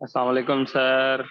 अस्सलाम वालेकुम सर।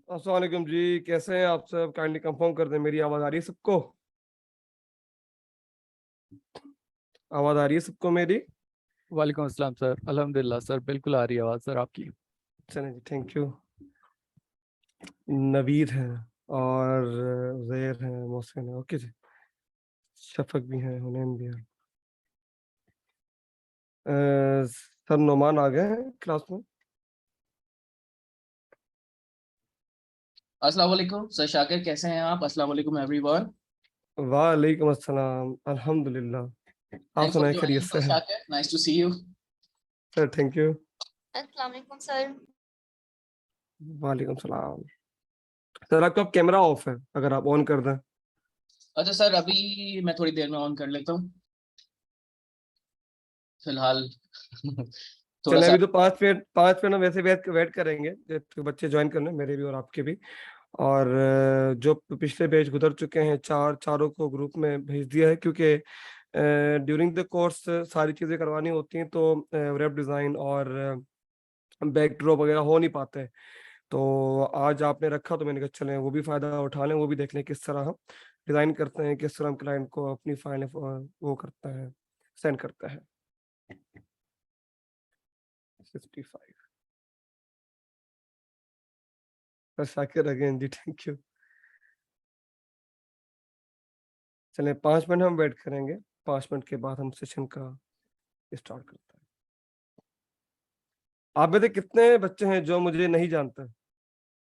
अस्सलाम वालेकुम जी, कैसे हैं आप सब? काइंडली कंफर्म कर दें, मेरी आवाज़ आ रही है सबको? आवाज़ आ रही है सबको मेरी? वालेकुम अस्सलाम सर। अल्हम्दुलिल्लाह सर, बिल्कुल आ रही है आवाज़ सर आपकी। चलें जी, थैंक यू। नवीद हैं और ज़ेर हैं, मोहसिन हैं, ओके जी। शफ़क़ भी हैं, हुनैन भी हैं। सर नोमान आ गए हैं क्लास में? अस्सलाम वालेकुम सर शाकिर, कैसे हैं आप? अस्सलाम वालेकुम एवरीवन। वालेकुम अस्सलाम, अल्हम्दुलिल्लाह। आप थैंक्स फॉर सुनाएँ, खैरियत जॉइनिंग से सर हैं? Shakir, nice to see you. Sir thank you. अस्सलाम वालेकुम सर। वालेकुम सलाम। सर आपका कैमरा ऑफ है, अगर आप ऑन कर दें। अच्छा सर, अभी मैं थोड़ी देर में ऑन कर लेता हूँ फिलहाल। थोड़ा चलें, सा। अभी तो 5 मिनट हम वैसे वेट वेट करेंगे, जब बच्चे ज्वाइन कर लें, मेरे भी और आपके भी। और जो पिछले बैच गुजर चुके हैं, चारों को ग्रुप में भेज दिया है, क्योंकि ड्यूरिंग द कोर्स सारी चीज़ें करवानी होती हैं, तो वेब डिज़ाइन और बैकड्रॉप वगैरह हो नहीं पाते हैं। तो आज आपने रखा, तो मैंने कहा चलें वो भी फ़ायदा उठा लें, वो भी देख लें किस तरह हम डिज़ाइन करते हैं, किस तरह हम क्लाइंट को अपनी फाइलें वो करते हैं, सेंड करते हैं। 65 Shakir again ji, thank you. चलें 5 मिनट हम वेट करेंगे, 5 मिनट के बाद हम सेशन का स्टार्ट करते हैं। आप में से कितने बच्चे हैं जो मुझे नहीं जानते?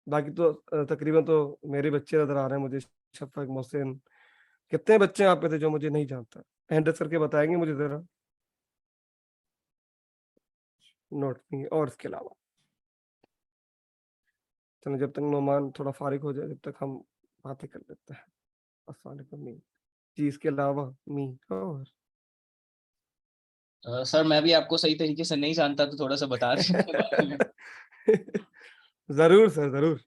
बाकी तो तकरीबन तो मेरे बच्चे नज़र आ रहे हैं मुझे, शफ़क़, मोहसिन। कितने बच्चे हैं आप में से जो मुझे नहीं जानता? हैंड रेज़ करके बताएँगे मुझे ज़रा? नोट नहीं और इसके अलावा? चलो जब तक नोमान थोड़ा फ़ारिग हो जाए, जब तक हम बातें कर लेते हैं। अस्सलाम वालेकुम मी। जी, इसके अलावा मी और सर मैं भी आपको सही तरीके से नहीं जानता, तो थोड़ा सा बता दें इसके बारे में। ज़रूर सर, ज़रूर।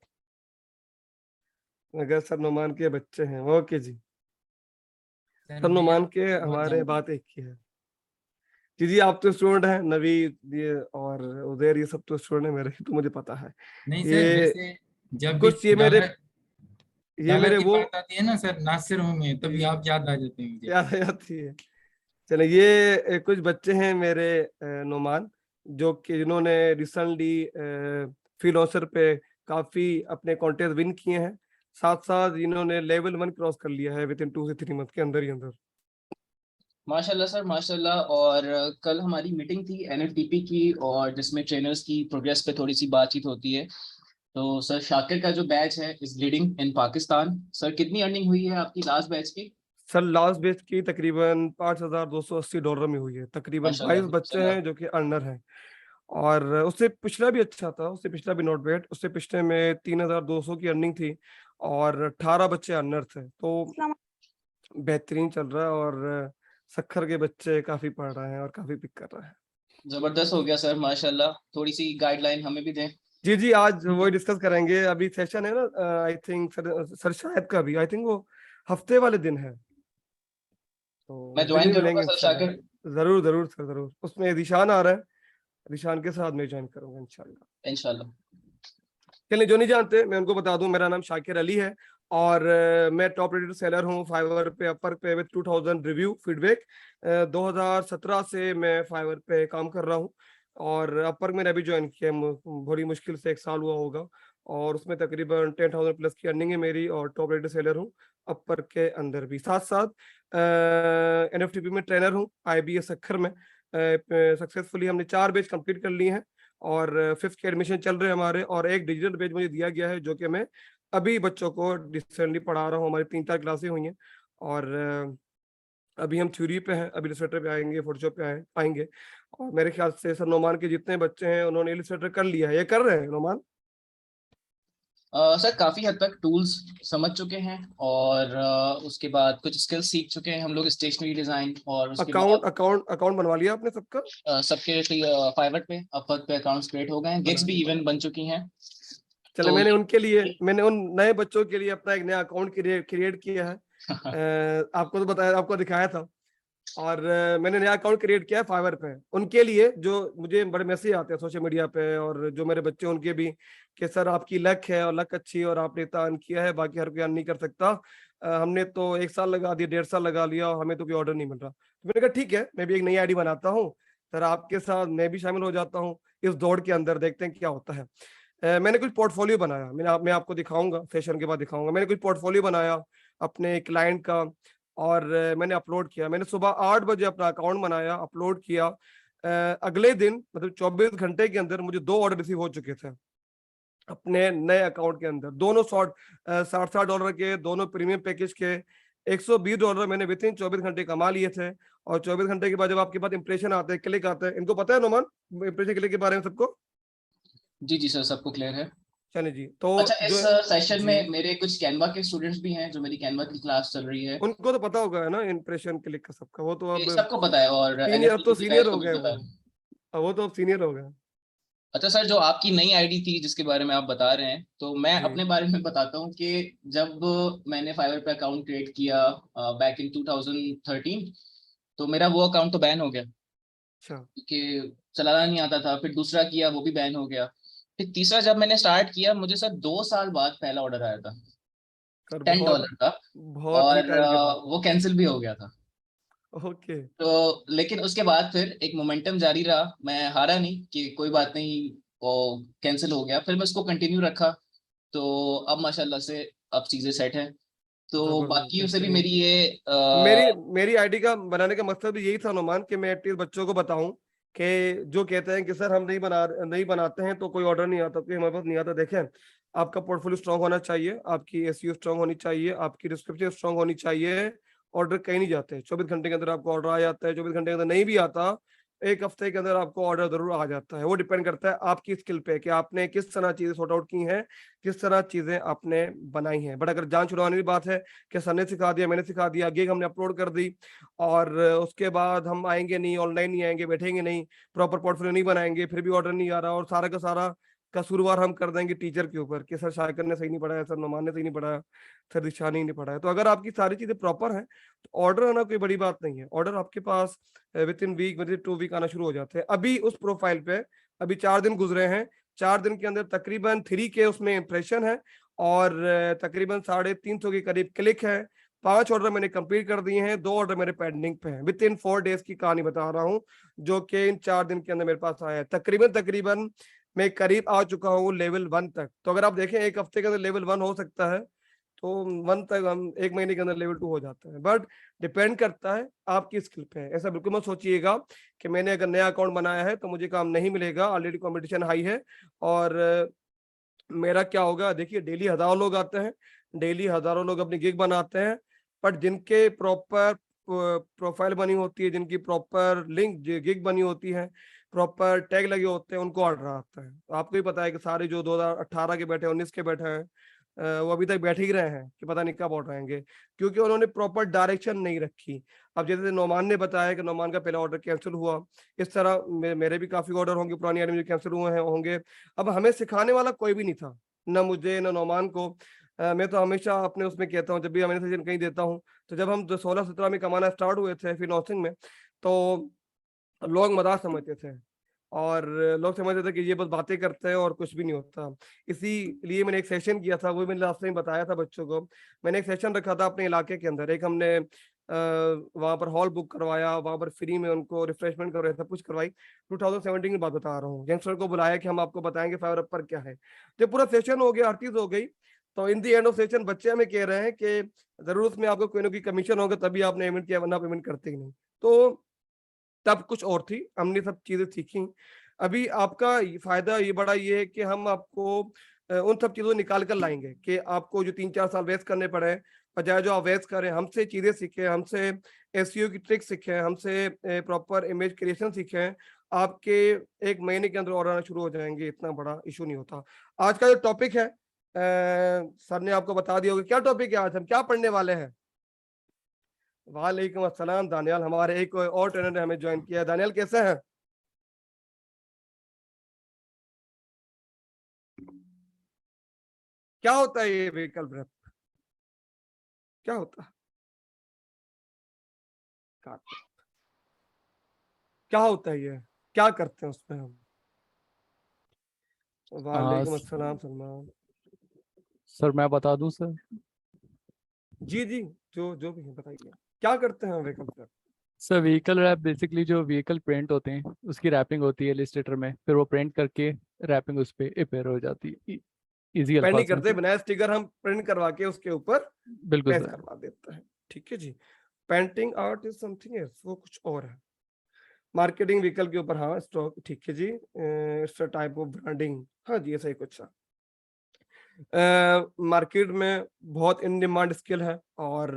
अगर सर नुमान के बच्चे हैं, ओके जी। सर सर मैं नुमान के आपको बहुत हमारे जानता हूँ। बात एक ही है। जी, आप तो स्टूडेंट हैं, नवीद ये और उज़ैर, ये सब तो स्टूडेंट हैं मेरे, तो मुझे पता है। नहीं सर, ये वैसे जब भी कुछ ये दारा मेरे की वो बात आती है ना सर, नासिर हूँ मैं, तभी जी, आप याद आ जाते हैं मुझे। याद आ जाती है। चलिए ये कुछ बच्चे हैं मेरे नुमान, जो कि जिन्होंने रिसेंटली फ्रीलांसर पे काफ़ी अपने कॉन्टेस्ट विन किए हैं। साथ-साथ इन्होंने लेवल 1 क्रॉस कर लिया है विथिन 2 से 3 मंथ के अंदर ही अंदर। माशाल्लाह सर माशाल्लाह। और कल हमारी मीटिंग थी एनएफडीपी की, और जिसमें ट्रेनर्स की प्रोग्रेस पे थोड़ी सी बातचीत होती है। तो सर शाकिर का जो बैच है is leading in Pakistan. Sir कितनी अर्निंग हुई है आपकी लास्ट बैच की? सर लास्ट बैच की तकरीबन $5,280 में हुई है। तकरीबन माशाल्लाह 22 बच्चे माशाल्लाह। हैं जो कि अर्नर हैं। और उससे पिछला भी अच्छा था, उससे पिछला भी नॉट बैड। उससे पिछले में 3,200 की अर्निंग थी और 18 बच्चे अर्नर थे। तो बेहतरीन चल रहा है और सक्खर के बच्चे काफ़ी पढ़ रहे हैं और काफ़ी पिक कर रहे हैं। जबरदस्त हो गया सर माशाल्लाह। थोड़ी सी गाइडलाइन हमें भी दें। जी, आज वही डिस्कस करेंगे। अभी सेशन है ना, आई थिंक सर शायद का भी आई थिंक वो हफ्ते वाले दिन है। तो मैं उस दिन ज्वाइन ही करूंगा मिलेंगे सर इंशाल्लाह। शाकिर। ज़रूर, ज़रूर सर, ज़रूर। उसमें ज़ीशान आ रहा है, ज़ीशान के साथ मैं जॉइन करूँगा इंशाल्लाह। इंशाल्लाह। चलिए, जो नहीं जानते मैं उनको बता दूं, मेरा नाम शाकिर अली है और मैं टॉप रेटेड सेलर हूं फाइवर पे, अपवर्क पे विद 2000 रिव्यू फीडबैक। 2017 से मैं फाइवर पे काम कर रहा हूं और अपवर्क मैंने अभी ज्वाइन किया है, बड़ी मुश्किल से 1 साल हुआ होगा। और उसमें तकरीबन 10,000 प्लस की अर्निंग है मेरी और टॉप रेटेड सेलर हूँ अपवर्क के अंदर भी। साथ साथ एनएफटीपी में ट्रेनर हूँ, आईबीएस अखर में। सक्सेसफुली हमने 4 बैच कंप्लीट कर लिए हैं और 5th के एडमिशन चल रहे हैं हमारे, और एक डिजिटल बैच मुझे दिया गया है जो कि मैं अभी बच्चों को रिसेंटली पढ़ा रहा हूँ। हमारी 3-4 क्लासें हुई हैं और अभी हम थ्योरी पे हैं, अब इलस्ट्रेटर पे आएंगे, फोटोशॉप पे आएंगे। और मेरे ख्याल से सर नोमान के जितने बच्चे हैं उन्होंने इलस्ट्रेटर कर लिया है, ये कर रहे हैं नोमान? सर काफी हद तक टूल्स समझ चुके हैं, और उसके बाद कुछ स्किल्स सीख चुके हैं हम लोग, स्टेशनरी डिजाइन। और उसके बाद अकाउंट बनवा लिया आपने सबका? सबके फाइवर पे अपवर्क पे अकाउंट्स क्रिएट हो गए हैं, गिग्स बना भी लिया, इवन बना बन लिया। चुकी हैं। चले, तो मैंने उन नए बच्चों के लिए अपना एक नया अकाउंट क्रिएट किया है। आपको तो बताया, आपको दिखाया था। और मैंने नया अकाउंट क्रिएट किया है फाइवर पे। उनके लिए जो मुझे बड़े मैसेज आते हैं सोशल मीडिया पे, और जो मेरे बच्चे उनके भी, कि सर आपकी लक है और लक अच्छी है और आपने इतना अर्न किया है, बाकी हर कोई अर्न नहीं कर सकता। हमने तो 1 साल लगा दिया, 1.5 साल लगा लिया और हमें तो कोई ऑर्डर नहीं मिल रहा। तो मैंने कहा ठीक है, मैं भी एक नई आईडी बनाता हूँ सर, आपके साथ मैं भी शामिल हो जाता हूँ इस दौड़ के अंदर, देखते हैं क्या होता है। मैंने कुछ पोर्टफोलियो बनाया, मैं आपको दिखाऊंगा, सेशन के बाद दिखाऊंगा। मैंने कुछ पोर्टफोलियो बनाया अपने क्लाइंट का, और मैंने अपलोड किया। मैंने सुबह 8 बजे अपना अकाउंट बनाया, अपलोड किया। अगले दिन मतलब 24 घंटे के अंदर मुझे 2 ऑर्डर रिसीव हो चुके थे अपने नए अकाउंट के अंदर, दोनों 60-60 डॉलर के, दोनों प्रीमियम पैकेज के। $120 मैंने विद इन 24 घंटे कमा लिए थे। और 24 घंटे के बाद जब आपके पास इंप्रेशन आते हैं, क्लिक आते हैं, इनको पता है नोमान इंप्रेशन क्लिक के बारे में सबको? जी जी सर, सबको क्लियर है। चलिए जी, तो अच्छा, इस जो सेशन जी, में मेरे कुछ कैनवा के स्टूडेंट्स भी हैं, जो मेरी कैनवा की क्लास चल रही है। उनको तो पता होगा है ना इंप्रेशन क्लिक का सबका, वो तो ये अब सबको पता है, और सीनियर, अब तो एनएफटी की सीनियर बैच हो को भी गए पता वो, है। वो तो अब सीनियर हो गए। अच्छा सर, जो आपकी नई आईडी थी जिसके बारे में आप बता रहे हैं, तो मैं जी, अपने बारे में बताता हूँ कि जब मैंने फाइवर पे अकाउंट क्रिएट किया बैक इन 2013, तो मेरा वो अकाउंट तो बैन हो गया अच्छा, कि चलाना नहीं आता था। फिर दूसरा किया, वो भी बैन हो गया। फिर तीसरा जब मैंने स्टार्ट किया, मुझे सर 2 साल बाद पहला ऑर्डर आया था सर बहुत $10 का, बहुत ही और टाइम के बाद। वो कैंसिल भी हो गया था। ओके, तो लेकिन उसके बाद फिर एक मोमेंटम जारी रहा, मैं हारा नहीं कि कोई बात नहीं, वो कैंसिल हो गया, फिर मैं उसको कंटिन्यू रखा। तो अब माशाल्लाह से अब चीजें सेट हैं। तो जबरदस्त, बाकियों से भी बेहतरीन। मेरी ये मेरी मेरी आईडी का बनाने का मकसद भी यही था नुमान, कि मैं एटलीस्ट बच्चों को बताऊं कि जो कहते हैं कि सर हम नहीं बनाते हैं तो कोई ऑर्डर नहीं आता, कोई हमारे पास नहीं आता। देखें, आपका पोर्टफोलियो स्ट्रांग होना चाहिए, आपकी एसईओ स्ट्रांग होनी चाहिए, आपकी डिस्क्रिप्शन स्ट्रांग होनी चाहिए। ऑर्डर कहीं नहीं जाते, 24 घंटे के अंदर आपको ऑर्डर आ जाता है, 24 घंटे के अंदर नहीं भी आता, 1 हफ्ते के अंदर आपको ऑर्डर जरूर आ जाता है। वो डिपेंड करता है आपकी स्किल पे, कि आपने किस तरह चीजें सॉर्ट आउट की हैं, किस तरह चीजें आपने बनाई हैं। बट अगर जान छुड़ाने की बात है कि सर ने सिखा दिया, मैंने सिखा दिया, गिग हमने अपलोड कर दी, और उसके बाद हम आएंगे नहीं, ऑनलाइन नहीं आएंगे, बैठेंगे नहीं, प्रॉपर पोर्टफोलियो नहीं बनाएंगे, फिर भी ऑर्डर नहीं आ रहा, और सारा का सारा कसूरवार हम कर देंगे टीचर के ऊपर, कि सर शाकिर ने सही नहीं पढ़ाया, सर नुमान ने सही नहीं पढ़ाया, सर दिशा ने नहीं पढ़ाया। तो अगर आपकी सारी चीजें प्रॉपर हैं तो ऑर्डर आना कोई बड़ी बात नहीं है। ऑर्डर आपके पास विद इन वीक, विद इन 2 वीक आना शुरू हो जाते हैं। अभी उस प्रोफाइल पे अभी 4 दिन गुजरे हैं, 4 दिन के अंदर तकरीबन 3K उसमें इंप्रेशन है, और तकरीबन 350 के करीब क्लिक है। 5 ऑर्डर मैंने कंप्लीट कर दिए हैं, 2 ऑर्डर मेरे पेंडिंग पे हैं। विद इन 4 डेज की कहानी बता रहा हूँ, जो कि इन 4 दिन के अंदर मेरे पास आया है। तकरीबन तकरीबन मैं करीब आ चुका हूँ लेवल 1 तक। तो अगर आप देखें 1 हफ्ते के अंदर लेवल 1 हो सकता है, तो 1 तक हम 1 महीने के अंदर लेवल 2 हो जाते हैं। बट डिपेंड करता है आपकी स्किल पे। ऐसा बिल्कुल मत सोचिएगा कि मैंने अगर नया अकाउंट बनाया है तो मुझे काम नहीं मिलेगा, ऑलरेडी कंपटीशन हाई है और मेरा क्या होगा। देखिए, डेली हजारों लोग आते हैं, डेली हजारों लोग अपनी गिग बनाते हैं, बट जिनके प्रॉपर प्रोफाइल बनी होती है, जिनकी प्रॉपर लिंक गिग बनी होती है, प्रॉपर टैग लगे होते हैं, उनको ऑर्डर आता है। तो आपको ही पता है कि सारे जो 2018 के बैठे, 19 के बैठे हैं, वो अभी तक बैठ ही रहे हैं कि पता नहीं कब ऑर्डर आएंगे, क्योंकि उन्होंने प्रॉपर डायरेक्शन नहीं रखी। अब जैसे नोमान ने बताया कि नोमान का पहला ऑर्डर कैंसिल हुआ, इस तरह मेरे भी काफी ऑर्डर होंगे पुरानी आईडी में जो कैंसिल हुए हैं होंगे। अब हमें सिखाने वाला कोई भी नहीं था, ना मुझे ना नोमान को। मैं तो हमेशा अपने उसमें कहता हूँ, जब भी मैंने सजेशन कहीं देता हूँ, तो जब हम 16-17 में कमाना स्टार्ट हुए थे फिर नर्सिंग में, तो लोग मजाक समझते थे, और लोग समझते थे कि ये बस बातें करते हैं और कुछ भी नहीं होता। इसीलिए मैंने एक सेशन किया था, वो मैंने लास्ट टाइम बताया था बच्चों को। मैंने एक सेशन रखा था अपने इलाके के अंदर, एक हमने वहाँ पर हॉल बुक करवाया, वहाँ पर फ्री में उनको रिफ्रेशमेंट करवाया, सब कुछ करवाई। 2017 की बात बता रहा हूँ। यंगस्टर को बुलाया कि हम आपको बताएंगे फाइवर अप पर क्या है। जब पूरा सेशन हो गया, हर चीज हो गई, तो इन दी एंड ऑफ सेशन बच्चे हमें कह रहे हैं कि जरूर उसमें आपको कोई ना कोई कमीशन होगा तभी आपने पेमेंट किया, वरना पेमेंट करते ही नहीं। तो तब कुछ और थी, हमने सब चीजें सीखी। अभी आपका फायदा ये बड़ा ये है कि हम आपको उन सब चीजों को निकाल कर लाएंगे, कि आपको जो 3-4 साल वेस्ट करने पड़े, बजाय जो आप वेस्ट करें, हमसे चीजें सीखें, हमसे एसईओ की ट्रिक सीखें, हमसे प्रॉपर इमेज क्रिएशन सीखें, आपके 1 महीने के अंदर ऑर्डर आना शुरू हो जाएंगे। इतना बड़ा इशू नहीं होता। आज का जो टॉपिक है, सर ने आपको बता दिया होगा क्या टॉपिक है, आज हम क्या पढ़ने वाले हैं। वालेकुम अस्सलाम दानियाल, हमारे एक और ट्रेनर ने हमें ज्वाइन किया है। दानियाल कैसे हैं? क्या होता है ये व्हीकल ब्रेक, क्या होता है? काट। क्या होता है ये, क्या करते हैं उसमें हम? वालेकुम स- अस्सलाम सलमान। सर मैं बता दूं सर। जी जी, जो जो भी है बताइए, क्या करते हैं हम व्हीकल पर? सर व्हीकल रैप बेसिकली जो व्हीकल प्रिंट होते हैं उसकी रैपिंग होती है इलस्ट्रेटर में, फिर वो प्रिंट करके रैपिंग उस पर अपेयर हो जाती है। इजी पेंट नहीं अल्फाज में करते, सर। बिना स्टिकर हम प्रिंट करवा के उसके ऊपर बिल्कुल पेस्ट सर। करवा देते हैं। ठीक है जी। Painting art is something else, वो कुछ और है। मार्केटिंग व्हीकल के ऊपर, हाँ स्टॉक, ठीक है जी, it's a type of branding. हाँ जी, ऐसा ही कुछ है। मार्केट में बहुत इन डिमांड स्किल है, और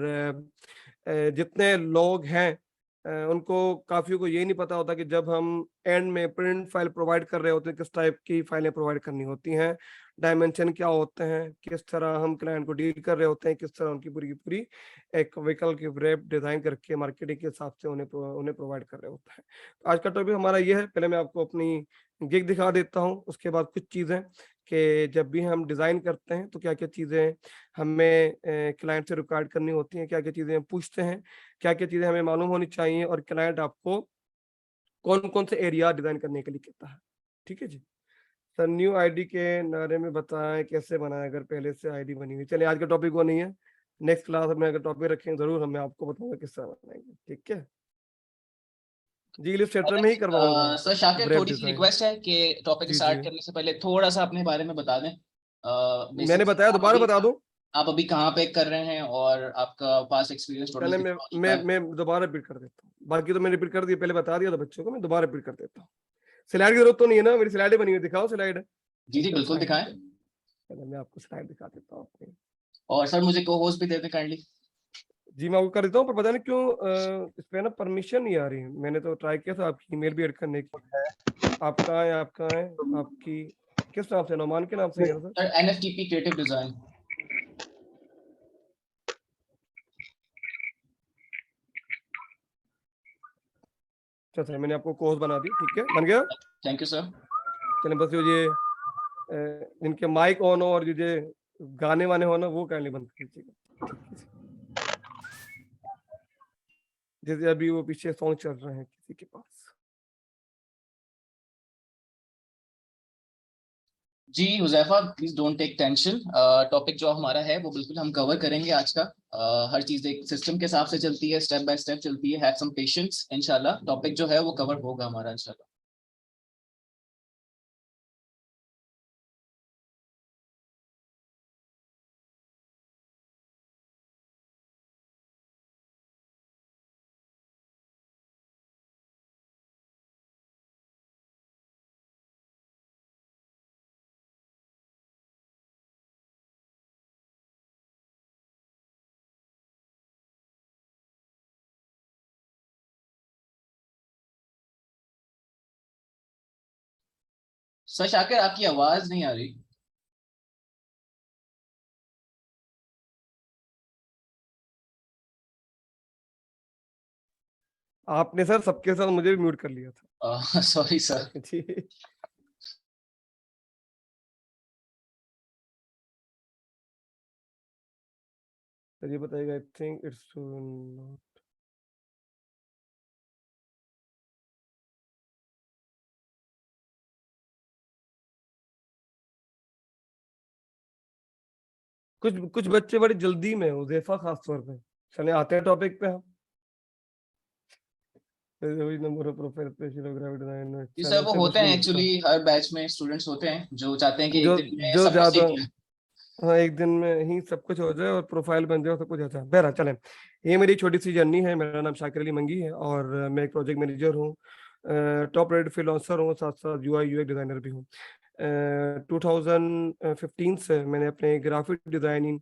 जितने लोग हैं उनको काफी को ये नहीं पता होता कि जब हम एंड में प्रिंट फाइल प्रोवाइड कर रहे होते हैं, किस टाइप की फाइलें प्रोवाइड करनी होती हैं, डायमेंशन क्या होते हैं, किस तरह हम क्लाइंट को डील कर रहे होते हैं, किस तरह उनकी पूरी की पूरी एक व्हीकल की रैप डिजाइन करके मार्केटिंग के हिसाब से उन्हें प्रोवाइड कर रहे होते हैं। तो आज का टॉपिक हमारा ये है। पहले मैं आपको अपनी गिग दिखा देता हूँ, उसके बाद कुछ चीजें कि जब भी हम डिज़ाइन करते हैं तो क्या-क्या चीज़ें हमें क्लाइंट से रिक्वायर्ड करनी होती हैं, क्या-क्या चीज़ें हम पूछते हैं, क्या-क्या चीज़ें हमें मालूम होनी चाहिए, और क्लाइंट आपको कौन-कौन से एरिया डिज़ाइन करने के लिए कहता है। ठीक है जी। सर न्यू आईडी के बारे में बताएँ, कैसे बनाएँ अगर पहले से आईडी बनी हुई? चलिए, आज का टॉपिक वो नहीं है। नेक्स्ट क्लास में अगर टॉपिक रखेंगे ज़रूर मैं आपको बताऊँगा किस तरह बनाएँगे। ठीक है? जी, इलस्ट्रेटर में ही करवाऊँगा, सर शाकिर, ब्रेव थोड़ी सी डिज़ाइन। रिक्वेस्ट है कि टॉपिक जी, स्टार्ट जी। करने से पहले थोड़ा सा अपने बारे में बता दें। मैंने बेसिकली बताया, दोबारा बता दूँ? आप अभी कहाँ पे कर रहे हैं और आपका पास एक्सपीरियंस टोटल चले, कितना हो चुका है? मैं दोबारा रिपीट कर देता हूँ। बाकी तो मैंने रिपीट कर दिया, पहले बता दिया था बच्चों को, मैं दोबारा रिपीट कर देता हूँ। स्लाइड की जरूरत तो नहीं है ना? मेरी स्लाइडें बनी हुई, दिखाओ स्लाइड। जी जी, बिल्कुल स्लाइड, दिखाएं। चलो मैं आपको स्लाइड दिखा देता हूँ अपनी। और सर मुझे को होस्ट भी दे दें काइंडली। जी, मैं आपको कर देता हूँ, पर पता नहीं क्यों इस पे ना परमिशन नहीं आ रही। मैंने तो ट्राई किया था आपकी ईमेल भी ऐड करने की। आप कहाँ हैं, आप कहाँ हैं? आपकी किस नाम से, नौमान के नाम से ही है ना sir? Sir NFTP creative design. अच्छा सर, मैंने आपको कोर्स बना दी, ठीक है, बन गया। Thank you sir. चलें, बस ये जिनके माइक ऑन हो और ये गाने वाने हो ना, वो काइंडली बंद कर दीजिएगा। ठीक है जी। जैसे अभी वो पीछे सॉन्ग चल रहे हैं किसी के पास। जी Huzaifa, please don't take tension. Topic जो हमारा है वो बिल्कुल हम कवर करेंगे आज का। हर चीज एक सिस्टम के हिसाब से चलती है, स्टेप बाय स्टेप चलती है। हैव सम पेशेंस, इंशाल्लाह टॉपिक जो है वो कवर होगा हमारा इंशाल्लाह। सर शाकिर, आपकी आवाज नहीं आ रही। आपने सर सबके साथ मुझे भी म्यूट कर लिया था। Sorry sir. जी। चलिए बताइएगा, आई थिंक इट्स नॉट। कुछ कुछ बच्चे बड़ी जल्दी में, उज़ैफा खास तौर पे। चलिए आते हैं टॉपिक पे हम। वही नंबर ऑफ प्रोफाइल पे ग्राफिक डिजाइन, जी अच्छा सर, वो वैसे कुछ होते भी हैं नहीं एक्चुअली, होता। हर बैच में स्टूडेंट्स होते हैं जो चाहते हैं कि एक जो दिन में जो सब कुछ ज्यादा, सीख लें। हाँ एक दिन में ही सब कुछ हो जाए और प्रोफाइल बन जाए, सब कुछ अच्छा। बहरहाल चलें, ये मेरी छोटी सी जर्नी है। मेरा नाम शाकिर अली मंगी है और मैं एक प्रोजेक्ट मैनेजर हूँ, टॉप रेटेड फ्रीलांसर हूँ, साथ साथ यूआई यूएक्स डिजाइनर भी हूँ। 2015 से मैंने अपने ग्राफिक डिजाइनिंग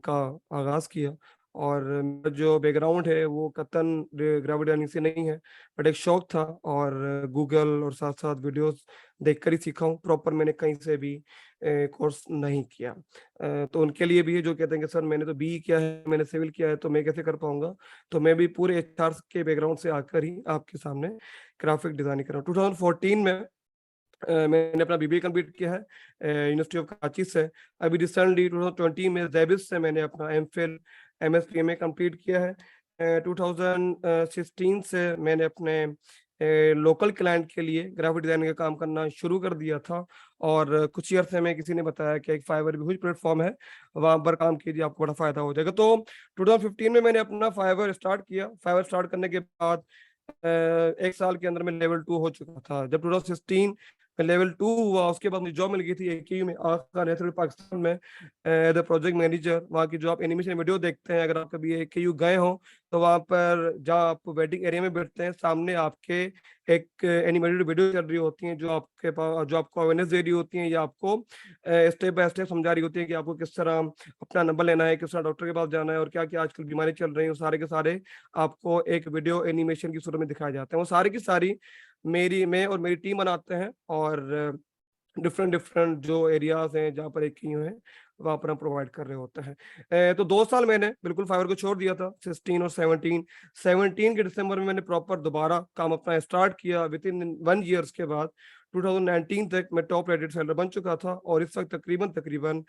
का आगाज़ किया, और मेरा जो बैकग्राउंड है वो कतन ग्राफिक डिजाइनिंग से नहीं है, बट एक शौक था, और गूगल और साथ साथ वीडियोस देखकर ही सीखा हूँ। प्रॉपर मैंने कहीं से भी कोर्स नहीं किया। तो उनके लिए भी है जो कहते हैं कि सर मैंने तो बीई किया है, मैंने सिविल किया है, तो मैं कैसे कर पाऊंगा? तो मैं भी पूरे एचआर के बैकग्राउंड से आकर ही आपके सामने ग्राफिक डिजाइनिंग कर रहा हूँ। 2014 में मैंने अपना बीबीए कंप्लीट किया है यूनिवर्सिटी ऑफ कराची से। अभी रिसेंटली 2020 में ज़ैबिस से मैंने अपना एमफिल एमएसपीएमए कंप्लीट किया है। 2016 से मैंने अपने लोकल क्लाइंट के लिए ग्राफिक डिजाइनिंग का काम करना शुरू कर दिया था। और कुछ ही अर्से में किसी ने बताया कि एक फाइवर भी हुज प्लेटफॉर्म है, वहां पर काम कीजिए, आपको बड़ा फायदा हो जाएगा। तो 2015 में मैंने अपना फाइवर स्टार्ट किया। फाइवर स्टार्ट करने के बाद एक साल के अंदर मैं लेवल 2 हो चुका था। जब 2016 में लेवल 2 हुआ, उसके बाद मुझे जॉब मिल गई थी AKU में, आगा खान नेशनल पाकिस्तान में, एज ए प्रोजेक्ट मैनेजर। वहाँ की जो आप एनिमेशन वीडियो देखते हैं, अगर आप कभी AKU गए हो तो वहाँ पर जहाँ आप वेटिंग एरिया में बैठते हैं, सामने आपके एक एनिमेटेड वीडियो चल रही होती हैं, जो आपके पास, जो आपको अवेयरनेस दे रही होती हैं, या आपको स्टेप बाय स्टेप समझा रही होती है कि आपको किस तरह अपना नंबर लेना है, किस तरह डॉक्टर के पास जाना है, और क्या क्या आजकल बीमारी चल रही है, सारे के सारे आपको एक वीडियो एनिमेशन की सूरत में दिखाए जाते हैं। वो सारी की सारी मैं और मेरी टीम बनाते हैं, और डिफरेंट डिफरेंट जो एरियाज हैं जहाँ पर AKU है, वहाँ पर हम प्रोवाइड कर रहे होते हैं। तो 2 साल मैंने बिल्कुल फाइवर को छोड़ दिया था, 16 और 17 के दिसंबर में मैंने प्रॉपर दोबारा काम अपना स्टार्ट किया। विद इन 1 ईयर्स के बाद 2019 तक मैं टॉप रेटेड सेलर बन चुका था, और इस वक्त तकरीबन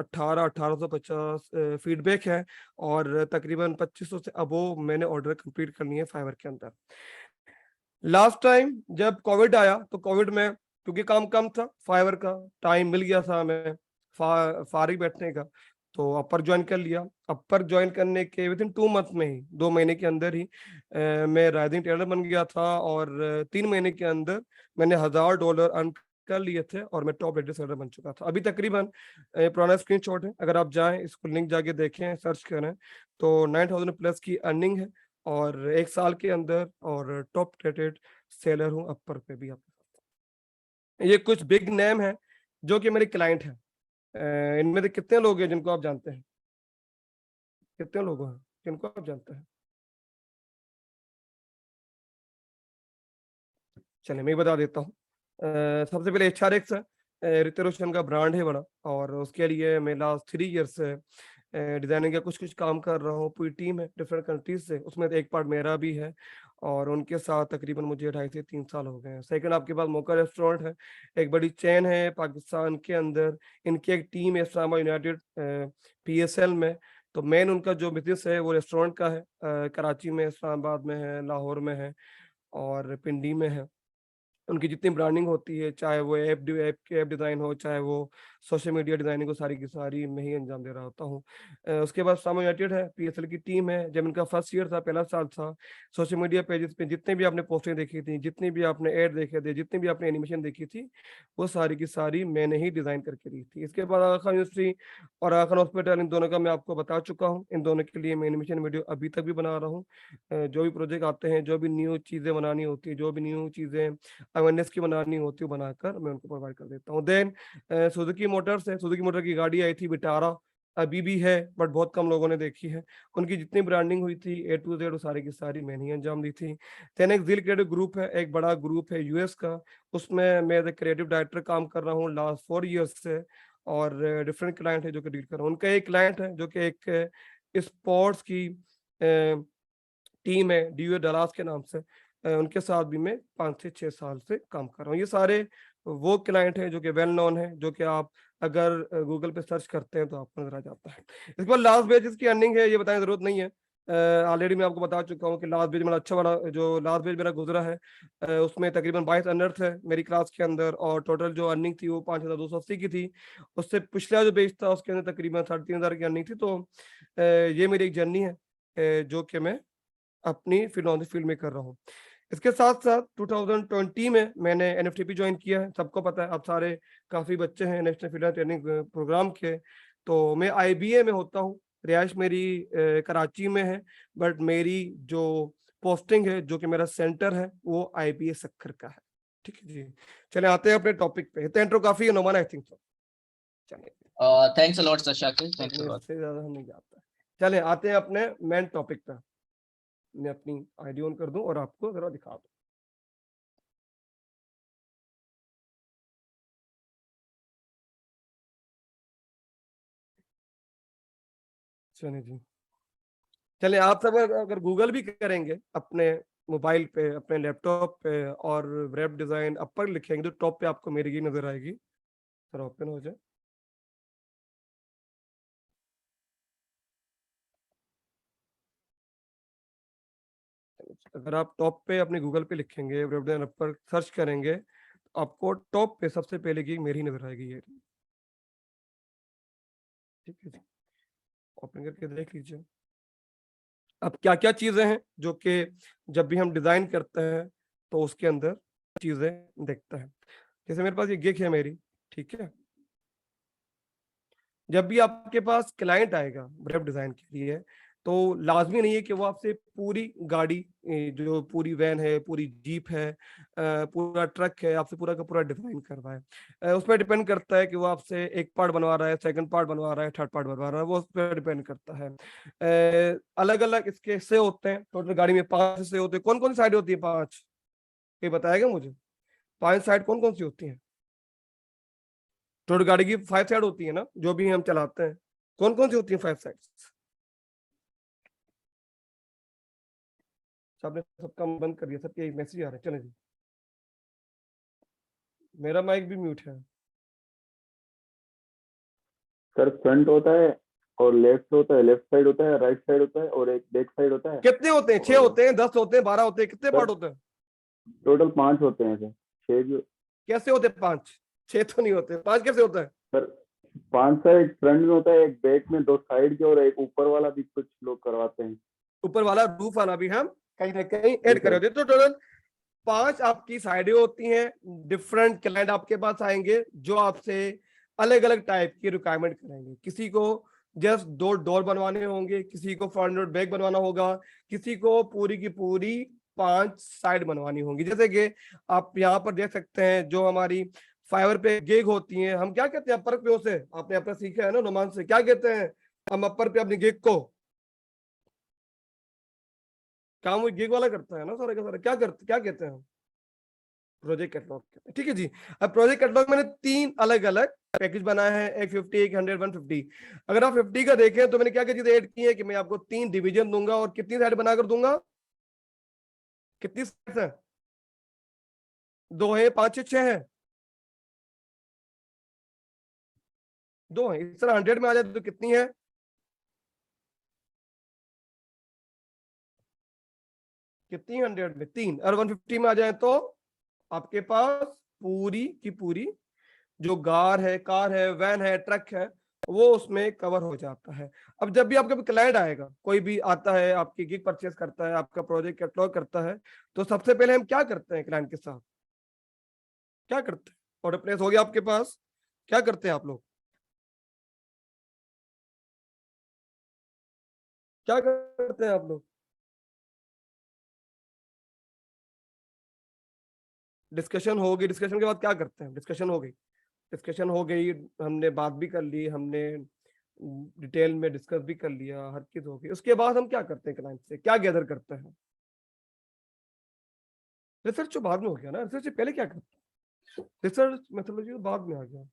1850 फीडबैक है, और तकरीबन 2500 से अबोव मैंने ऑर्डर कंप्लीट करनी है फाइवर के अंदर। लास्ट टाइम जब कोविड आया, तो कोविड में क्योंकि काम कम था, फाइवर का टाइम मिल गया था हमें फारिग बैठने का, तो अपर ज्वाइन कर लिया। अपर ज्वाइन करने के विद इन 2 मंथ में ही, 2 महीने के अंदर ही मैं राइजिंग टेलर बन गया था, और 3 महीने के अंदर मैंने $1000 अर्न कर लिए थे, और मैं टॉप रेटेड सेलर बन चुका था। अभी तकरीबन पुराना स्क्रीनशॉट है, अगर आप जाएं इसको लिंक जाके देखें, सर्च करें, तो 9000 प्लस की अर्निंग है, और 1 साल के अंदर, और टॉप रेटेड सेलर हूँ अपर पे भी। आप ये कुछ बिग नेम है जो कि मेरे क्लाइंट हैं। इनमें से कितने लोग हैं जिनको आप जानते हैं? कितने लोग हैं जिनको आप जानते हैं? चलिए मैं बता देता हूँ। सबसे पहले HRX है, ऋतिक रोशन का ब्रांड है बड़ा, और उसके लिए मैं लास्ट 3 ईयर से डिजाइनिंग का कुछ काम कर रहा हूँ। पूरी टीम है डिफरेंट कंट्रीज से, उसमें एक पार्ट मेरा भी है, और उनके साथ तकरीबन मुझे 2.5 से 3 साल हो गए हैं। सेकंड, आपके पास मोका रेस्टोरेंट है, एक बड़ी चेन है पाकिस्तान के अंदर। इनकी एक टीम है इस्लामाबाद यूनाइटेड PSL में। तो मेन उनका जो बिजनेस है वो रेस्टोरेंट का है। कराची में, इस्लामाबाद में है, लाहौर में है, और पिंडी में है। उनकी जितनी ब्रांडिंग होती है, चाहे वो ऐप डिज़ाइन हो, चाहे वो सोशल मीडिया डिज़ाइनिंग हो, सारी की सारी मैं ही अंजाम दे रहा होता हूँ। उसके बाद सामा यूनाइटेड है, PSL की टीम है। जब इनका फर्स्ट ईयर था, पहला साल था, सोशल मीडिया पेजेस पे जितने भी आपने पोस्टें देखी थी, जितनी भी आपने ऐड देखे थे, जितनी भी आपने एनिमेशन देखी थी, वो सारी की सारी मैंने ही डिज़ाइन करके दी थी। इसके बाद आगा खान यूनिवर्सिटी और आगा खान हॉस्पिटल, इन दोनों का मैं आपको बता चुका हूँ। इन दोनों के लिए मैं एनिमेशन वीडियो अभी तक भी बना रहा हूँ। जो भी प्रोजेक्ट आते हैं, जो भी न्यू चीज़ें बनानी होती है, जो भी न्यू चीज़ें अवेयरनेस की बनानी होती है, वो बनाकर मैं उनको प्रोवाइड कर देता हूँ। देन सुजुकी मोटर्स है, सुजुकी मोटर की गाड़ी आई थी विटारा, अभी भी है, बट बहुत कम लोगों ने देखी है। उनकी जितनी ब्रांडिंग हुई थी A to Z, वो सारी की सारी मैंने ही अंजाम दी थी। देन एक जिल क्रिएटिव ग्रुप है, एक बड़ा ग्रुप है US का, उसमें मैं एज ए क्रिएटिव डायरेक्टर काम कर रहा हूँ लास्ट 4 ईयर्स से, और डिफरेंट क्लाइंट है जो कि डील कर रहा हूँ। उनका एक क्लाइंट है जो कि एक स्पोर्ट्स की टीम है, DU डलास के नाम से। उनके साथ भी मैं 5 से 6 साल से काम कर रहा हूँ। ये सारे वो क्लाइंट हैं जो कि वेल नोन है, जो कि आप अगर गूगल पे सर्च करते हैं तो आपको नजर आ जाता है। इसके बाद लास्ट बेच की अर्निंग है, ये बताने की जरूरत नहीं है, ऑलरेडी मैं आपको बता चुका हूँ कि लास्ट बेच मेरा अच्छा वाला, जो लास्ट बेच मेरा गुजरा है, उसमें तकरीबन 22 अनर्थ है मेरी क्लास के अंदर, और टोटल जो अर्निंग थी वो 5280 की थी। उससे पिछला जो बेच था उसके अंदर तकरीबन 3500 की अर्निंग थी। तो ये मेरी एक जर्नी है, जो कि मैं अपनी फिनोलॉजी फील्ड में कर रहा हूँ। इसके साथ साथ 2020 में मैंने NFTP ज्वाइन किया है। सबको पता है, आप सारे काफ़ी बच्चे हैं नेशनल फील्ड ट्रेनिंग प्रोग्राम के। तो मैं IBA में होता हूँ, रिहाइश मेरी कराची में है, बट मेरी जो पोस्टिंग है, जो कि मेरा सेंटर है, वो IBA सक्खर का है। ठीक है जी, चले आते हैं अपने टॉपिक पे। इतना इंट्रो काफ़ी है नोमान, आई थिंक सो। चलिए, thanks a lot sir Shakir, thanks a lot. इससे ज़्यादा हम नहीं जाता। चले आते हैं अपने मेन टॉपिक पे। मैं अपनी ID ऑन कर दूं और आपको जरा दिखा दूं। चलिए जी, चलिए आप सब अगर गूगल भी करेंगे अपने मोबाइल पे, अपने लैपटॉप पे, और वेब डिजाइन अपर लिखेंगे, तो टॉप पे आपको मेरी ही नजर आएगी। सर ओपन हो जाए। अगर आप टॉप पे अपने गूगल पे लिखेंगे, वेब डिजाइनर पर सर्च करेंगे, तो आपको टॉप पे सबसे पहले गिग मेरी नजर आएगी ये। ठीक है जी, ओपन करके देख लीजिए। अब क्या क्या चीजें हैं जो कि जब भी हम डिजाइन करते हैं तो उसके अंदर चीजें देखते हैं। जैसे मेरे पास ये गिग है मेरी, ठीक है। जब भी आपके पास क्लाइंट आएगा वेब डिजाइन के लिए, तो लाजमी नहीं है कि वो आपसे पूरी गाड़ी, जो पूरी वैन है, पूरी जीप है, पूरा ट्रक है, आपसे पूरा का पूरा डिजाइन करवाए। उस पर डिपेंड करता है कि वो आपसे एक पार्ट बनवा रहा है, सेकंड पार्ट बनवा रहा है, थर्ड पार्ट बनवा रहा है, वो उस पर डिपेंड करता है। अलग अलग इसके हिस्से होते हैं, टोटल गाड़ी में 5 हिस्से होते हैं। कौन कौन सी साइड होती है 5? ये बताएगा मुझे, 5 साइड कौन कौन सी होती हैं? टोटल गाड़ी की 5 साइड होती है ना, जो भी हम चलाते हैं, कौन कौन सी होती है 5 साइड्स? सबने सबका बंद कर दिया, सबके एक मैसेज आ रहे हैं। चले जी, मेरा माइक भी म्यूट है। सर फ्रंट होता है और लेफ्ट होता है, लेफ्ट साइड होता है, राइट साइड होता है और एक बैक साइड होता है। कितने होते हैं? 6 होते हैं, 10 होते हैं, 12 होते हैं, कितने सर, पार्ट होते हैं? टोटल 5 होते हैं सर। 6 जो कैसे होते हैं 5? 6 तो नहीं होते, 5 कैसे होता है? सर 5 साइड फ्रंट में होता है, एक बैक में, 2 साइड के और एक ऊपर वाला भी कुछ लोग करवाते हैं। ऊपर वाला रूफ वाला भी हम कहीं ना कहीं जी ऐड कर सर। होते हैं। तो टोटल 5 आपकी साइडें होती हैं। डिफरेंट क्लाइंट आपके पास आएंगे जो आपसे अलग अलग टाइप की रिक्वायरमेंट करेंगे। किसी को जस्ट 2 डोर बनवाने होंगे, किसी को फ्रंट बैक बनवाना होगा, किसी को पूरी की पूरी 5 साइड बनवानी होंगी। जैसे कि आप यहाँ पर देख सकते हैं, जो हमारी फाइवर पे गिग होती हैं, हम क्या कहते हैं अपर पे उसे, आपने अपना सीखा है ना रोमान से, क्या कहते हैं हम अपर पे अपनी गिग को? काम वो गिग वाला करता है ना सारा का सारा, क्या कहते हैं हम? प्रोजेक्ट कैटलॉग कहते हैं। ठीक है जी। अब प्रोजेक्ट कैटलॉग मैंने 3 अलग अलग पैकेज बनाए हैं, एक 50, एक 100, 150। अगर आप 50 का देखें तो मैंने क्या क्या चीजें ऐड की है कि मैं आपको 3 डिवीजन दूंगा और कितनी साइड बनाकर दूंगा? कितनी साइड है? 2 है, 5 है, 6 है? 2 है। इस तरह 100 में आ जाए तो कितनी है? कितनी 100 में? 3। और 150 में आ जाए तो आपके पास पूरी की पूरी जो कार है, वैन है, ट्रक है, वो उसमें कवर हो जाता है। अब जब भी आपका क्लाइंट आएगा, कोई भी आता है, आपकी गिग परचेस करता है, आपका प्रोजेक्ट कैटलॉग करता है, तो सबसे पहले हम क्या करते हैं क्लाइंट के साथ? क्या करते हैं? ऑर्डर प्लेस हो गया आपके पास, क्या करते हैं आप लोग? क्या करते हैं आप लोग? डिस्कशन हो गई, डिस्कशन के बाद क्या करते हैं? डिस्कशन हो गई, डिस्कशन हो गई, हमने बात भी कर ली, हमने डिटेल में डिस्कस भी कर लिया, हर चीज हो गई। उसके बाद हम क्या करते हैं? क्लाइंट से क्या गैदर करते हैं? रिसर्च तो बाद में हो गया ना, रिसर्च से पहले क्या करते हैं? रिसर्च मेथोडोलॉजी तो बाद में आ गया।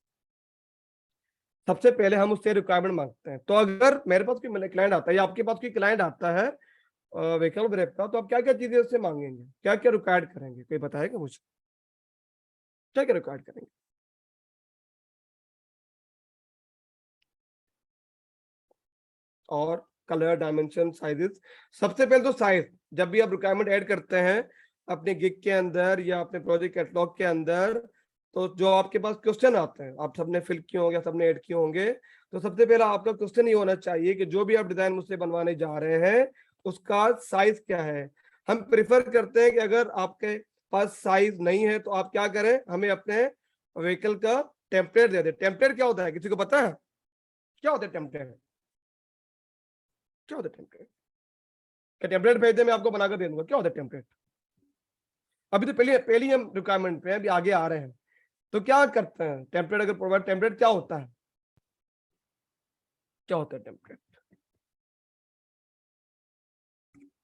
सबसे पहले हम उससे रिक्वायरमेंट मांगते हैं। तो अगर मेरे पास कोई क्लाइंट आता है या आपके पास कोई क्लाइंट आता है व्हीकल ब्रेक का, तो आप क्या क्या चीजें उससे मांगेंगे, क्या क्या रिक्वायर्ड करेंगे? कोई बताएगा मुझे, क्या क्या रिक्वायर्ड करेंगे? और कलर, डायमेंशन, साइजेस। सबसे पहले तो साइज, जब भी आप रिक्वायरमेंट ऐड करते हैं अपने गिग के अंदर या अपने प्रोजेक्ट कैटलॉग के अंदर, तो जो आपके पास क्वेश्चन आते हैं, आप सबने फिल किए होंगे, सबने ऐड किए होंगे, तो सबसे पहला आपका क्वेश्चन ये होना चाहिए कि जो भी आप डिजाइन मुझसे बनवाने जा रहे हैं उसका साइज क्या है। हम प्रिफर करते हैं कि अगर आपके पास साइज नहीं है तो आप क्या करें, हमें अपने व्हीकल का टेम्पलेट दे दे। टेम्पलेट क्या होता है, किसी को पता है क्या होता है टेम्पलेट? क्या होता है टेम्पलेट? क्या टेम्पलेट भेज दे, मैं आपको बनाकर दे दूंगा? क्या होता है टेम्पलेट? अभी तो पहली पहली हम रिक्वायरमेंट पे अभी आगे आ रहे हैं, तो क्या करते हैं? टेम्पलेट अगर प्रोवाइड, टेम्पलेट क्या होता है? क्या होता है टेम्पलेट?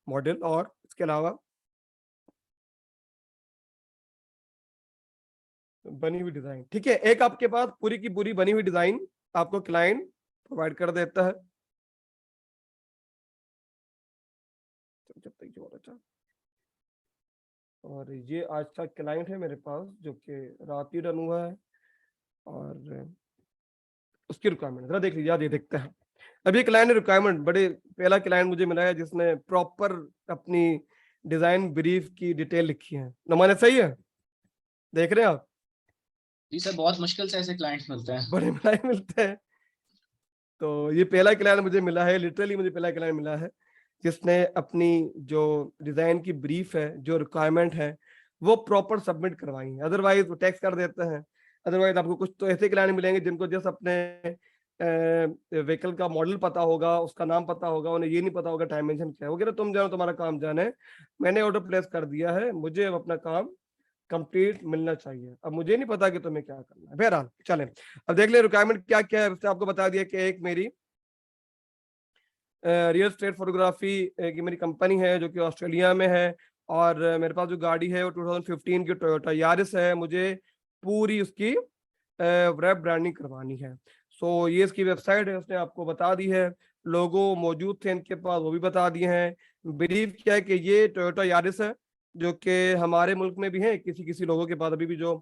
मॉडल और इसके अलावा बनी हुई डिजाइन। ठीक है, एक आपके पास पूरी की पूरी बनी हुई डिजाइन आपको क्लाइंट प्रोवाइड कर देता है। जब तक जो अच्छा, और ये आज का क्लाइंट है मेरे पास जो कि रात ही रन हुआ है, और उसकी रिक्वायरमेंट जरा देख लीजिए, आज ये देखते हैं। अभी क्लाइंट रिक्वायरमेंट, बड़े पहला क्लाइंट मुझे मिला है जिसने प्रॉपर अपनी डिजाइन ब्रीफ की डिटेल लिखी है। नमूने सही है, देख रहे हैं आप? जी सर, बहुत मुश्किल से ऐसे क्लाइंट्स मिलते हैं। बड़े मलाई मिलते हैं। तो ये पहला क्लाइंट मुझे मिला है, लिटरली मुझे पहला क्लाइंट मिला है जिसने अपनी जो डिजाइन की ब्रीफ है, जो रिक्वायरमेंट है, वो प्रॉपर सबमिट करवाई है। अदरवाइज वो टैक्स कर देते हैं। अदरवाइज आपको कुछ तो ऐसे क्लाइंट मिलेंगे जिनको जस्ट अपने व्हीकल का मॉडल पता होगा, उसका नाम पता होगा, उन्हें ये नहीं पता होगा डायमेंशन क्या है। वो कह रहे तुम जानो, तुम्हारा काम जाने, मैंने ऑर्डर प्लेस कर दिया है, मुझे अब अपना काम कंप्लीट मिलना चाहिए, अब मुझे नहीं पता कि तुम्हें क्या करना है। बहरहाल चलें, अब देख ले रिक्वायरमेंट क्या क्या है। उसने आपको बता दिया कि एक मेरी रियल स्टेट फोटोग्राफी की मेरी कंपनी है जो कि ऑस्ट्रेलिया में है, और मेरे पास जो गाड़ी है वो 2015 की टोयोटा यारिस है। मुझे पूरी उसकी रैप ब्रांडिंग करवानी है। सो ये इसकी वेबसाइट है, उसने आपको बता दी है। लोगो मौजूद थे इनके पास, वो भी बता दिए हैं। ब्रीफ क्या है कि ये टोयोटा यारिस है जो कि हमारे मुल्क में भी है किसी किसी लोगों के पास। अभी भी जो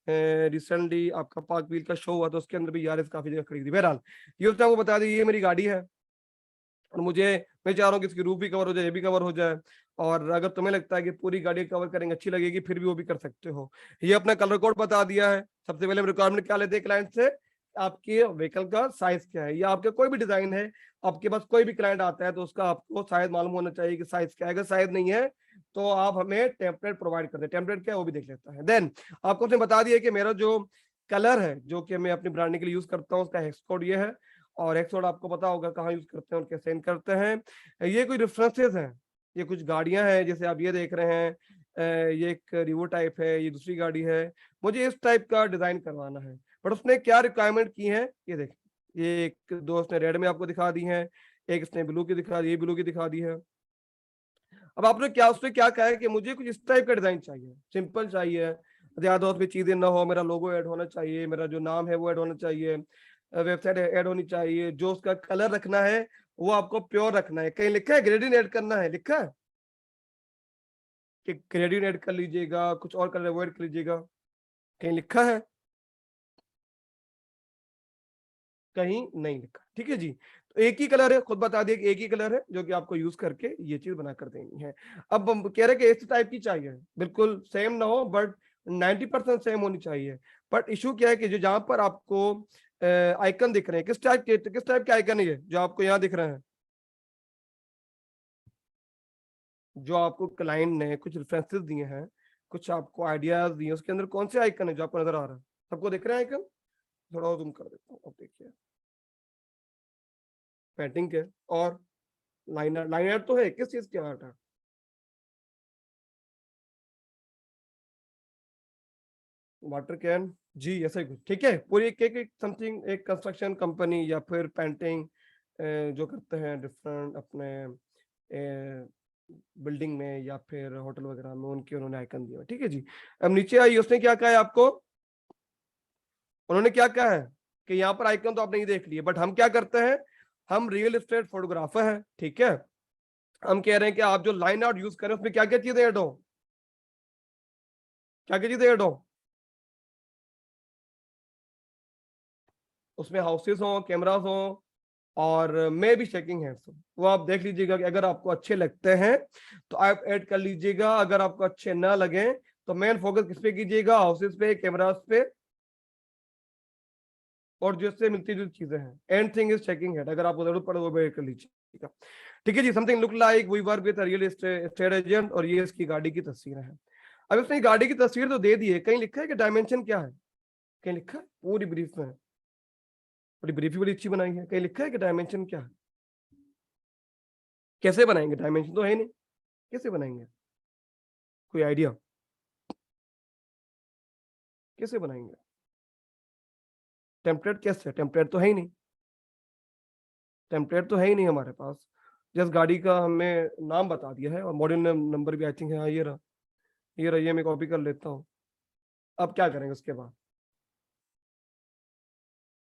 रिसेंटली आपका पार्क व्हील का शो हुआ तो उसके अंदर भी यारिस काफी जगह खड़ी थी। बहरहाल ये उसने आपको बता दी, ये मेरी गाड़ी है और मैं चाह रहा हूँ कि इसकी रूफ भी कवर हो जाए, ये भी कवर हो जाए। और अगर तुम्हें लगता है कि पूरी गाड़ी कवर करेंगे अच्छी लगेगी, फिर भी वो भी कर सकते हो। ये अपना कलर कोड बता दिया है। सबसे पहले रिक्वायरमेंट क्या लेते हैं क्लाइंट से, आपके व्हीकल का साइज क्या है, या आपका कोई भी डिजाइन है, आपके पास कोई भी क्लाइंट आता है तो उसका आपको साइज मालूम होना चाहिए कि साइज क्या है। अगर साइज नहीं है तो आप हमें टेम्पलेट प्रोवाइड कर दे। टेम्पलेट क्या है वो भी देख लेता है। देन आपको उसने बता दिया कि मेरा जो कलर है जो कि मैं अपनी ब्रांडिंग के लिए यूज करता हूँ उसका हेक्स कोड ये है, और एक्सोड आपको पता होगा कहाँ यूज करते हैं और कैसे इन करते हैं। ये कोई रेफरेंसेस हैं, ये कुछ गाड़ियां हैं जैसे आप ये देख रहे हैं, ये एक रिवो टाइप है, ये दूसरी गाड़ी है। मुझे इस टाइप का डिजाइन करवाना है। बट उसने क्या रिक्वायरमेंट की है ये देख, ये एक दोस्त ने रेड में आपको दिखा दी है, एक इसने ब्लू की दिखा दी, ये ब्लू की दिखा दी है। अब आपने क्या उसने क्या कहा है कि मुझे कुछ इस टाइप का डिजाइन चाहिए, सिंपल चाहिए, ज्यादा उसमें चीजें ना हो, मेरा लोगो ऐड होना चाहिए, मेरा जो नाम है वो ऐड होना चाहिए, वेबसाइट ऐड होनी चाहिए, जो उसका कलर रखना है वो आपको प्योर रखना है। कहीं लिखा है ग्रेडियंट ऐड करना है, लिखा है कि ग्रेडियंट ऐड कर लीजिएगा, कुछ और कलर अवॉइड कर लीजिएगा, कहीं लिखा है? कहीं नहीं लिखा। ठीक है जी, तो एक ही कलर है, खुद बता दिया कि एक ही कलर है जो कि आपको यूज करके ये चीज बना कर देनी है। अब हम कह रहे हैं कि इस टाइप की चाहिए, बिल्कुल सेम ना हो बट 90% सेम होनी चाहिए। बट इशू क्या है कि जो जहां पर आपको आइकन दिख रहे हैं, किस टाइप के आइकन है ये जो आपको यहाँ दिख रहे हैं, जो आपको क्लाइंट ने कुछ रेफरेंसेस दिए हैं, कुछ आपको आइडियाज दिए, उसके अंदर कौन से आइकन है जो आपको नजर आ रहा है? सबको दिख रहा है आइकन? थोड़ा और जूम कर देता हूँ, अब देखिए पेंटिंग के और लाइनर। लाइनर तो है, किस चीज के आर्ट है? वाटर कैन जी, ऐसा ही कुछ। ठीक है, पूरी एक समथिंग एक कंस्ट्रक्शन कंपनी या फिर पेंटिंग जो करते हैं डिफरेंट अपने बिल्डिंग में या फिर होटल वगैरह में, उनके उन्होंने आइकन दिया। ठीक है जी, अब नीचे आई, उसने क्या कहा है आपको, उन्होंने क्या कहा है कि यहाँ पर आइकन तो आपने ये देख लिए, बट हम क्या करते हैं, हम रियल एस्टेट फोटोग्राफर हैं। ठीक है, हम कह रहे हैं कि आप जो लाइन आउट यूज करें उसमें क्या क्या चीजें ऐड हो, क्या क्या चीजें ऐड हो, उसमें हाउसेस हो, कैमरास हो, और मे भी चेकिंग है। वो आप देख लीजिएगा कि अगर आपको अच्छे लगते हैं तो आप ऐड कर लीजिएगा, अगर आपको अच्छे ना लगे तो मेन फोकस किस पे कीजिएगा, हाउसेस पे, कैमरास पे, और जिससे मिलती जुलती चीजें हैं। And thing is checking head, अगर आपको जरूरत पड़े वो भी ऐड कर लीजिएगा। ठीक है जी, something look like we work with real estate agent, और ये इसकी गाड़ी की तस्वीर है। अब इसने गाड़ी की तस्वीर तो दे दी है, कहीं लिखा है कि डायमेंशन क्या है? कहीं लिखा है? पूरी ब्रीफ में, पूरी ब्रीफ बड़ी अच्छी बनाई है, कहीं लिखा है कि डायमेंशन क्या है? कैसे बनाएंगे, डायमेंशन तो है नहीं, कैसे बनाएंगे? कोई आइडिया कैसे बनाएंगे? टेम्पलेट कैसे? टेम्पलेट तो है ही नहीं, टेम्पलेट तो है ही नहीं हमारे पास। जस्ट गाड़ी का हमें नाम बता दिया है और मॉडल नंबर भी आई थिंक है। हाँ, ये रहा, ये रहा, ये मैं कॉपी कर लेता हूँ। अब क्या करेंगे उसके बाद,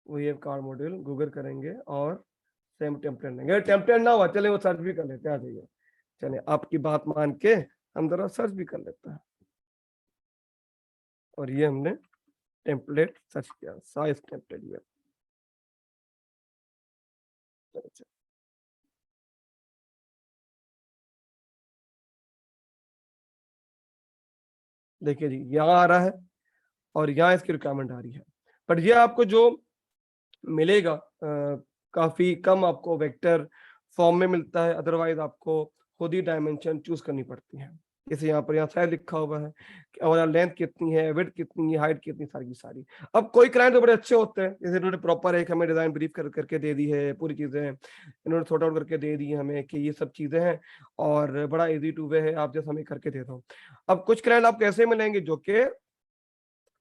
वही कार मॉडल गूगल करेंगे और सेम टेम्पलेट लेंगे। टेम्पलेट ना हुआ चले वो सर्च भी कर लेते हैं, आ जाइए। चले आपकी बात मान के हम जरा सर्च भी कर लेते हैं, और ये हमने टेम्पलेट सर्च किया, साइज टेम्पलेट ये। चलो, देखिए जी, यहाँ आ रहा है और यहाँ इसकी रिक्वायरमेंट आ रही है, बट ये आपको जो मिलेगा काफी कम आपको वेक्टर फॉर्म में मिलता है, अदरवाइज आपको खुद ही डायमेंशन चूज करनी पड़ती है। जैसे यहाँ साइज लिखा हुआ है और लेंथ कितनी है, विड्थ कितनी है, हाइट कितनी, सारी की सारी। अब कोई क्लाइंट तो बड़े अच्छे होते हैं, जैसे इन्होंने प्रॉपर एक हमें डिजाइन ब्रीफ करके दे दी है, पूरी चीजें इन्होंने सॉर्ट आउट करके दे दी है हमें कि ये सब चीजें हैं और बड़ा इजी टू वे है, आप जैसे हमें करके दे दो। अब कुछ क्लाइंट आपको ऐसे मिलेंगे जो कि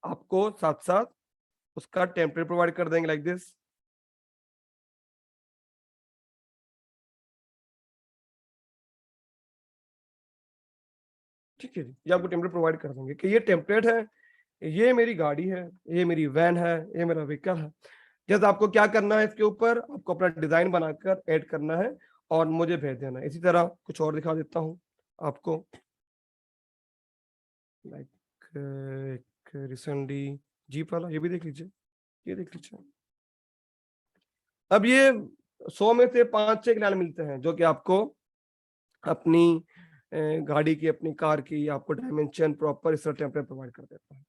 आपको साथ साथ उसका टेम्पलेट प्रोवाइड कर देंगे लाइक दिस। ठीक है जी, ये आपको टेम्पलेट प्रोवाइड कर देंगे कि ये टेम्पलेट है, ये मेरी गाड़ी है, ये मेरी वैन है, ये मेरा व्हीकल है। जैसे आपको क्या करना है, इसके ऊपर आपको अपना डिजाइन बनाकर ऐड करना है और मुझे भेज देना है। इसी तरह कुछ और दिखा देता हूँ आपको, लाइक एक रिसेंटली जीप वाला, ये भी देख लीजिए, ये देख लीजिए। अब ये 100 में से 5-6 क्लाइंट मिलते हैं जो कि आपको अपनी गाड़ी की, अपनी कार की आपको डायमेंशन प्रॉपर इस तरह टेम्पलेट प्रोवाइड कर देता है।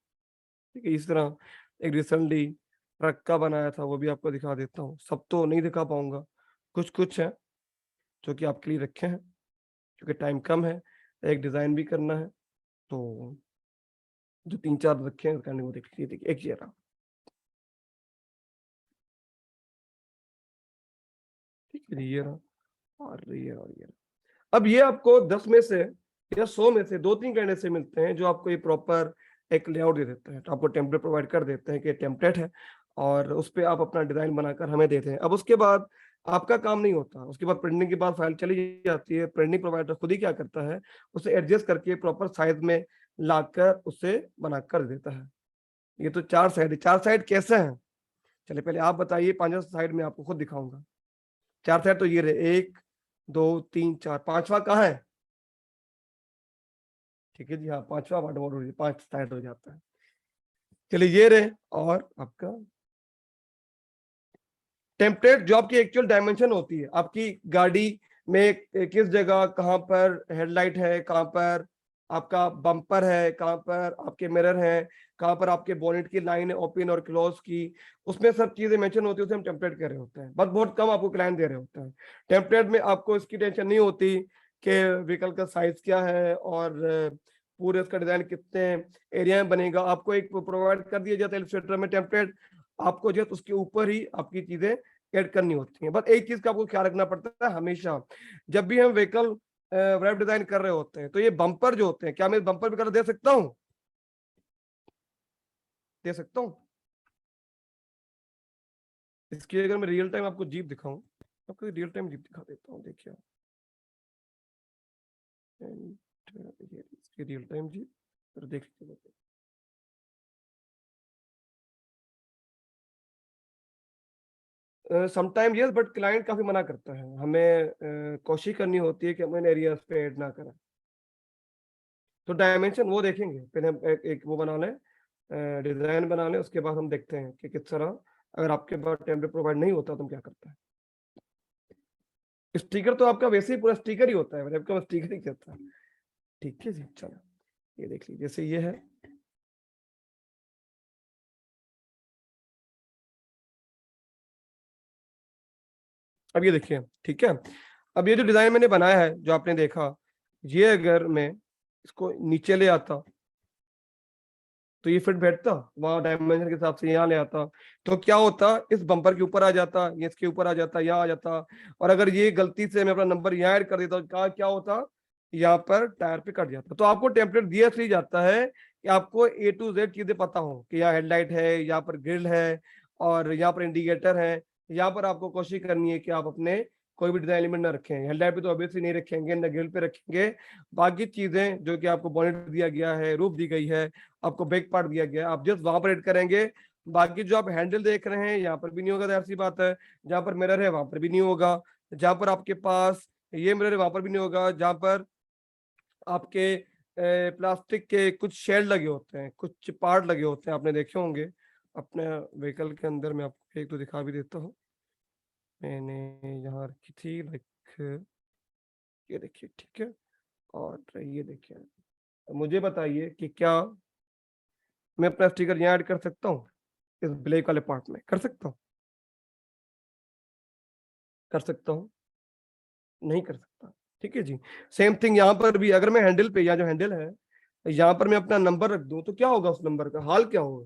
ठीक है, इस तरह एक रिसेंटली ट्रक का बनाया था, वो भी आपको दिखा देता हूँ। सब तो नहीं दिखा पाऊंगा, कुछ कुछ है जो कि आपके लिए रखे हैं, क्योंकि टाइम कम है, एक डिजाइन भी करना है, तो जो 3-4 रखे हैं करने वो देख लीजिए। देखिए एक ये रहा, ठीक है, ये रहा और ये रहा और ये रहा। अब ये आपको 10 में से या 100 में से 2-3 कहने से मिलते हैं जो आपको ये प्रॉपर एक लेआउट दे देते हैं, तो आपको टेम्पलेट प्रोवाइड कर देते हैं कि टेम्पलेट है और उस पर आप अपना डिजाइन बनाकर हमें देते हैं। अब उसके बाद आपका काम नहीं होता, उसके बाद प्रिंटिंग के बाद फाइल चली जाती है, प्रिंटिंग प्रोवाइडर खुद ही क्या करता है, उसे एडजस्ट करके प्रॉपर साइज में लाकर उसे बनाकर देता है। ये तो 4 साइड है, 4 साइड कैसे हैं, चलिए पहले आप बताइए, 5 साइड में आपको खुद दिखाऊंगा। 4 साइड तो ये रहे, 1 2 3 4, 5वां कहाँ है? ठीक है जी, हाँ 5वां वार्ड बोर्ड 5 साइड हो जाता है। चलिए ये रहे, और आपका टेम्पलेट जो आपकी एक्चुअल डायमेंशन होती है, आपकी गाड़ी में किस जगह कहाँ पर हेडलाइट है, कहाँ पर आपका बम्पर है, कहाँ पर आपके मिरर है, कहाँ पर आपके बोनेट की लाइन है ओपन और क्लोज की, उसमें सब चीजें मेंशन होती है, उसे हम टेम्पलेट कर रहे होते हैं। बस बहुत कम आपको क्लाइंट दे रहे होते हैं। टेम्पलेट में आपको इसकी टेंशन नहीं होती कि व्हीकल का साइज क्या है और पूरे उसका डिजाइन कितने एरिया में बनेगा। आपको एक प्रोवाइड कर दिया जाता है इलस्ट्रेटर में टेम्पलेट, आपको जो उसके ऊपर ही आपकी चीजें ऐड करनी होती है। बस एक चीज का आपको ख्याल रखना पड़ता है हमेशा, जब भी हम व्हीकल रैप डिजाइन कर रहे होते हैं, तो ये बम्पर जो होते हैं, क्या मैं बम्पर भी कलर दे सकता हूँ? दे सकता हूँ। इसकी अगर मैं रियल टाइम आपको जीप दिखाऊं, आपको रियल टाइम जीप दिखा देता हूँ, देखिए इसकी रियल टाइम जीप, फिर देख लीजिए। समटाइम यस, बट क्लाइंट काफी मना करता है, हमें कोशिश करनी होती है कि हम इन एरियाज पे ऐड ना करें। तो डायमेंशन वो देखेंगे, पहले हम एक वो बना लें, डिजाइन बना लें, उसके बाद हम देखते हैं कि किस तरह, अगर आपके पास टेम्पलेट प्रोवाइड नहीं होता तो हम क्या करते हैं। स्टिकर तो आपका वैसे ही पूरा स्टिकर ही होता है, आपका स्टिकर ही कहता है। ठीक है जी, चलो ये देख लीजिए, जैसे ये है, अब ये देखिए, ठीक है। अब ये जो डिजाइन मैंने बनाया है, जो आपने देखा, ये अगर मैं इसको नीचे ले आता तो ये फिट बैठता, वहां डायमेंशन के हिसाब से यहाँ ले आता तो क्या होता, इस बम्पर के ऊपर आ जाता, ये इसके ऊपर आ जाता, यहाँ आ जाता। और अगर ये गलती से मैं अपना नंबर यहाँ ऐड कर देता तो क्या होता, यहाँ पर टायर पे कट जाता। तो आपको टेम्पलेट दिया इसलिए जाता है कि आपको A to Z चीजें पता हो कि यहाँ हेडलाइट है, यहाँ पर ग्रिल है और यहाँ पर इंडिकेटर है। यहाँ पर आपको कोशिश करनी है कि आप अपने कोई भी डिजाइन एलिमेंट ना रखें, हेडलाइट पे तो ऑब्वियसली नहीं रखेंगे, ना ग्रिल पे रखेंगे। बाकी चीजें जो कि आपको बोनेट दिया गया है, रूफ दी गई है, आपको बैक पार्ट दिया गया है, आप जस्ट वहां पर ऐड करेंगे। बाकी जो आप हैंडल देख रहे हैं, यहाँ पर भी नहीं होगा, जाहिर सी बात है। जहां पर मिरर है वहां पर भी नहीं होगा, जहां पर आपके पास ये मिरर है वहां पर भी नहीं होगा, जहां पर आपके प्लास्टिक के कुछ शेड लगे होते हैं, कुछ पार्ट लगे होते हैं, आपने देखे होंगे अपने व्हीकल के अंदर। मैं आपको एक तो दिखा भी देता हूँ, मैंने यहाँ रखी थी, लाइक ये देखिए, ठीक है। और ये देखिए, मुझे बताइए कि क्या मैं अपना स्टिकर यहाँ ऐड कर सकता हूँ इस ब्लैक वाले पार्ट में? कर सकता हूँ? कर सकता हूँ? नहीं कर सकता। ठीक है जी। सेम थिंग यहाँ पर भी, अगर मैं हैंडल पे, या जो हैंडल है यहाँ पर मैं अपना नंबर रख दूं तो क्या होगा? उस नंबर का हाल क्या होगा?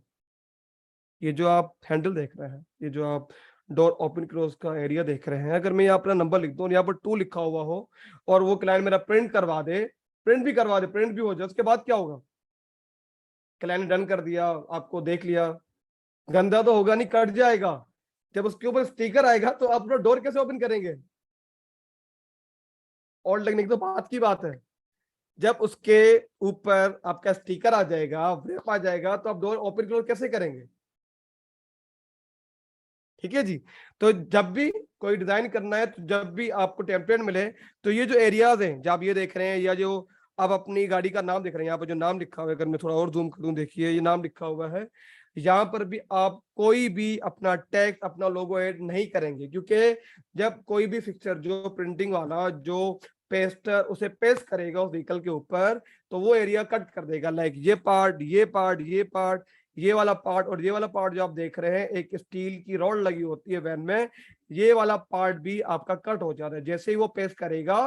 ये जो आप हैंडल देख रहे हैं, ये जो आप डोर ओपन क्लोज का एरिया देख रहे हैं, अगर मैं यहाँ अपना नंबर लिख दूं और यहाँ पर 2 लिखा हुआ हो और वो क्लाइंट मेरा प्रिंट करवा दे, प्रिंट भी करवा दे, प्रिंट भी हो जाए, उसके बाद क्या होगा? क्लाइंट ने डन कर दिया, आपको देख लिया, गंदा तो होगा नहीं, कट जाएगा। जब उसके ऊपर स्टिकर आएगा तो आप अपना डोर कैसे ओपन करेंगे? और लगने की तो बात की बात है। जब उसके ऊपर आपका स्टिकर आ जाएगा, व्रैप आ जाएगा, तो आप डोर ओपन क्लोज कैसे करेंगे? ठीक है जी। तो जब भी कोई डिजाइन करना है, तो जब भी आपको टेम्पलेट मिले, तो ये जो एरियाज हैं, जब आप ये देख रहे हैं, या जो आप अपनी गाड़ी का नाम देख रहे हैं, यहाँ पर जो नाम लिखा हुआ है, अगर मैं थोड़ा और जूम करूं, देखिए ये नाम लिखा हुआ है, यहाँ पर भी आप कोई भी अपना टैग, अपना लोगो ऐड नहीं करेंगे, क्योंकि जब कोई भी फिक्सचर, जो प्रिंटिंग वाला, जो पेस्टर उसे पेस्ट करेगा उस व्हीकल के ऊपर, तो वो एरिया कट कर देगा। लाइक ये पार्ट, ये पार्ट, ये पार्ट, ये वाला पार्ट और ये वाला पार्ट जो आप देख रहे हैं, एक स्टील की रॉड लगी होती है वैन में, ये वाला पार्ट भी आपका कट हो जाता है। जैसे ही वो पेस्ट करेगा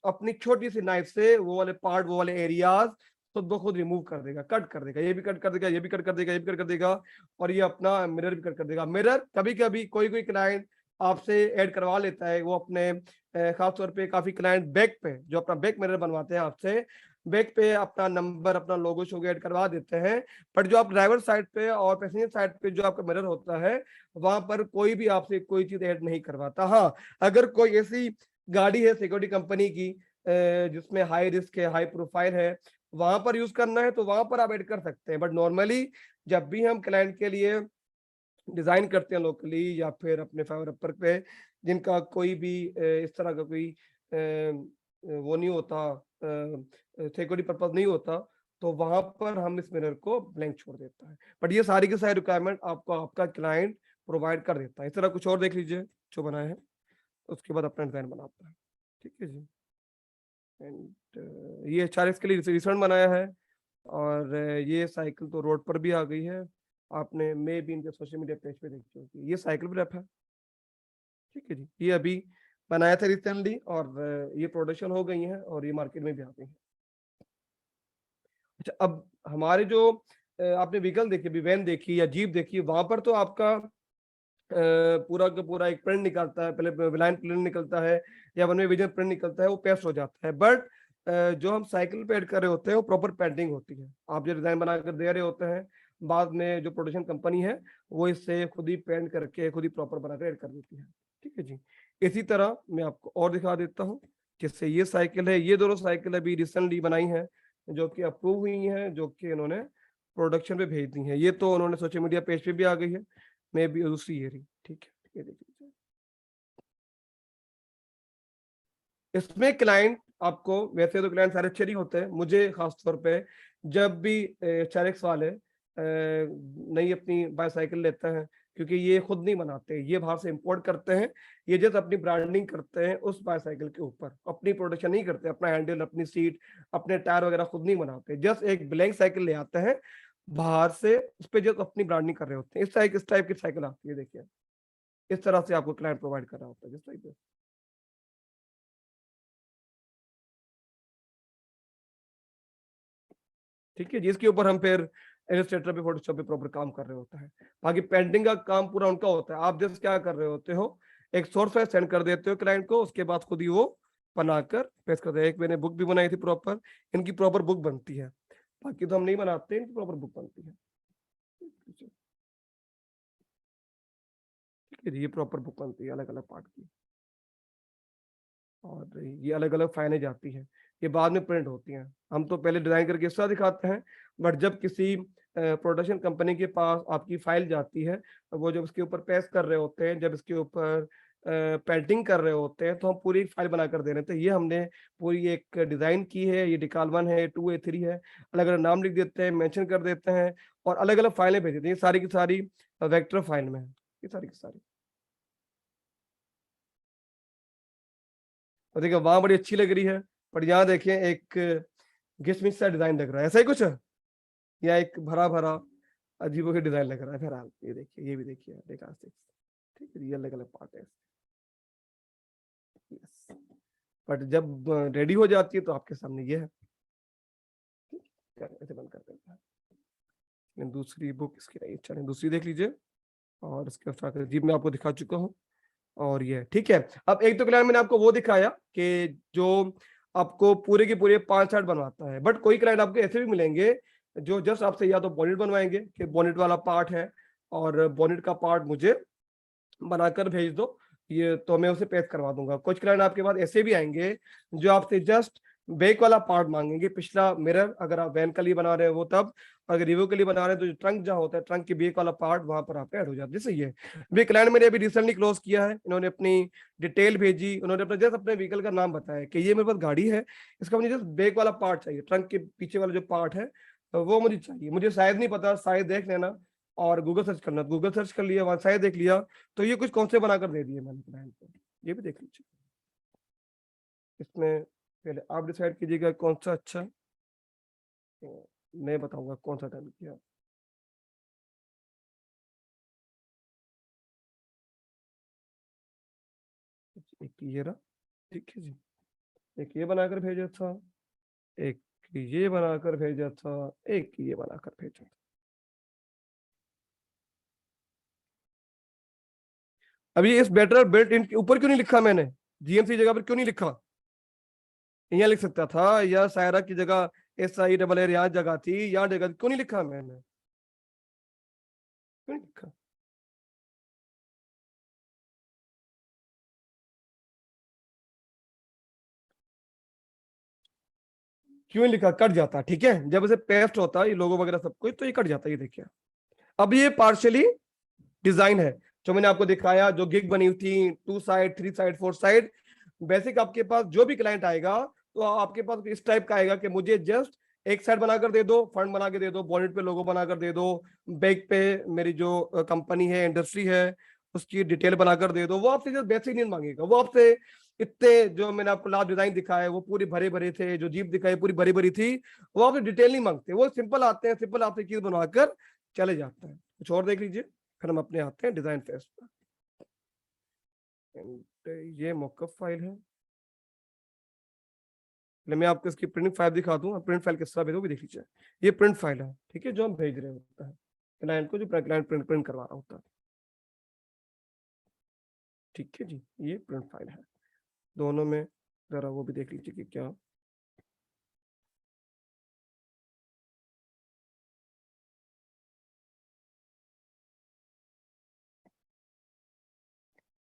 अपनी छोटी सी नाइफ से, वो वाले पार्ट, वो वाले एरियाज तो वो खुद रिमूव कर देगा, कट कर देगा। ये भी कट कर देगा, ये भी कट कर देगा, ये भी कट कर देगा, और ये अपना मिरर भी कट कर देगा। मिरर कभी कभी कोई कोई क्लाइंट आपसे ऐड करवा लेता है, वो अपने खास तौर पे काफी क्लाइंट बैक पे, जो अपना बैक मिरर बनवाते हैं आपसे, बैक पे अपना नंबर, अपना लोगो शो ऐड करवा देते हैं। बट जो आप ड्राइवर साइड पे और पैसेंजर साइड पे जो आपका मिरर होता है, वहां पर कोई भी आपसे कोई चीज ऐड नहीं करवाता। हाँ, अगर कोई ऐसी गाड़ी है सिक्योरिटी कंपनी की जिसमें हाई रिस्क है, हाई प्रोफाइल है, वहां पर यूज करना है तो वहां पर आप ऐड कर सकते हैं। बट नॉर्मली जब भी हम क्लाइंट के लिए डिजाइन करते हैं लोकली या फिर अपने फाइवर अपर पे, जिनका कोई भी इस तरह का कोई वो नहीं होता, सिक्योरिटी पर्पज नहीं होता, तो वहां पर हम इस मिरर को ब्लैंक छोड़ देता है। बट ये सारी की सारी रिक्वायरमेंट आपको आपका क्लाइंट प्रोवाइड कर देता है। इस तरह कुछ और देख लीजिए जो बनाया है, उसके बाद अपना डिजाइन बनाता है। ठीक है जी। एंड ये HRX के लिए रिसेंट बनाया है, और ये साइकिल तो रोड पर भी आ गई है, आपने मे भी इनके सोशल मीडिया पेज पे देखी होगी। ये साइकिल भी रैप है। ठीक है जी। ये अभी बनाया था रिसेंटली, और ये प्रोडक्शन हो गई है और ये मार्केट में भी आ गई है। अच्छा, अब हमारे जो आपने व्हीकल देखी, अभी वैन देखी या जीप देखी, वहां पर तो आपका पूरा का पूरा एक प्रिंट निकलता है, पहले विलाइन प्रिंट निकलता है या वन में विजन प्रिंट निकलता है, वो पेस्ट हो जाता है। बट जो हम साइकिल पे ऐड कर रहे होते हैं वो प्रॉपर पेंटिंग होती है। आप जो डिजाइन बनाकर दे रहे होते हैं, बाद में जो प्रोडक्शन कंपनी है वो इससे खुद ही पेंट करके खुद ही प्रॉपर बनाकर ऐड कर देती है। ठीक है जी। इसी तरह मैं आपको और दिखा देता हूँ, जिससे ये साइकिल है, ये दोनों साइकिल अभी रिसेंटली बनाई है, जो कि अप्रूव हुई है, जो कि इन्होंने प्रोडक्शन पे भेज दी है। ये तो उन्होंने सोशल मीडिया पेज पे भी आ गई है, मे बी दूसरी ये रही। ठीक है, ये देख लीजिए। इसमें क्लाइंट आपको, वैसे तो क्लाइंट सारे अच्छे नहीं होते हैं, मुझे खास तौर पे जब भी HRX वाले नई अपनी बाईसाइकिल लेते हैं, क्योंकि ये खुद नहीं बनाते, ये बाहर से इंपोर्ट करते हैं, ये जस्ट अपनी ब्रांडिंग करते हैं उस बाईसाइकिल के ऊपर, अपनी प्रोडक्शन नहीं करते, अपना हैंडल, अपनी सीट, अपने टायर वगैरह खुद नहीं बनाते, जस्ट एक ब्लैंक साइकिल ले आते हैं बाहर से, उस पर जस्ट अपनी ब्रांडिंग कर रहे होते हैं। इस टाइप की साइकिल आती है, देखिए इस तरह से आपको क्लाइंट प्रोवाइड कर रहा होता है, जिस टाइप से। ठीक है जी। इसके ऊपर हम फिर इलस्ट्रेटर पे, फोटोशॉप पे प्रॉपर काम कर रहे होते हैं। बाकी पेंटिंग का काम पूरा उनका होता है। आप जस्ट क्या कर रहे होते हो, एक सोर्स फाइल सेंड कर देते हो क्लाइंट को, उसके बाद खुद ही वो बनाकर पेश करते हैं। एक मैंने बुक भी बनाई थी प्रॉपर, इनकी प्रॉपर बुक बनती है, बाकी तो हम नहीं बनाते, इनकी प्रॉपर बुक बनती है। ठीक है जी। ये प्रॉपर बुक बनती है अलग अलग पार्ट की, और ये अलग अलग फाइलें जाती हैं, ये बाद में प्रिंट होती हैं। हम तो पहले डिजाइन करके इस तरह दिखाते हैं, बट जब किसी प्रोडक्शन कंपनी के पास आपकी फाइल जाती है, वो जब इसके ऊपर पेस्ट कर रहे होते हैं, जब इसके ऊपर पेंटिंग कर रहे होते हैं, तो हम पूरी फाइल बनाकर दे रहे थे। ये हमने पूरी एक डिजाइन की है, ये डिकाल 1 है, 2 है, 3 है, अलग अलग नाम लिख देते हैं, मेंशन कर देते हैं, और अलग अलग फाइलें भेज देते हैं। ये सारी की सारी वेक्टर फाइल में है, ये सारी की सारी। और देखिए वहां बड़ी अच्छी लग रही है, पर यहाँ देखें एक गिचमिच सा डिजाइन लग रहा है, ऐसा ही कुछ है, या एक भरा भरा अजीबो के डिजाइन लग रहा है। फिलहाल ये देखिए, ये भी देखिए डेटा 6, ठीक है, रियल अलग पार्ट है। यस, बट जब रेडी हो जाती है तो आपके सामने ये है। ऐसे बंद कर देते हैं। दूसरी बुक इसकी नहीं, चलिए दूसरी देख लीजिए। और इसके साथ जीप में आपको दिखा चुका हूँ, और ये ठीक है। अब एक तो क्लाइंट मैंने आपको वो दिखाया कि जो आपको पूरे के पूरे 5 चार्ट बनवाता है, बट कोई क्लाइंट आपको ऐसे भी मिलेंगे जो जस्ट आपसे या तो बोनेट बनवाएंगे कि बोनेट वाला पार्ट है और बोनेट का पार्ट मुझे बनाकर भेज दो, ये तो मैं उसे पैक करवा दूंगा। कुछ क्लाइंट आपके पास ऐसे भी आएंगे जो आपसे जस्ट बैक वाला पार्ट मांगेंगे, पिछला मिरर अगर आप वैन के लिए बना रहे हो वो तब, अगर रिव्यू के लिए बना रहे हैं तो जो ट्रंक जहाँ होता है, ट्रंक के बैक वाला पार्ट वहां पर आपका ऐड हो जाता है। जैसे ये भी क्लाइंट मैंने अभी रिसेंटली क्लोज किया है, इन्होंने अपनी डिटेल भेजी, उन्होंने अपना जस्ट अपने व्हीकल का नाम बताया कि ये मेरे पास गाड़ी है, इसका मुझे जस्ट बैक वाला पार्ट चाहिए, ट्रंक के पीछे वाला जो पार्ट है वो मुझे चाहिए। मुझे शायद नहीं पता, शायद देख लेना और गूगल सर्च करना, गूगल सर्च कर लिया, वहां शायद देख लिया, तो ये कुछ कौन से बनाकर दे दिए मैंने क्लाइंट को, ये भी देख लीजिए। इसमें पहले आप डिसाइड कीजिएगा कौन सा अच्छा है, तो मैं बताऊंगा कौन सा डन किया। एक ये रहा, ठीक है जी, एक ये बनाकर भेजा था, एक ये बनाकर भेजा था, एक ये बनाकर भेजा था। अभी इस बेटर बिल्ट इन के ऊपर क्यों नहीं लिखा मैंने, जीएमसी जगह पर क्यों नहीं लिखा, यहाँ लिख सकता था, या सायरा की जगह SIRR यहाँ जगह थी, यहाँ जगह क्यों नहीं लिखा मैंने, क्यों नहीं लिखा? क्यों नहीं लिखा? कट जाता, ठीक है, जब इसे पेस्ट होता है ये लोगो वगैरह सब कुछ, तो ये कट जाता है, ये देखिए। अब ये पार्शियली डिजाइन है जो मैंने आपको दिखाया, जो गिग बनी हुई थी 2 साइड 3 साइड 4 साइड। बेसिक आपके पास जो भी क्लाइंट आएगा तो आपके पास इस टाइप का आएगा कि मुझे जस्ट एक साइड बनाकर दे दो, फंड बना के दे दो, बॉनेट पे लोगो बनाकर दे दो, बैक पे मेरी जो कंपनी है, इंडस्ट्री है, उसकी डिटेल बनाकर दे दो। वो आपसे जस्ट बेसिक नहीं मांगेगा, वो आपसे इतने जो मैंने आपको लास्ट डिजाइन दिखाए वो पूरी भरे भरे थे, जो जीप दिखाई पूरी भरी भरी थी, वो आपसे डिटेल नहीं मांगते, वो सिंपल आते हैं, सिंपल आपसे चीज बनवाकर चले जाते हैं। कुछ और देख लीजिए, फिर हम अपने आते हैं डिजाइन फेस पर। ये मॉकअप फाइल है, मैं आपको इसकी प्रिंट फाइल दिखा दूं, प्रिंट फाइल किस तरह भेजो भी देख लीजिए। ये प्रिंट फाइल है, ठीक है, जो हम भेज रहे होता है क्लाइंट को, जो क्लाइंट प्रिंट करवा रहा होता है, ठीक है जी। ये प्रिंट फाइल है, दोनों में जरा वो भी देख लीजिए कि क्या,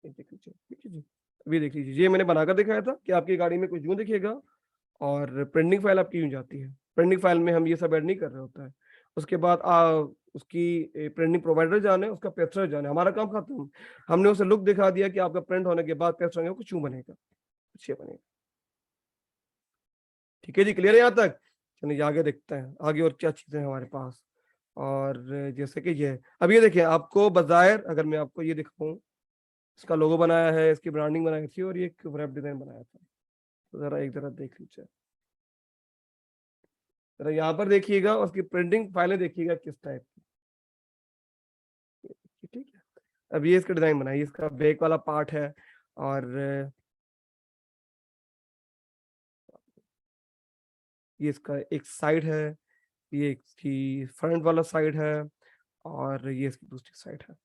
ये देख लीजिए, ठीक है जी। अभी देख लीजिए, ये मैंने बनाकर दिखाया था कि आपकी गाड़ी में कुछ यूं दिखेगा और प्रिंटिंग फाइल आपकी यूं जाती है। प्रिंटिंग फाइल में हम ये सब ऐड नहीं कर रहे होता है। उसके बाद उसकी प्रिंटिंग प्रोवाइडर जाने, उसका पेस्टर जाने, हमारा काम खत्म। हमने उसे लुक दिखा दिया कि आपका प्रिंट होने के बाद पेस्ट होंगे कुछ यूं बनेगा, कुछ ये बनेगा, ठीक है जी। क्लियर है यहाँ तक? चलिए आगे देखते हैं, आगे और क्या चीजें हैं हमारे पास। और जैसे कि ये अब ये देखिए, आपको बाजार अगर मैं आपको ये दिखाऊं, इसका लोगो बनाया है, इसकी ब्रांडिंग बनाई थी और ये एक वेब डिजाइन बनाया था, तो जरा एक जरा देख लीजिए, जरा यहाँ पर देखिएगा, उसकी प्रिंटिंग फाइलें देखिएगा किस टाइप की, ठीक है। अब ये इसका डिजाइन बनाइए, इसका बैक वाला पार्ट है, और ये इसका एक साइड है, ये इसकी फ्रंट वाला साइड है, और ये इसकी दूसरी साइड है।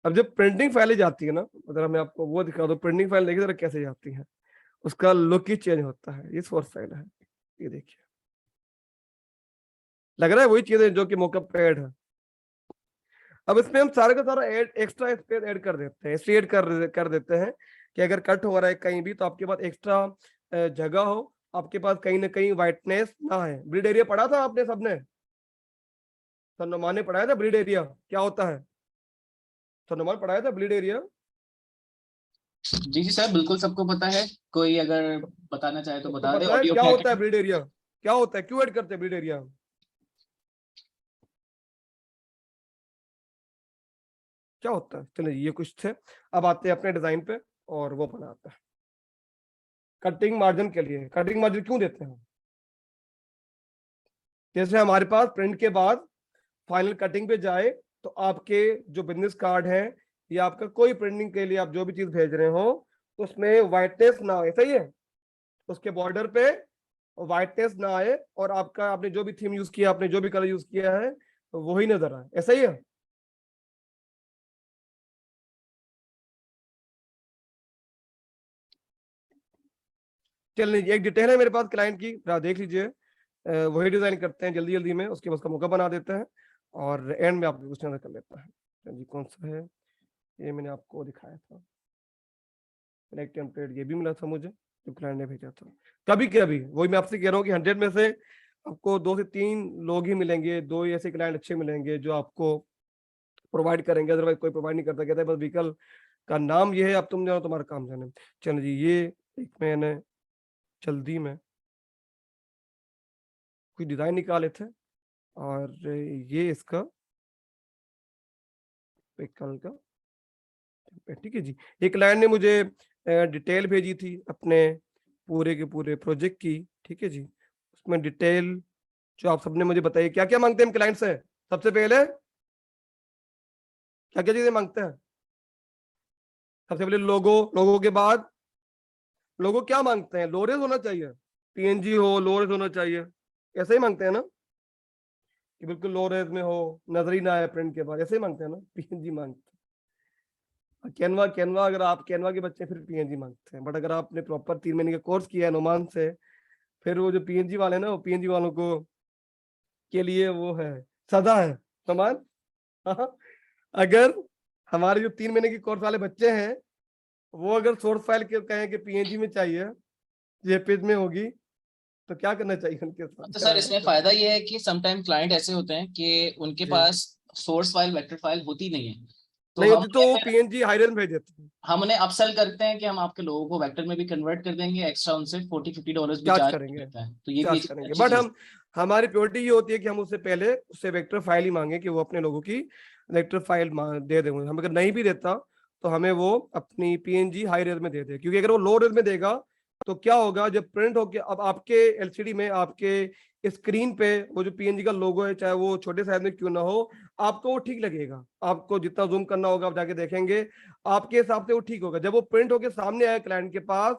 अब जब प्रिंटिंग फाइलें जाती है ना, अगर मैं आपको वो दिखा दूं, प्रिंटिंग फाइल देखिए जरा कैसे जाती है, उसका लुक ही चेंज होता है। ये सोर्स फाइल है, ये देखिए, लग रहा है वही चीज है जो कि मॉकअप पे ऐड है। अब इसमें हम सारे का सारा एक्स्ट्रा स्पेस ऐड कर देते हैं, इसलिए ऐड कर देते हैं कि अगर कट हो रहा है कहीं भी तो आपके पास एक्स्ट्रा जगह हो, आपके पास कहीं ना कहीं व्हाइटनेस ना है। ब्रीड एरिया पढ़ा था आपने सबने, सन्नुमान ने पढ़ाया था ब्रीड एरिया क्या होता है, सन्नुमान पढ़ाया था ब्रीड एरिया? जी जी सर, बिल्कुल सबको पता है, कोई अगर बताना चाहे तो सबको बता दे। पता है ऑडियो क्या क्या होता है ब्रीड एरिया, क्या होता है, क्यों ऐड करते हैं ब्रीड एरिया, क्या होता है? चलिए ये कुछ थे, अब आते हैं अपने डिजाइन पे और वो बनाते हैं। कटिंग मार्जिन के लिए। कटिंग मार्जिन क्यों देते हैं? जैसे हमारे पास प्रिंट के बाद फाइनल कटिंग पे जाए तो आपके जो बिजनेस कार्ड है या आपका कोई प्रिंटिंग के लिए आप जो भी चीज भेज रहे हो उसमें वाइटनेस ना आए, सही है, उसके बॉर्डर पे वाइटनेस ना आए और आपका आपने जो भी थीम यूज किया, आपने जो भी कलर यूज किया है तो वही नजर आए, ऐसा ही है। चलिए एक डिटेल है मेरे पास क्लाइंट की, जरा देख लीजिए। वही डिजाइन करते हैं जल्दी जल्दी में, उसके बाद उसका मौका बना देते हैं और एंड में आपको कुछ नजर कर लेता है। जी कौन सा है? ये मैंने आपको दिखाया था, एक टेम्पलेट ये भी मिला था मुझे जो क्लाइंट ने भेजा था। कभी कभी वही मैं आपसे कह रहा हूँ कि 100 में से आपको 2 से 3 लोग ही मिलेंगे, 2 ही ऐसे क्लाइंट अच्छे मिलेंगे जो आपको प्रोवाइड करेंगे, अदरवाइज कोई प्रोवाइड नहीं करता, कहता है बस व्हीकल का नाम ये है, अब तुम जानो तुम्हारा काम जाने। चलो जी, ये एक मैंने जल्दी में कुछ डिजाइन निकाले थे और ये इसका व्हीकल का, ठीक है जी। एक क्लाइंट ने मुझे डिटेल भेजी थी अपने पूरे के पूरे प्रोजेक्ट की, ठीक है जी। उसमें डिटेल जो आप सबने मुझे बताई, क्या क्या मांगते हैं हम क्लाइंट से? सबसे पहले क्या क्या चीजें मांगते हैं? सबसे पहले लोगो, लोगो के बाद लोगो क्या मांगते हैं? लोरेज होना चाहिए, पीएनजी हो, लोरेज होना चाहिए, ऐसे ही मांगते हैं ना कि बिल्कुल लोरेज में हो, नजर ही ना आए प्रिंट के बाद, ऐसे ही मांगते हैं ना, पीएनजी मांगते हैं। कैनवा, कैनवा अगर आप कैनवा के बच्चे फिर पीएनजी मांगते हैं, बट अगर आपने प्रॉपर 3 महीने का कोर्स किया है नुमान से, फिर वो जो पीएनजी वाले ना, वो पीएनजी वालों को के लिए वो है, सदा है नुमान। हाँ, अगर हमारे जो 3 महीने की कोर्स वाले बच्चे हैं वो अगर सोर्स फाइल के कहें कि पीएनजी में चाहिए, जेपीज में होगी, तो क्या करना चाहिए उनके साथ? तो सर इसमें फायदा ये है कि समटाइम क्लाइंट ऐसे होते हैं कि उनके जी। पास सोर्स फाइल वेक्टर फाइल होती नहीं है, तो नहीं हम होती तो वो पीएनजी हाई रेंज भेज देते हैं, हम उन्हें अपसेल करते हैं कि हम आपके लोगों को वेक्टर में भी कन्वर्ट कर देंगे, एक्स्ट्रा उनसे $40-50 भी चार्ज चार्ज करेंगे, करता है, तो ये भी चार्ज एक करेंगे। अच्छी बट चीज हम हमारी प्योरिटी ये होती है कि हम उससे पहले उससे वेक्टर फाइल ही मांगे कि वो अपने लोगों की वेक्टर फाइल दे देंगे। हम अगर नहीं भी देता तो हमें वो अपनी पीएनजी हाई रेंज में दे दे, क्योंकि अगर वो लो रेंज में देगा तो क्या होगा, जब प्रिंट होके अब आपके एलसीडी में, आपके स्क्रीन पे वो जो पीएनजी का लोगो है, चाहे वो छोटे साइज में क्यों ना हो, आपको वो ठीक लगेगा। आपको जितना जूम करना होगा आप जाके देखेंगे, आपके हिसाब से वो ठीक होगा। जब वो प्रिंट होके सामने आए क्लाइंट के पास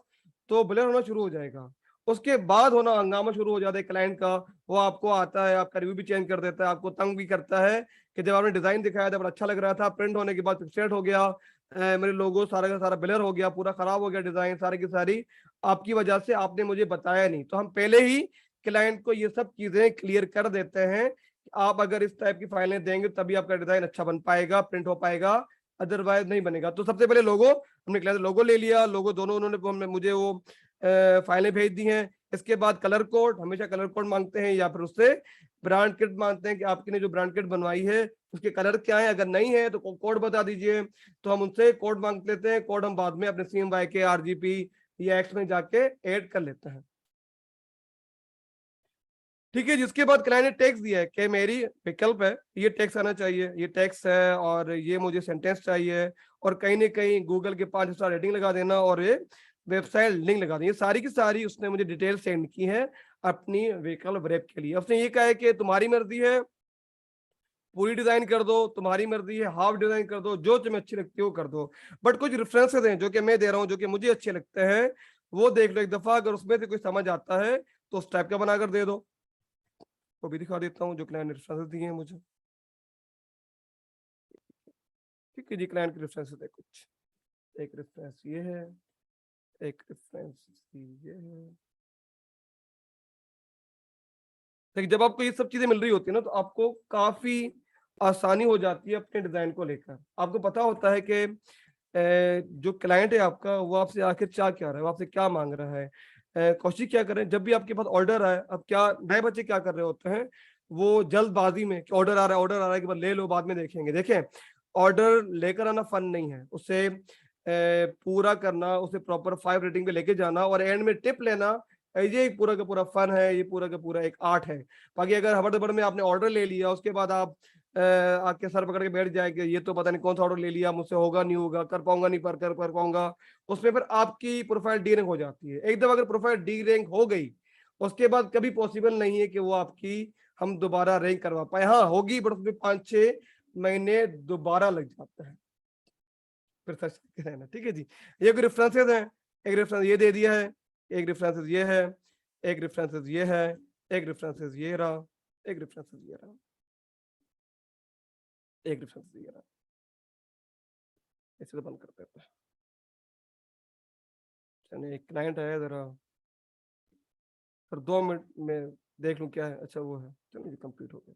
तो ब्लर होना शुरू हो जाएगा, उसके बाद होना हंगामा शुरू हो जाता है क्लाइंट का। वो आपको आता है, आपका रिव्यू भी चेंज कर देता है, आपको तंग भी करता है कि जब आपने डिजाइन दिखाया था बड़ा अच्छा लग रहा था, प्रिंट होने के बाद पिक्सेट हो गया, मेरे लोगो सारा का सारा ब्लर हो गया, पूरा खराब हो गया डिजाइन, सारी की सारी आपकी वजह से, आपने मुझे बताया नहीं। तो हम पहले ही क्लाइंट को ये सब चीजें क्लियर कर देते हैं, आप अगर इस टाइप की फाइलें देंगे तभी आपका डिजाइन अच्छा बन पाएगा, प्रिंट हो पाएगा, अदरवाइज नहीं बनेगा। तो सबसे पहले लोगो हमने लोगो ले लिया, लोगो दोनों उन्होंने मुझे वो फाइलें भेज दी हैं। इसके बाद कलर कोड, हमेशा कलर कोड मांगते हैं या फिर उससे ब्रांड किट मांगते हैं कि आपने जो ब्रांड किट बनवाई है उसके कलर क्या है, अगर नहीं है तो कोड बता दीजिए, तो हम उनसे कोड मांग लेते हैं। कोड हम बाद में अपने CMYK के RGP या एक्स में जाके ऐड कर लेते हैं, ठीक है। जिसके बाद क्लाइंट ने टेक्स्ट दिया है कि मेरी विकल्प है, ये टेक्स्ट आना चाहिए, ये टेक्स्ट है और ये मुझे सेंटेंस चाहिए, और कहीं ना कहीं गूगल के 5 स्टार रेटिंग लगा देना और ये वेबसाइट लिंक लगा दें। ये सारी की सारी उसने मुझे डिटेल सेंड की है अपनी विकल्प रैप के लिए। उसने ये कहा है कि तुम्हारी मर्जी है, पूरी डिजाइन कर दो, तुम्हारी मर्जी है हाफ डिजाइन कर दो, जो तुम्हें अच्छी लगती है वो कर दो, बट कुछ रेफरेंसेस हैं जो कि मैं दे रहा हूँ जो कि मुझे अच्छे लगते हैं, वो देख लो एक दफा, अगर उसमें से कोई समझ आता है तो उस टाइप का बनाकर दे दो। वो भी दिखा देता हूँ जो क्लाइंट ने रेफरेंसेस दिए हैं मुझे, ठीक है जी। क्लाइंट के रेफरेंसेस है कुछ, एक रेफरेंस ये है, एक रेफरेंस ये है। देखिए जब आपको ये सब चीजें मिल रही होती है ना तो आपको काफी आसानी हो जाती है अपने डिजाइन को लेकर। आपको पता होता है कि जो क्लाइंट है आपका वो आपसे आखिर चाह क्या रहा है, वो आपसे क्या मांग रहा है। कोशिश क्या करें जब भी आपके पास ऑर्डर आए, अब क्या नए बच्चे क्या कर रहे होते हैं, वो जल्दबाजी में ऑर्डर आ रहा है, ऑर्डर आ रहा है कि बस ले लो बाद में देखेंगे। देखें, ऑर्डर लेकर आना फन नहीं है, उसे पूरा करना, उसे प्रॉपर 5 रेटिंग पे लेके जाना और एंड में टिप लेना, ये एक पूरा का पूरा फन है, ये पूरा का पूरा एक आर्ट है। बाकी अगर हबड़ दबड़ में आपने ऑर्डर ले लिया, उसके बाद आप आपके सर पकड़ के बैठ जाए कि ये तो पता नहीं कौन सा ऑर्डर ले लिया, मुझसे होगा नहीं होगा, कर पाऊंगा नहीं कर पाऊंगा, उसमें फिर आपकी प्रोफाइल डी रैंक हो जाती है। एक दफा अगर प्रोफाइल डी रैंक हो गई, उसके बाद कभी पॉसिबल नहीं है कि वो आपकी हम दोबारा रैंक करवा पाए। हाँ होगी, बट उसमें 5-6 महीने दोबारा लग जाता है, फिर सच रहना। ठीक है जी, ये कोई रेफरेंसेस हैं, एक रेफरेंस ये दे दिया है, एक रेफरेंसेस ये है, एक रेफरेंसेस ये है, एक रेफरेंसेस ये रहा, एक रेफरेंसेस ये रहा, एक रेफरेंस ये रहा। इसे तो बंद कर देते हैं। चलिए, एक क्लाइंट है जरा, फिर 2 मिनट में देख लूं क्या है। अच्छा वो है, चलिए कंप्लीट हो गया।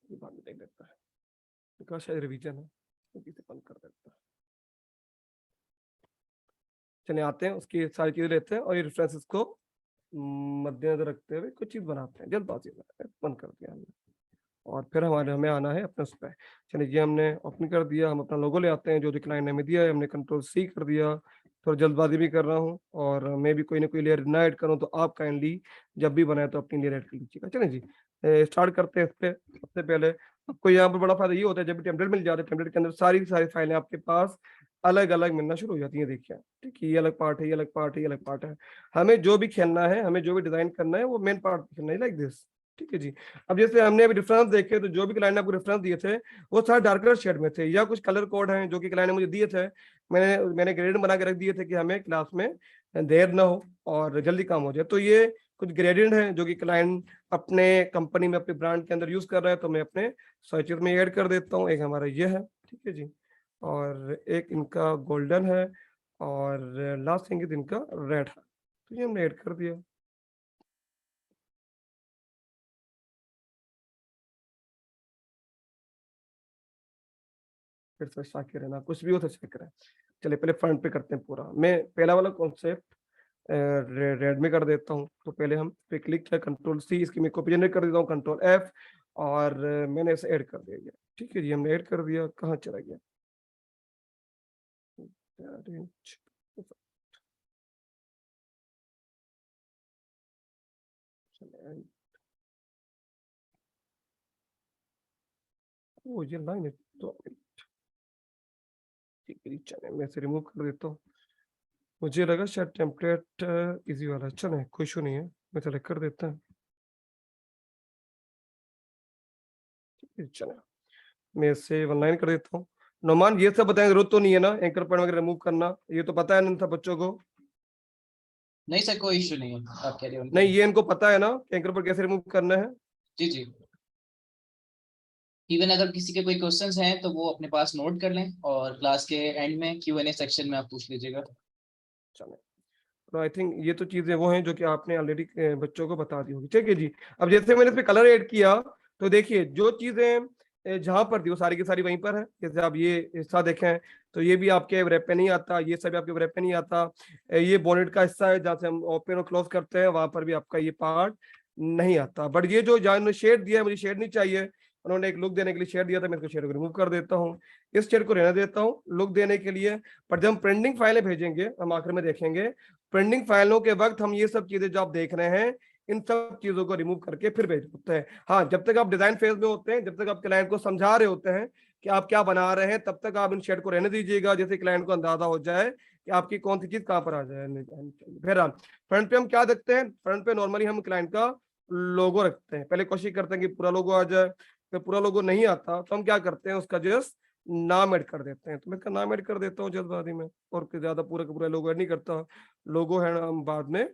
ये बाद में देख लेता है, बिकॉज शायद रिवीजन है, तो इसे बंद कर देता है। चलिए आते हैं, उसकी सारी चीजें लेते हैं और ये रेफरेंसेस को मद्देनजर रखते हुए कुछ चीज बनाते हैं। जल्दबाजी में बंद कर दिया हमने, और फिर हमें आना है अपने उस पर। चलिए ये हमने ओपन कर दिया, हम अपना लोगो ले आते हैं जो जो क्लाइंट ने हमें दिया है। हमने कंट्रोल सी कर दिया, थोड़ा जल्दबाजी भी कर रहा हूँ, और मैं भी कोई ना कोई लेयर ना ऐड करूँ, तो आप काइंडली जब भी बनाए तो अपनी लेयर ऐड कर लीजिएगा। चलिए जी स्टार्ट करते हैं इस पे। सबसे पहले आपको यहाँ पर बड़ा फायदा ये होता है, जब भी टेम्पलेट मिल जाता है, टेम्पलेट के अंदर सारी सारी फाइलें आपके पास अलग अलग मिलना शुरू हो जाती है। देखिए ठीक है, ये अलग पार्ट है, ये अलग पार्ट है, ये अलग पार्ट है। हमें जो भी खेलना है, हमें जो भी डिजाइन करना है, वो मेन पार्ट खेलना है, लाइक दिस। ठीक है जी, अब जैसे हमने अभी रेफरेंस देखे, तो जो भी क्लाइंट ने आपको रेफरेंस दिए थे वो सारे डार्कर शेड में थे, या कुछ कलर कोड हैं जो कि क्लाइंट ने मुझे दिए थे। मैंने ग्रेड बना के रख दिए थे कि हमें क्लास में देर ना हो और जल्दी काम हो जाए। तो ये कुछ ग्रेडियंट हैं जो कि क्लाइंट अपने कंपनी में, अपने ब्रांड के अंदर यूज कर रहा है, तो मैं अपने सर्चर में ऐड कर देता हूँ। एक हमारा ये है, ठीक है जी, और एक इनका गोल्डन है, और लास्ट थिंग इनका रेड है, तो ये हमने ऐड कर दिया। फिर से शाकिर है ना, कुछ भी हो तो शाकिर है। चलिए पहले फ्रंट पे करते हैं पूरा। मैं पहला वाला कॉन्सेप्ट रेड में कर देता हूँ। तो पहले हम पे क्लिक किया, कंट्रोल सी, इसकी मैं कॉपी जनरेट कर देता हूँ, कंट्रोल एफ, और मैंने इसे ऐड कर दिया। ठीक है जी, हमने ऐड कर दिया। कहाँ चला गया? वो ये लाइन है, तो चलिए मैं इसे रिमूव कर देता हूँ। मुझे लगा शायद टेम्पलेट इजी वाला, चले कोई इशू नहीं है, मैं सेलेक्ट कर देता हूँ। चलो मैं इसे 1 लाइन कर देता हूँ। नोमान ये सब बताएं, जरूरत तो नहीं है ना एंकर पॉइंट वगैरह रिमूव करना, ये तो पता है ना सब बच्चों को? नहीं सर, कोई इशू नहीं है, आप कैरी ऑन नहीं करें। ये इनको पता है ना कि एंकर पॉइंट कैसे रिमूव करना है? जी जी, इवन अगर किसी के कोई क्वेश्चंस हैं तो वो अपने पास नोट कर लें, और क्लास के एंड में Q&A सेक्शन में आप पूछ लीजिएगा। चलो तो आई थिंक ये तो चीजें वो हैं जो कि आपने ऑलरेडी बच्चों को बता दी होगी। ठीक है जी, अब जैसे मैंने इसमें कलर ऐड किया, तो देखिए जो चीजें जहां पर थी वो सारी की सारी वहीं पर है। जैसे आप ये हिस्सा देखें, तो ये भी आपके रैप पे नहीं आता, ये सब आपके रैप पे नहीं आता। ये बोनेट का हिस्सा है जहाँ से हम ओपन और क्लोज करते हैं, वहां पर भी आपका ये पार्ट नहीं आता। बट ये जो जहाँ शेड दिया है, मुझे शेड नहीं चाहिए, उन्होंने एक लुक देने के लिए शेड दिया था, मैं इसको शेड को रिमूव कर देता हूँ, इस शेड को रहने देता हूँ लुक देने के लिए। पर जब हम प्रिंटिंग फाइलें भेजेंगे, हम आखिर में देखेंगे, प्रिंटिंग फाइलों के वक्त हम ये सब चीजें जो आप देख रहे हैं, इन सब चीजों को रिमूव करके फिर भेज सकते हैं। हाँ, जब तक आप डिजाइन फेज में होते हैं, जब तक आप क्लाइंट को समझा रहे होते हैं कि आप क्या बना रहे हैं, तब तक आप इन शेड को रहने दीजिएगा, जैसे क्लाइंट को अंदाजा हो जाए कि आपकी कौन सी चीज कहाँ पर आ जाए। फिर फ्रंट पे हम क्या देखते हैं? फ्रंट पे नॉर्मली हम क्लाइंट का लोगो रखते हैं। पहले कोशिश करते हैं कि पूरा लोगो आ जाए, फिर पूरा लोगो नहीं आता तो हम क्या करते हैं, उसका जस्ट नाम ऐड कर देते हैं। तो मैं इसका नाम ऐड कर देता हूँ जल्दबाजी में, और ज्यादा पूरा का पूरा लोगो ऐड नहीं करता। लोगो है हम बाद में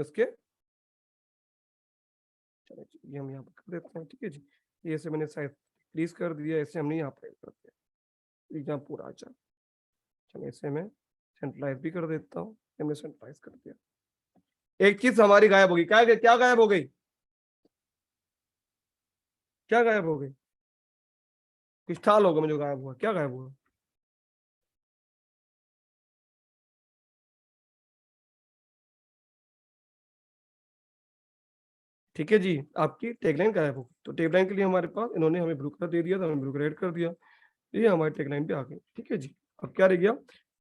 इसके, चलो ये हम यहाँ पर कर देते हैं। ठीक है जी, ये से मैंने साइज इंक्रीज कर दिया, ऐसे हमने यहाँ पर करते हैं एग्जाम पूरा आ जाए। चलो इसे मैं सेंट्रलाइज भी कर देता हूँ, हमने सेंट्रलाइज कर दिया। एक चीज हमारी गायब होगी, क्या गायब हो गई? क्या गायब हो गई? कुछ था लोगों में जो गायब हुआ, क्या गायब हुआ? ठीक है जी, आपकी टैगलाइन गायब हो गई। तो टैगलाइन के लिए हमारे पास इन्होंने हमें ब्लू कलर दे दिया था, हमें ब्लू कलर ऐड कर दिया, ये हमारी टैगलाइन पे आ गई। ठीक है जी, अब क्या रह गया,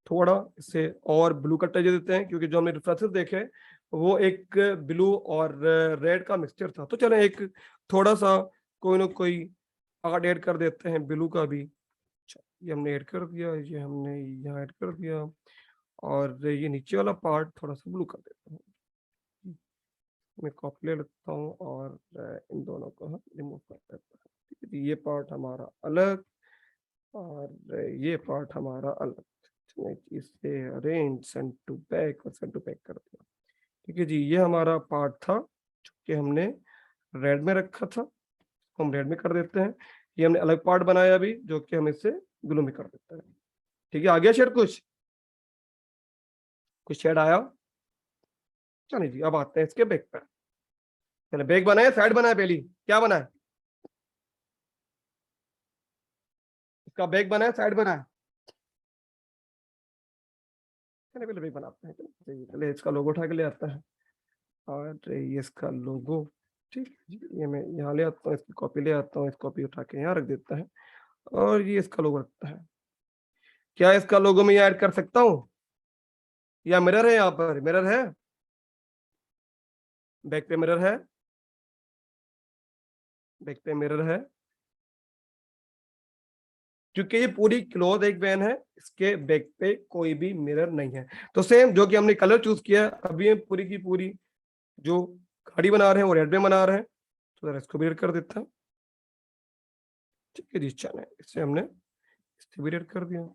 थोड़ा इसे और ब्लू का टच दे देते हैं, क्योंकि जो हमने रेफरेंसेस देखे वो एक ब्लू और रेड का मिक्सचर था। तो चलो एक थोड़ा सा कोई ना कोई कार्ड ऐड कर देते हैं ब्लू का भी। ये हमने ऐड कर दिया, ये हमने यहाँ ऐड कर दिया, और ये नीचे वाला पार्ट थोड़ा सा ब्लू कर देता हूँ। मैं कॉपी ले लेता हूँ और इन दोनों को हम रिमूव कर देते हैं। ठीक है जी, ये पार्ट हमारा अलग और ये पार्ट हमारा अलग। इसे अरेंज सेंड टू बैक और सेंड टू बैक कर दिया। ठीक है जी, ये हमारा पार्ट था जो कि हमने रेड में रखा था, हम रेड में कर देते हैं। ये हमने अलग पार्ट बनाया अभी, जो कि हम इसे ब्लू में कर देते हैं। ठीक है, आ गया शेड, कुछ शेड आया। चलिए जी, अब आते हैं इसके बैक पर। चलो बैक बनाए, साइड बनाए, पहली क्या बनाए, इसका बैक बनाए, साइड बनाए, चलिए पहले बैक बनाते हैं। चलिए पहले इसका लोगो उठा के ले आता है, और ये इसका लोगो। ठीक है जी, ये मैं यहाँ ले आता हूँ, इसकी कॉपी ले आता हूँ, इस कॉपी उठा के यहाँ रख देता है, और ये इसका लोगो रखता है। क्या इसका लोगो में ऐड कर सकता हूँ, या मिरर है, यहाँ पर मिरर है, बैक पे मिरर है, बैक पे मिरर है, क्योंकि ये पूरी क्लोथ एक वैन है, इसके बैक पे कोई भी मिरर नहीं है। तो सेम जो कि हमने कलर चूज किया, अभी हम पूरी की पूरी जो गाड़ी बना रहे हैं वो रेड में बना रहे हैं, तो जरा इसको भी रेड कर देता है। ठीक है जी, चले इसे हमने इससे भी रेड कर दिया।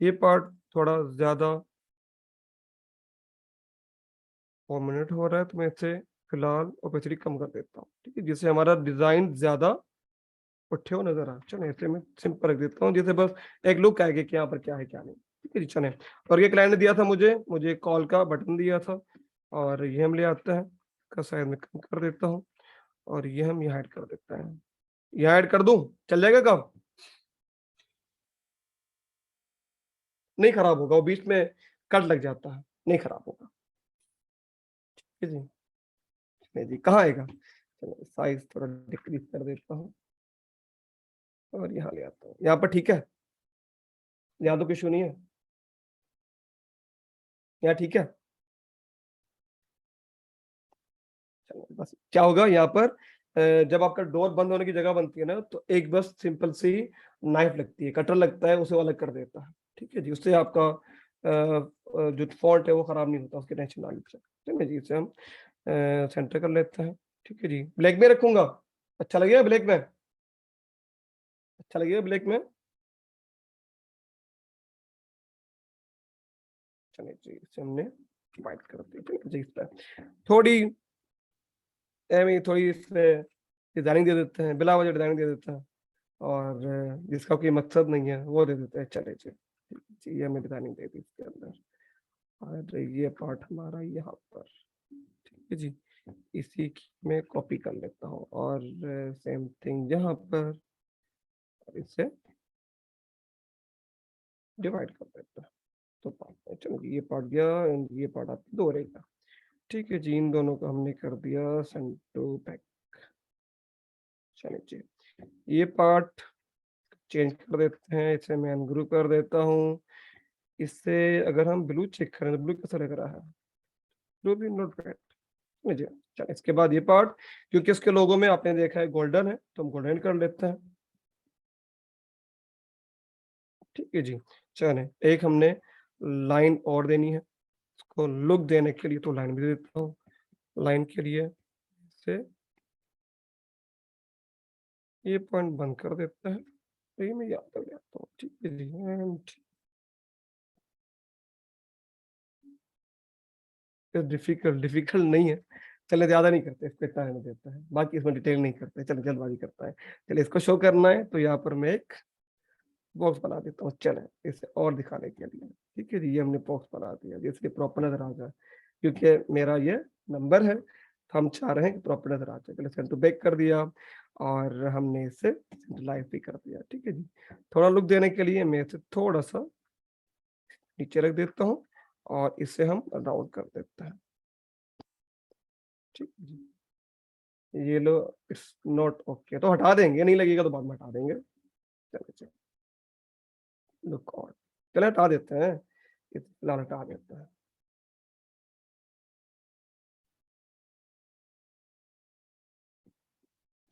ये पार्ट थोड़ा ज्यादा प्रोमिनेंट हो रहा है, तो मैं इसे फिलहाल ओपेसिटी कम कर देता हूँ। ठीक है, जिससे हमारा डिजाइन ज्यादा उठे हो नजर आए। चलो ऐसे मैं सिंपल रख देता हूँ, जिससे बस एक लुक आएगा कि यहाँ पर क्या है क्या नहीं। ठीक है जी, चले। और ये क्लाइंट ने दिया था मुझे कॉल का बटन दिया था, और ये हम ले आते हैं, का साइज में कम कर देता हूँ, और ये हम यहाँ ऐड कर देते हैं। यहाँ ऐड कर दूं, चल जाएगा काम, नहीं खराब होगा, वो बीच में कट लग जाता है, नहीं खराब होगा। ठीक है जी, नहीं जी, कहाँ आएगा, चलो साइज थोड़ा डिक्रीज कर देता हूँ, और यहाँ ले आता हूँ, यहाँ पर ठीक है, यहाँ तो कुछ नहीं है, यहाँ ठीक है। चलो बस क्या होगा यहाँ पर, जब आपका डोर बंद होने की जगह बनती है ना, तो एक बस सिंपल सी नाइफ लगती है, कटर लगता है, उसे वो अलग कर देता है। ठीक है जी, उससे आपका जो फॉन्ट है वो खराब नहीं होता, उसकी टेंशन ना लीजिए। ठीक है जी, इसे हम सेंटर कर लेते हैं। ठीक है जी, ब्लैक में रखूंगा, अच्छा लगेगा ब्लैक में, अच्छा लगेगा ब्लैक में। चलिए जी, इसे हमने व्हाइट कर दिया। ठीक है जी, इस पर थोड़ी इसमें डिजाइनिंग दे देते हैं, बिला वजह डिजाइनिंग दे देते हैं, और जिसका कोई मकसद नहीं है वो दे देते हैं। चले जी, ये हमें डिजाइनिंग दे दी इसके अंदर, और ये पार्ट हमारा यहाँ पर। ठीक है जी, इसी की मैं कॉपी कर लेता हूँ, और सेम थिंग यहाँ पर, और इसे डिवाइड कर देता है। तो पार्ट, चलो ये पार्ट गया, and ये पार्ट आपको दो रहेगा। ठीक है जी, इन दोनों को हमने कर दिया सेंड टू बैक। चलिए जी, ये पार्ट चेंज कर देते हैं, इसे मैं अनग्रुप कर देता हूँ। इससे अगर हम ब्लू चेक करें तो ब्लू कैसा लग रहा है, ब्लू भी नॉट बैड। जी, चलिए इसके बाद ये पार्ट, क्योंकि इसके लोगों में आपने देखा है गोल्डन है, तो हम गोल्डन कर लेते हैं। ठीक है जी, चलिए एक हमने लाइन और देनी है, इसको लुक देने के लिए, तो लाइन भी दे देता हूँ। लाइन के लिए से ये पॉइंट बंद कर देता है, तो ये मैं याद कर लेता हूँ। ठीक है जी, डिफिकल्ट नहीं है, चले ज्यादा नहीं करते, इस पे टाइम देता है, बाकी इसमें डिटेल नहीं करते, चलो जल्दबाजी करता है। चलिए इसको शो करना है, तो यहाँ पर मैं एक बॉक्स बना देता हूँ, चले इसे और दिखाने के लिए। ठीक है जी, ये हमने बॉक्स बना दिया जिसके प्रॉपर नजर आ जाए, क्योंकि मेरा ये नंबर है, तो हम चाह रहे हैं कि प्रॉपर नजर आ जाए। चलो सेंटर बैक कर दिया, और हमने इसे सेंट्रलाइज भी कर दिया। ठीक है जी, थोड़ा लुक देने के लिए मैं इसे थोड़ा सा नीचे रख देता हूँ, और इसे हम राउंड कर देते हैं। ठीक है जी, ये लो, इट्स नॉट ओके, तो हटा देंगे, नहीं लगेगा तो बाद में हटा देंगे। चलिए लुक ऑन, चले हटा देते हैं, फिलहाल हटा देते हैं।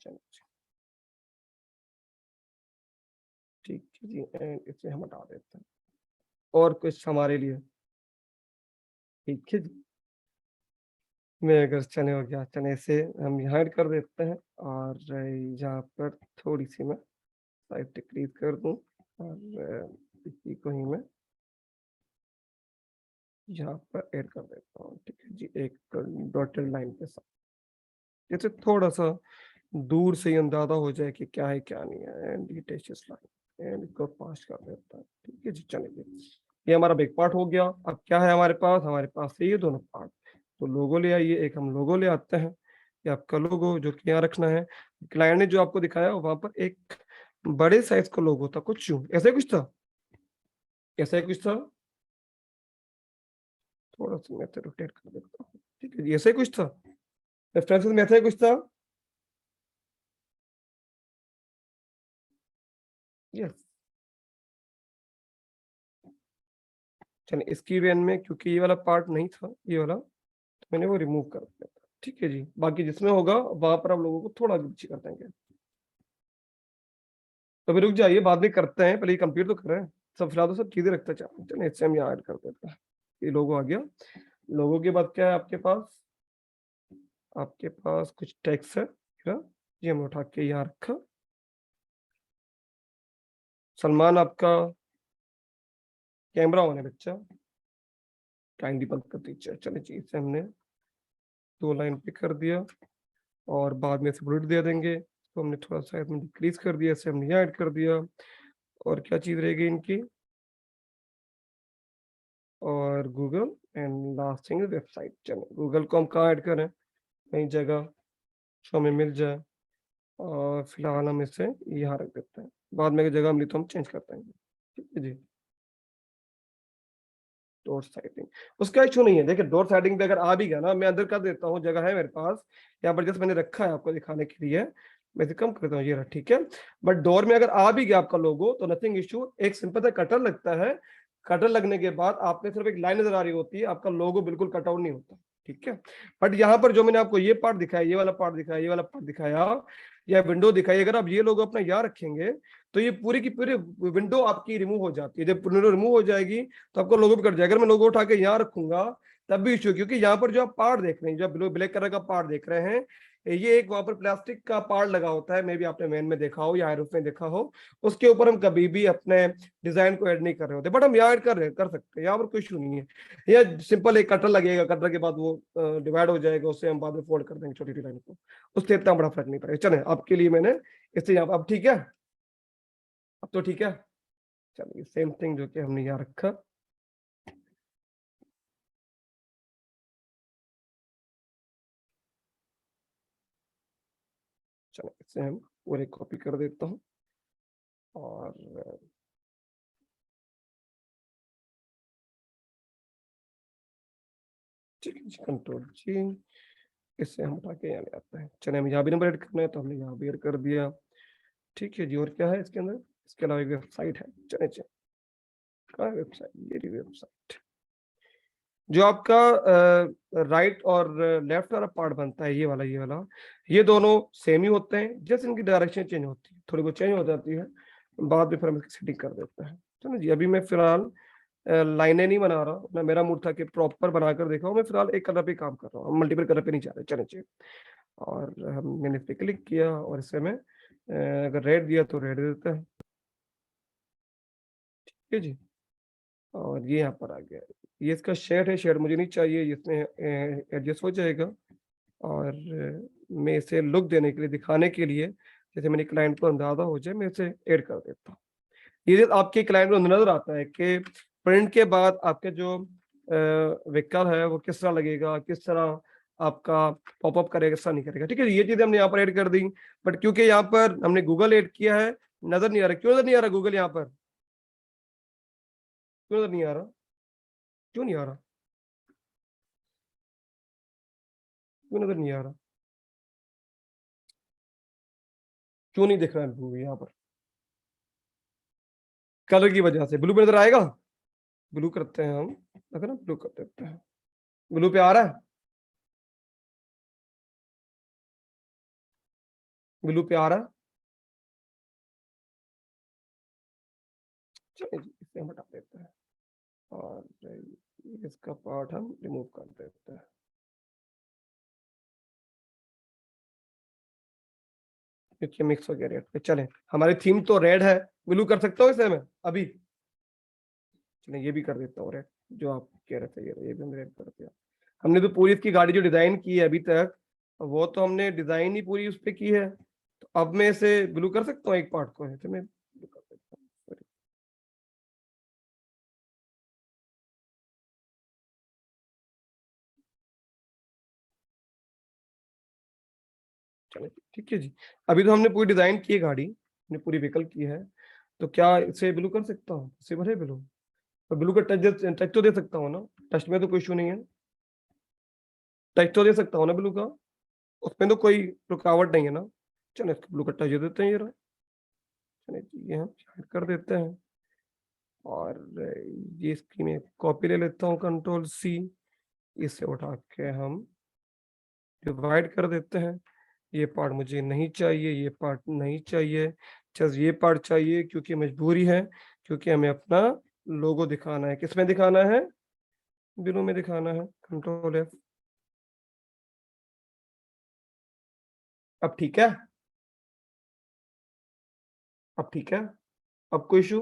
चलिए ठीक है जी, एंड इसे हम हटा देते हैं। और कुछ हमारे लिए, ठीक है जी, मैं अगर चने हो गया, चने से हम यहाँ ऐड कर देते हैं, और यहाँ पर थोड़ी सी मैं साइज डिक्रीज कर दूं, और इसी को ही मैं यहाँ पर ऐड कर देता हूँ। ठीक है जी, एक डॉटेड लाइन के साथ, जैसे थोड़ा सा दूर से ही अंदाजा हो जाए कि क्या है क्या नहीं है। एंड ये टेक्स्ट लाइन, एंड इसको पास कर देता है। ठीक है जी, चलिए ये हमारा बैक पार्ट हो गया। अब क्या है हमारे पास ये दोनों पार्ट, तो लोगो ले आइए, एक हम लोगो ले आते हैं, ये आपका लोगो जो कि यहाँ रखना है। क्लाइंट ने जो आपको दिखाया वहां पर एक बड़े साइज का लोगो था, कुछ यूं ऐसे कुछ था, ऐसा कुछ था, थोड़ा सा मैं रोटेट कर देता हूँ। ठीक है जी, ऐसे कुछ था, रेफरेंसेस में ऐसा कुछ था। यस, चलिए इसकी वेन में, क्योंकि ये वाला पार्ट नहीं था ये वाला, तो मैंने वो रिमूव कर दिया था। ठीक है जी, बाकी जिसमें होगा वहां पर हम लोगों को थोड़ा नीचे कर देंगे। तो फिर रुक जाइए, बाद में करते हैं, पहले ये कंप्लीट तो करें। सब फिलहाल तो सब चीजें रखते हैं, चलिए इससे हम यहाँ ऐड कर देते हैं। ये लोगो आ गया। लोगो के बाद क्या है आपके पास, कुछ टेक्स्ट है, ये हम उठा के यहाँ रखा। सलमान आपका कैमरा ऑन है बच्चा, काइंडली बंद कर दीजिए। चलिए जी, इसे हमने 2 लाइन पे कर दिया, और बाद में से बुलेट दे देंगे, तो हमने थोड़ा सा इसमें डिक्रीज कर दिया, इसे हमने यहाँ ऐड कर दिया। और क्या चीज रहेगी इनकी, और Google, and last thing website. चलिए गूगल को हम कहाँ ऐड करें, कहीं जगह जो हमें मिल जाए, और फिलहाल हम इसे यहाँ रख देते हैं, बाद में अगर जगह मिली तो हम चेंज कर देंगे। ठीक है जी, डोर साइडिंग उसका इशू नहीं है। देखिए डोर साइडिंग पे अगर आ भी गया ना, मैं अंदर कर देता हूँ, जगह है मेरे पास यहाँ पर, जैसे मैंने रखा है आपको दिखाने के लिए, मैं इसे कम करता हूँ, ये रहा। ठीक है, बट डोर में अगर आ भी गया आपका लोगो तो नथिंग इशू। एक सिंपल सा कटर लगता है, कटर लगने के बाद आप में सिर्फ एक लाइन नजर आ रही होती है, आपका लोगो बिल्कुल कट आउट नहीं होता। ठीक है, बट यहाँ पर जो मैंने आपको ये पार्ट दिखाया, ये वाला पार्ट दिखाया, ये वाला पार्ट दिखाया, या विंडो दिखाई, अगर आप ये लोगो अपना यहाँ रखेंगे तो ये पूरी की पूरी विंडो आपकी रिमूव हो जाती है। जब विंडो रिमूव हो जाएगी तो आपका लोगो भी कट जाएगा। अगर मैं लोगो उठा के यहाँ रखूंगा तब भी इशू, क्योंकि यहाँ पर जो आप पार्ट देख रहे हैं, जो ब्लैक कलर का पार्ट देख रहे हैं, ये एक वहां पर प्लास्टिक का पार्ट लगा होता है, मे भी आपने मैन में देखा हो या आयरूफ में देखा हो, उसके ऊपर हम कभी भी अपने डिजाइन को ऐड नहीं कर रहे होते, बट हम यहाँ ऐड कर सकते हैं, यहाँ पर कोई इशू नहीं है। यह सिंपल एक कटर लगेगा, कटर के बाद वो डिवाइड हो जाएगा, उससे हम बाद में फोल्ड कर देंगे छोटी छोटी लाइन को, उससे इतना बड़ा फर्क नहीं पड़ेगा। चले आपके लिए मैंने इससे यहाँ अब ठीक है, अब तो ठीक है। चलिए सेम थिंग जो कि हमने यहाँ रखा, चलो इसे हम पूरे कॉपी कर देता हूँ, और ठीक है, कंट्रोल जी, इसे हम उठा के यहाँ ले आते हैं। चलिए हमें यहाँ भी नंबर ऐड करना है, तो हमने यहाँ भी ऐड कर दिया। ठीक है जी, और क्या है इसके अंदर, इसके अलावा एक वेबसाइट है। चले कहाँ है वेबसाइट, ये वेबसाइट। जो आपका राइट और लेफ्ट वाला पार्ट बनता है, ये वाला ये दोनों सेम ही होते हैं, जैसे इनकी डायरेक्शन चेंज होती है, थोड़ी बहुत चेंज हो जाती है, बाद में फिर हम इसकी सेटिंग कर देते हैं। चलो जी, अभी मैं फिलहाल लाइनें नहीं बना रहा, मैं मेरा मूड था कि प्रॉपर बनाकर देखा, मैं फिलहाल एक कलर पे काम कर रहा हूँ, मल्टीपल कलर पे नहीं जा रहे। चले चाहिए, और मैंने इस पे क्लिक किया, और इसे मैं अगर रेड दिया तो रेड देता है। ठीक है जी, और ये यहाँ पर आ गया, ये इसका शेड है, शेड मुझे नहीं चाहिए, इसमें एडजस्ट हो जाएगा। और मैं इसे लुक देने के लिए, दिखाने के लिए, जैसे मैंने क्लाइंट को अंदाजा हो जाए, मैं इसे ऐड कर देता हूँ। ये आपके क्लाइंट को नजर आता है कि प्रिंट के बाद आपके जो व्हीकल है वो किस तरह लगेगा, किस तरह आपका पॉपअप करेगा, किस तरह नहीं करेगा। ठीक है, ये चीजें हमने यहाँ पर ऐड कर दी, बट क्योंकि यहाँ पर हमने गूगल ऐड किया है, नजर नहीं आ रहा। क्यों नजर नहीं आ रहा गूगल यहाँ पर, क्यों नजर नहीं आ रहा, क्यों नहीं आ रहा? क्यों नजर नहीं आ रहा, क्यों नहीं दिख रहा है ब्लू यहाँ पर? कलर की वजह से ब्लू पे नजर आएगा। ब्लू करते हैं हम, अगर ना ब्लू कर देते हैं, ब्लू पे आ रहा है, ब्लू पे आ रहा है। चलिए जी, इसे हम हटा देते हैं और इसका पार्ट हम रिमूव कर देते हैं। क्योंकि मिक्स हो गया रेड पे। चले, हमारी थीम तो रेड है, ब्लू कर सकता हूँ इसे मैं अभी। चलिए ये भी कर देता हूँ रेड, जो आप कह रहे थे ये भी हम रेड कर दिया। हमने तो पूरी इसकी गाड़ी जो डिजाइन की है अभी तक, वो तो हमने डिजाइन ही पूरी उस पे की है। तो अब मैं इसे ब्लू कर सकता हूँ एक पार्ट को, ऐसे मैं ब्लू कर देता हूँ। Sorry। चलिए ठीक है जी, अभी तो हमने पूरी डिजाइन की है गाड़ी, हमने पूरी व्हीकल की है, तो क्या इसे ब्लू कर सकता हूँ? इसे भरे ब्लू, और ब्लू का टच तो दे सकता हूँ ना, टच में तो कोई इशू नहीं है, टच तो दे सकता हूँ ना ब्लू का, उसमें तो कोई रुकावट नहीं है ना। चलो इसको ब्लू का टच दे देते हैं जरा। चलिए ये हम ऐड कर देते हैं, और ये इसकी मैं कॉपी ले लेता हूँ, कंट्रोल सी, इसे उठा के हम डिवाइड कर देते हैं। ये पार्ट मुझे नहीं चाहिए, ये पार्ट नहीं चाहिए, बस ये पार्ट चाहिए, क्योंकि मजबूरी है, क्योंकि हमें अपना लोगो दिखाना है। किसमें दिखाना है? ब्लू में दिखाना है। Control F. अब ठीक है, अब ठीक है, अब कोई इशू?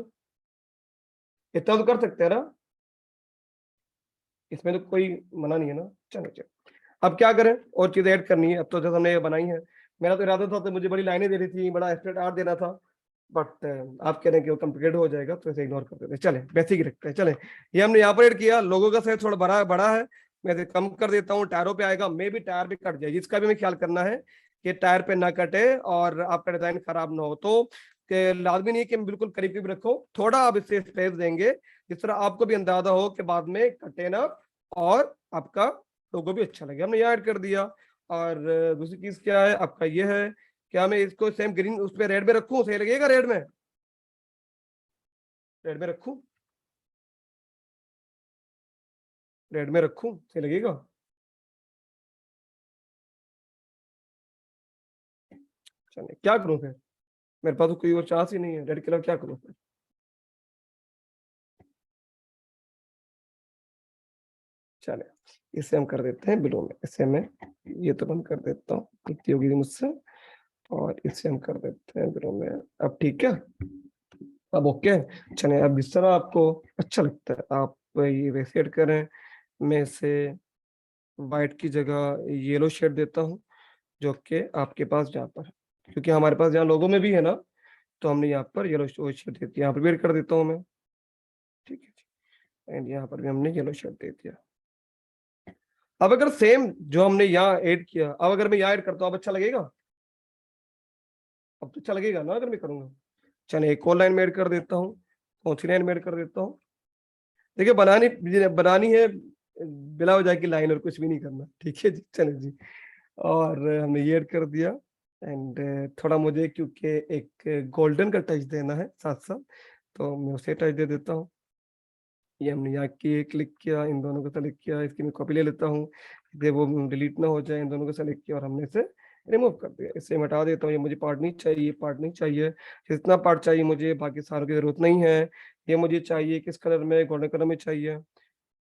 इतना तो कर सकते हैं ना, इसमें तो कोई मना नहीं है ना। चलो चलो, अब क्या करें, और चीजें ऐड करनी है। अब तो जैसे हमने ये बनाई है, मेरा तो इरादा था तो मुझे बड़ी लाइनें देनी थी, बड़ा एस्टेट आर्ट देना था, बट आप कह रहे हैं कि वो कॉम्प्लिकेट हो जाएगा, तो इसे इग्नोर कर देते हैं। चले बेसिक ही रखते हैं। चले, ये हमने यहाँ पर ऐड किया। लोगों का साइज थोड़ा बड़ा बड़ा है, मैं इसे कम कर देता हूँ। टायरों पे आएगा, मे भी टायर भी कट जाए, इसका भी हमें ख्याल करना है कि टायर पे ना कटे और आपका डिजाइन खराब ना हो। तो लाजमी नहीं है कि हम बिल्कुल करीब करीब रखो, थोड़ा आप इससे स्पेस देंगे जिस तरह आपको भी अंदाजा हो कि बाद में कटे ना, और आपका लोगो भी अच्छा लगे। हमने यहाँ ऐड कर दिया। और दूसरी चीज क्या है आपका, ये है क्या मैं इसको सेम ग्रीन उस पर रेड में रखूं? सही लगेगा रेड में? रेड में रखूं, रेड में रखूं, सही लगेगा? चलिए क्या करूं फिर, मेरे पास तो कोई और चांस ही नहीं है, रेड कलर क्या करूं फिर? चले, इसे हम कर देते हैं ब्लू में। इसे मैं ये तो बंद कर देता हूँ, गलती होगी मुझसे, और इसे हम कर देते हैं ब्लू में। अब ठीक है, अब ओके। चले, अब जिस तरह आपको अच्छा लगता है आप ये वैसे ऐड करें। मैं इसे व्हाइट की जगह येलो शेड देता हूँ, जो कि आपके पास जहाँ पर है, क्योंकि हमारे पास यहाँ लोगों में भी है ना, तो हमने यहाँ पर येलो शेड दे दिया। यहाँ पर भी ऐड कर देता हूँ मैं, ठीक है जी, एंड यहाँ पर भी हमने येलो शेड दे दिया। अब अगर सेम जो हमने यहाँ ऐड किया, अब अगर मैं यहाँ ऐड करता हूँ, अब अच्छा लगेगा? अब तो अच्छा लगेगा ना अगर मैं करूंगा। चलिए एक और लाइन में ऐड कर देता हूँ, कौन सी लाइन में ऐड कर देता हूँ? देखिए, बनानी है बिला वजह की लाइन, और कुछ भी नहीं करना, ठीक है जी। चलिए जी, और हमने ये ऐड कर दिया। एंड थोड़ा मुझे क्योंकि एक गोल्डन का टच देना है साथ साथ, तो मैं उसे टच दे देता हूँ। ये हमने यहाँ की क्लिक किया, इन दोनों को सेलेक्ट किया, इसकी मैं कॉपी ले लेता हूँ, इसलिए वो डिलीट ना हो जाए। इन दोनों को सेलेक्ट किया और हमने इसे रिमूव कर दिया। इसे मैं हटा देता हूँ, ये मुझे पार्ट नहीं चाहिए, ये पार्ट नहीं चाहिए, जितना पार्ट चाहिए मुझे, बाकी सारों की जरूरत नहीं है। ये मुझे चाहिए किस कलर में? गोल्डन कलर में चाहिए।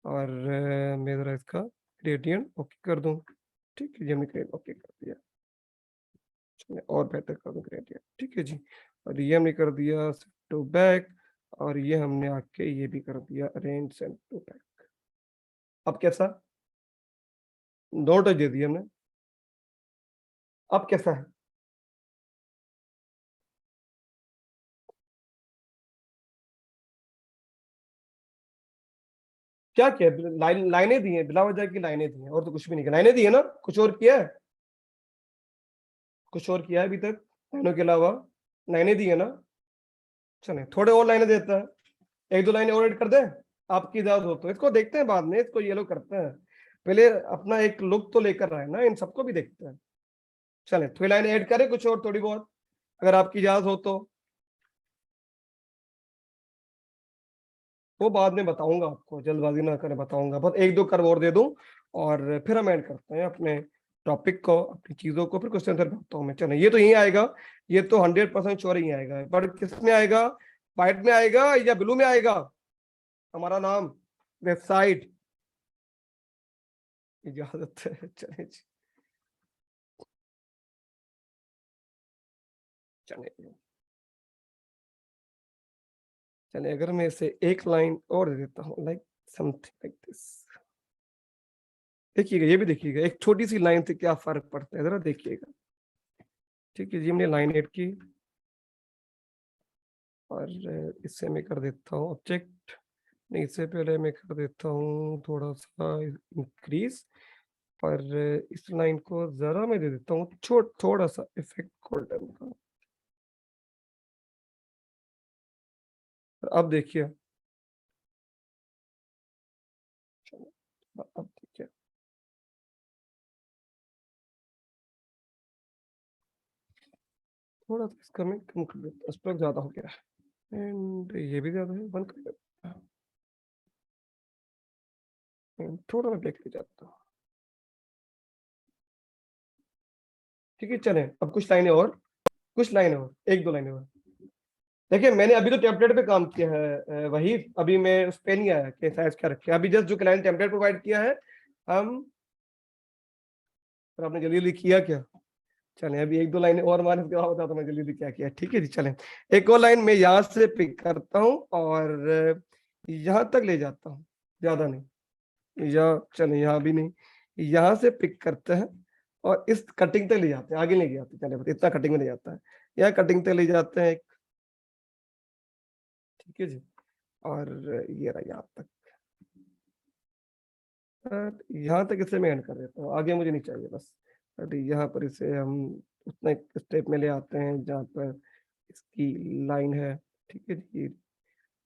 और मैं जरा इसका ग्रेडियंट ओके कर दूं, ठीक है जी, हमने ओके कर दिया। चलिए और बेहतर कर दूं ग्रेडियंट, ठीक है जी। और ये हमने कर दिया टू बैक, और ये हमने आके ये भी कर दिया अरेंज सेंड टू बैक। अब कैसा? दो टच दे दिया हमने, अब कैसा है? क्या किया? लाइनें दी हैं, बिला वजह की लाइनें दी हैं, और तो कुछ भी नहीं किया। लाइनें दी है ना, कुछ और किया है? कुछ और किया है अभी तक लाइनों के अलावा? लाइनें दी है ना। चले थोड़े और लाइनें देता है, एक दो लाइनें और ऐड कर दें, आपकी इजाजत हो तो। इसको देखते हैं बाद में, इसको येलो करते हैं, पहले अपना एक लुक तो लेकर आए ना, इन सबको भी देखते हैं। चले थोड़ी लाइन ऐड करें कुछ और थोड़ी बहुत, अगर आपकी इजाजत हो तो। वो बाद में बताऊंगा आपको, जल्दबाजी ना करें, बताऊंगा, बस एक दो कर्व और दे दूं और फिर हम ऐड करते हैं अपने टॉपिक को, अपनी चीजों को, फिर क्वेश्चन आंसर करता हूँ मैं। चलो ये तो यही आएगा, ये तो 100% श्योर ही आएगा, पर किस में आएगा, व्हाइट में आएगा या ब्लू में आएगा हमारा नाम, वेबसाइट। इजाजत है, चले जी, चले चले अगर मैं इसे एक लाइन और दे देता हूँ, लाइक समथिंग लाइक दिस। देखिएगा, ये भी देखिएगा, एक छोटी सी लाइन से क्या फर्क पड़ता है, जरा देखिएगा। ठीक है जी, हमने लाइन ऐड की और इससे मैं कर देता हूँ ऑब्जेक्ट, नहीं इससे पहले मैं कर देता हूँ थोड़ा सा इंक्रीज, और इस लाइन को जरा मैं दे देता हूँ थोड़ा सा इफेक्ट गोल्डन का। अब देखिए, अब देखिए, थोड़ा सा इसका मैं कम कर देता हूँ, स्ट्रोक ज्यादा हो गया है एंड ये भी ज्यादा है, बंद कर देता हूँ, थोड़ा मैं बैक ले जाता हूँ। ठीक है, चले अब कुछ लाइनें और, कुछ लाइनें और, एक दो लाइनें और। देखिए मैंने अभी तो टेम्पलेट पे काम किया है, वही अभी मैं उस पे नहीं आया कि साइज क्या रखे, अभी जस्ट जो क्लाइंट टेम्पलेट प्रोवाइड किया है हम, और आपने जल्दी जल्दी किया क्या। चले अभी एक दो लाइनें और मारे, उसके बाद बताता हूं मैं जल्दी जल्दी क्या किया। ठीक है जी, चलें एक और लाइन मैं यहाँ से पिक करता हूँ और यहाँ तक ले जाता हूँ, ज्यादा नहीं, या चले यहाँ भी नहीं, यहाँ से पिक करते हैं और इस कटिंग तक ले जाते हैं, आगे ले जाते हैं, चले इतना कटिंग में ले जाता है, यहाँ कटिंग तक ले जाते हैं एक। ठीक है जी, और ये रहा यहाँ तक, यहाँ तक इसे मैं एंड कर देता हूँ, आगे मुझे नहीं चाहिए बस। अरे यहाँ पर इसे हम उतना स्टेप में ले आते हैं जहाँ पर इसकी लाइन है। ठीक है जी,